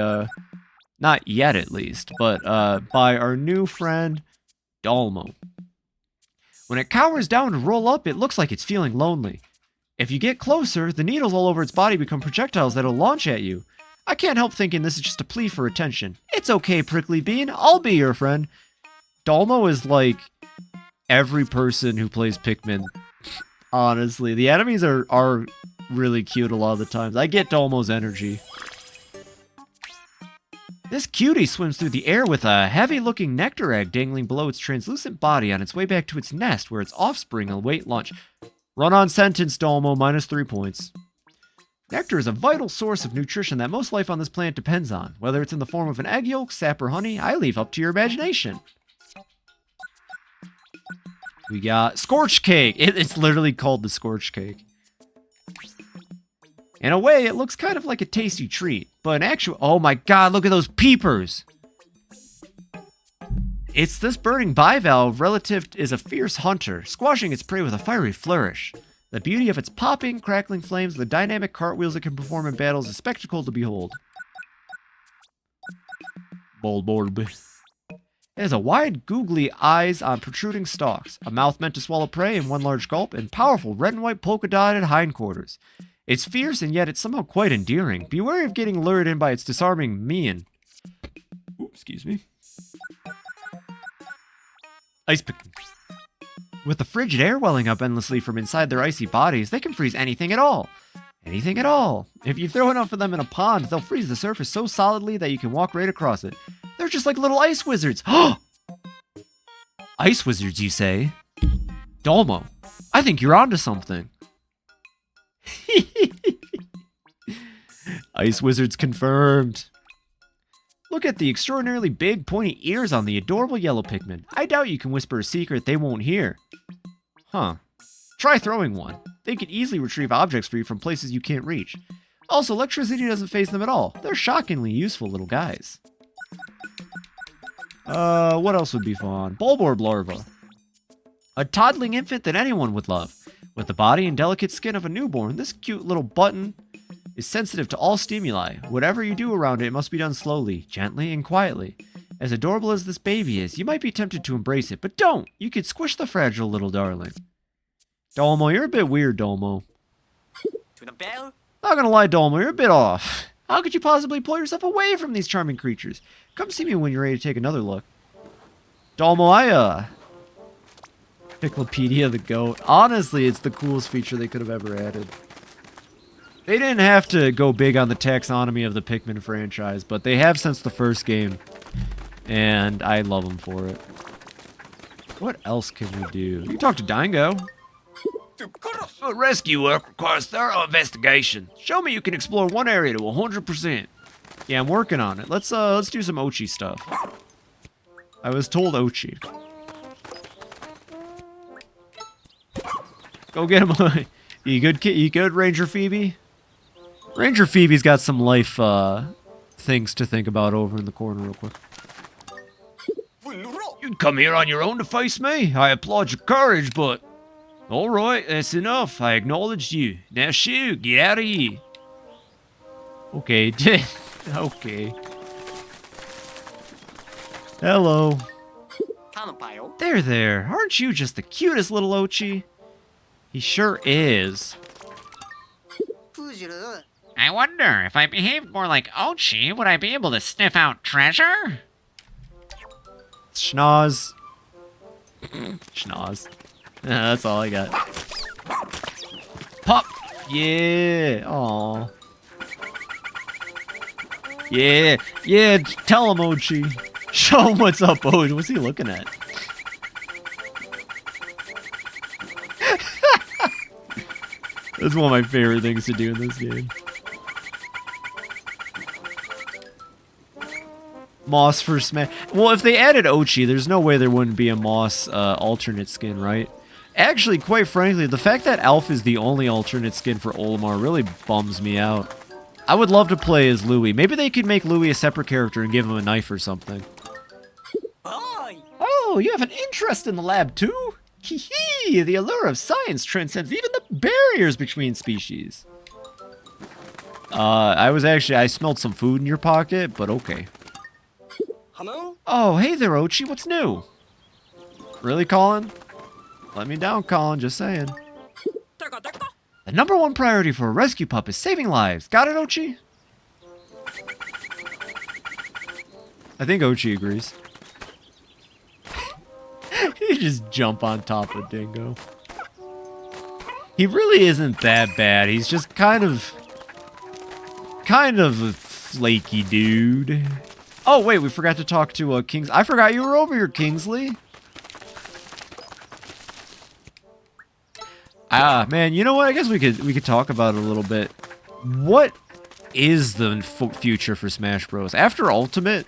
Not yet, at least, but by our new friend, Dalmo. When it cowers down to roll up, it looks like it's feeling lonely. If you get closer, the needles all over its body become projectiles that'll launch at you. I can't help thinking this is just a plea for attention. It's okay, Prickly Bean. I'll be your friend. Dalmo is like every person who plays Pikmin. Honestly, the enemies are really cute a lot of the times. I get Dalmo's energy. This cutie swims through the air with a heavy-looking nectar egg dangling below its translucent body on its way back to its nest where its offspring await lunch. Run-on sentence, Dalmo, -3 points. Nectar is a vital source of nutrition that most life on this planet depends on. Whether it's in the form of an egg yolk, sap, or honey, I leave up to your imagination. We got Scorch Cake. It's literally called the Scorch Cake. In a way, it looks kind of like a tasty treat, but in actual— oh my god, look at those peepers! It's this burning bivalve relative is a fierce hunter, squashing its prey with a fiery flourish. The beauty of its popping, crackling flames, the dynamic cartwheels it can perform in battle is a spectacle to behold. Bulborb. It has a wide, googly eyes on protruding stalks, a mouth meant to swallow prey in one large gulp, and powerful red and white polka-dotted hindquarters. It's fierce, and yet it's somehow quite endearing. Be wary of getting lured in by its disarming mien. Ooh, excuse me. Ice pickings. With the frigid air welling up endlessly from inside their icy bodies, they can freeze anything at all. Anything at all. If you throw enough of them in a pond, they'll freeze the surface so solidly that you can walk right across it. They're just like little ice wizards. Ice wizards, you say? Dalmo, I think you're onto something. Ice wizards confirmed. Look at the extraordinarily big, pointy ears on the adorable yellow Pikmin. I doubt you can whisper a secret they won't hear. Huh. Try throwing one. They can easily retrieve objects for you from places you can't reach. Also, electricity doesn't faze them at all. They're shockingly useful little guys. What else would be fun? Bulborb larva. A toddling infant that anyone would love. With the body and delicate skin of a newborn, this cute little button is sensitive to all stimuli. Whatever you do around it, it must be done slowly, gently, and quietly. As adorable as this baby is, you might be tempted to embrace it, but don't! You could squish the fragile little darling. Dalmo, you're a bit weird, Dalmo. Not gonna lie, Dalmo, you're a bit off. How could you possibly pull yourself away from these charming creatures? Come see me when you're ready to take another look. Dalmo, Piklopedia the goat. Honestly, it's the coolest feature they could have ever added. They didn't have to go big on the taxonomy of the Pikmin franchise, but they have since the first game. And I love them for it. What else can we do? You can talk to Dingo. A rescue work requires thorough investigation. Show me you can explore one area to 100%. Yeah, I'm working on it. Let's do some Oatchi stuff. I was told Oatchi. Go get him. You good, kid? You good, Ranger Fibi? Ranger Phoebe's got some life things to think about over in the corner real quick. You'd come here on your own to face me? I applaud your courage, but... Alright, that's enough. I acknowledged you. Now shoo, get out of here. Okay, okay. Hello. There. Aren't you just the cutest little Oatchi? He sure is. I wonder, if I behaved more like Oatchi, would I be able to sniff out treasure? Schnoz. Schnoz. That's all I got. Pop! Yeah! Aww. Yeah, tell him, Oatchi. Show him what's up, Oatchi. What's he looking at? That's one of my favorite things to do in this game. Moss for Smash. Well, if they added Oatchi, there's no way there wouldn't be a Moss alternate skin, right? Actually, quite frankly, the fact that Alf is the only alternate skin for Olimar really bums me out. I would love to play as Louie. Maybe they could make Louie a separate character and give him a knife or something. Oh, you have an interest in the lab too? Hee, the allure of science transcends even the barriers between species. I smelled some food in your pocket, but okay. Oh, hey there, Oatchi, what's new? Really, Colin? Let me down, Colin, just saying. The #1 priority for a rescue pup is saving lives. Got it, Oatchi? I think Oatchi agrees. You just jump on top of Dingo. He really isn't that bad. He's just kind of a flaky dude. Oh, wait, we forgot to talk to Kings. I forgot you were over here, Kingsley. Man, you know what? I guess we could talk about it a little bit. What is the future for Smash Bros? After Ultimate,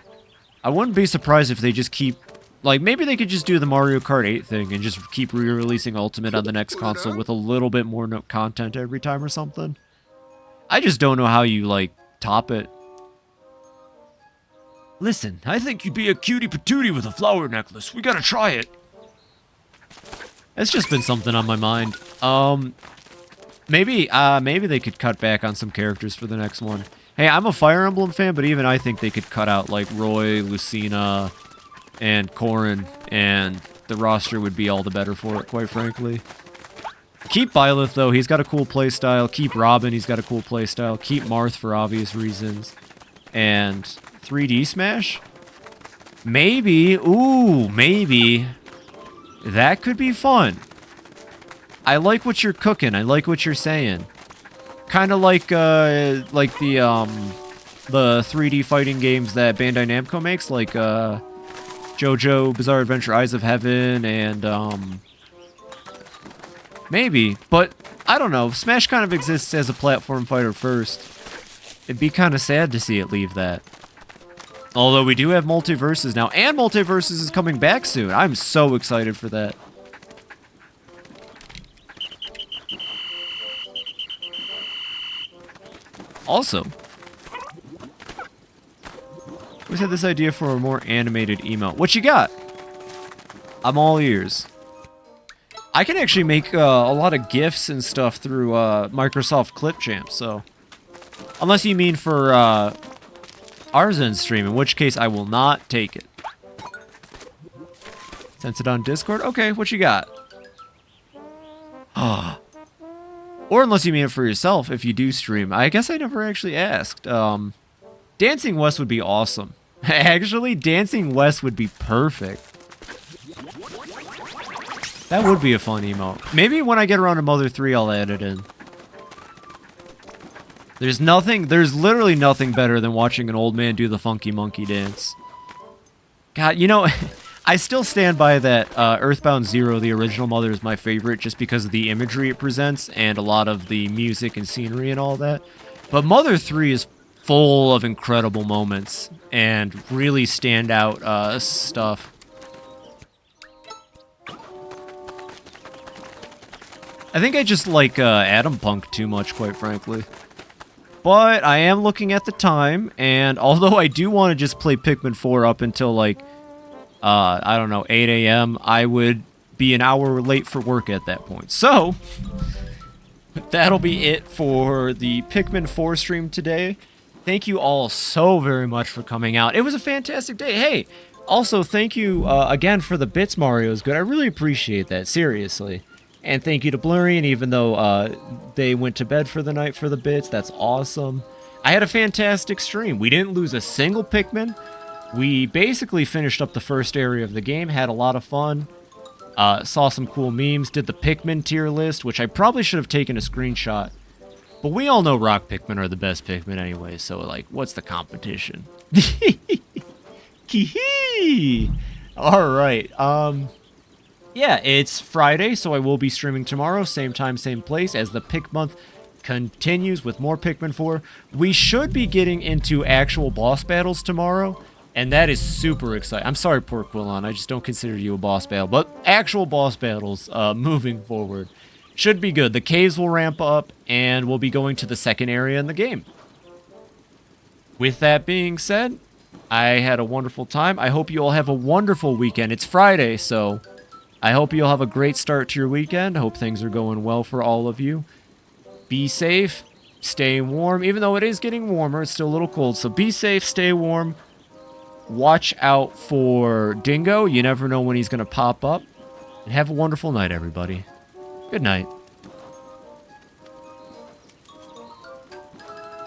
I wouldn't be surprised if they just keep, like, maybe they could just do the Mario Kart 8 thing and just keep re-releasing Ultimate on the next console with a little bit more content every time or something. I just don't know how you, like, top it. Listen, I think you'd be a cutie patootie with a flower necklace. We gotta try it. It's just been something on my mind. Maybe they could cut back on some characters for the next one. Hey, I'm a Fire Emblem fan, but even I think they could cut out, like, Roy, Lucina, and Corrin, and the roster would be all the better for it, quite frankly. Keep Byleth, though. He's got a cool playstyle. Keep Robin. He's got a cool playstyle. Keep Marth for obvious reasons. And 3D Smash? Maybe. Ooh, maybe. That could be fun. I like what you're cooking. I like what you're saying. Kind of like the 3D fighting games that Bandai Namco makes, like JoJo Bizarre Adventure Eyes of Heaven, and maybe. But I don't know. Smash kind of exists as a platform fighter first. It'd be kind of sad to see it leave that. Although we do have Multiverses now, and Multiverses is coming back soon. I'm so excited for that. Also, we had this idea for a more animated emote. What you got? I'm all ears. I can actually make a lot of GIFs and stuff through Microsoft Clipchamp, so... Unless you mean for Arzen's stream, in which case I will not take it. Sense it on Discord? Okay, what you got? Or unless you mean it for yourself, if you do stream. I guess I never actually asked. Dancing West would be awesome. Actually, Dancing West would be perfect. That would be a fun emote. Maybe when I get around to Mother 3, I'll add it in. There's literally nothing better than watching an old man do the funky monkey dance. God, you know, I still stand by that Earthbound Zero, the original Mother, is my favorite just because of the imagery it presents and a lot of the music and scenery and all that. But Mother 3 is full of incredible moments and really standout stuff. I think I just like Atom Punk too much, quite frankly. But I am looking at the time, and although I do want to just play Pikmin 4 up until, like, I don't know, 8 a.m., I would be an hour late for work at that point. So, that'll be it for the Pikmin 4 stream today. Thank you all so very much for coming out. It was a fantastic day. Hey, also, thank you again for the bits, Mario's good. I really appreciate that, seriously. And thank you to Blurian, even though they went to bed for the night for the bits. That's awesome. I had a fantastic stream. We didn't lose a single Pikmin. We basically finished up the first area of the game, had a lot of fun. Saw some cool memes, did the Pikmin tier list, which I probably should have taken a screenshot. But we all know rock Pikmin are the best Pikmin anyway, so, like, what's the competition? Kee-hee! Alright, yeah, it's Friday, so I will be streaming tomorrow, same time, same place, as the Pikmonth continues with more Pikmin 4. We should be getting into actual boss battles tomorrow, And that is super exciting. I'm sorry, Poor Quillon. I just don't consider you a boss battle. But actual boss battles moving forward should be good. The caves will ramp up, and we'll be going to the second area in the game. With that being said, I had a wonderful time. I hope you all have a wonderful weekend. It's Friday, so I hope you all have a great start to your weekend. I hope things are going well for all of you. Be safe. Stay warm. Even though it is getting warmer, it's still a little cold. So be safe. Stay warm. Watch out for Dingo. You never know when he's going to pop up. And have a wonderful night, everybody. Good night.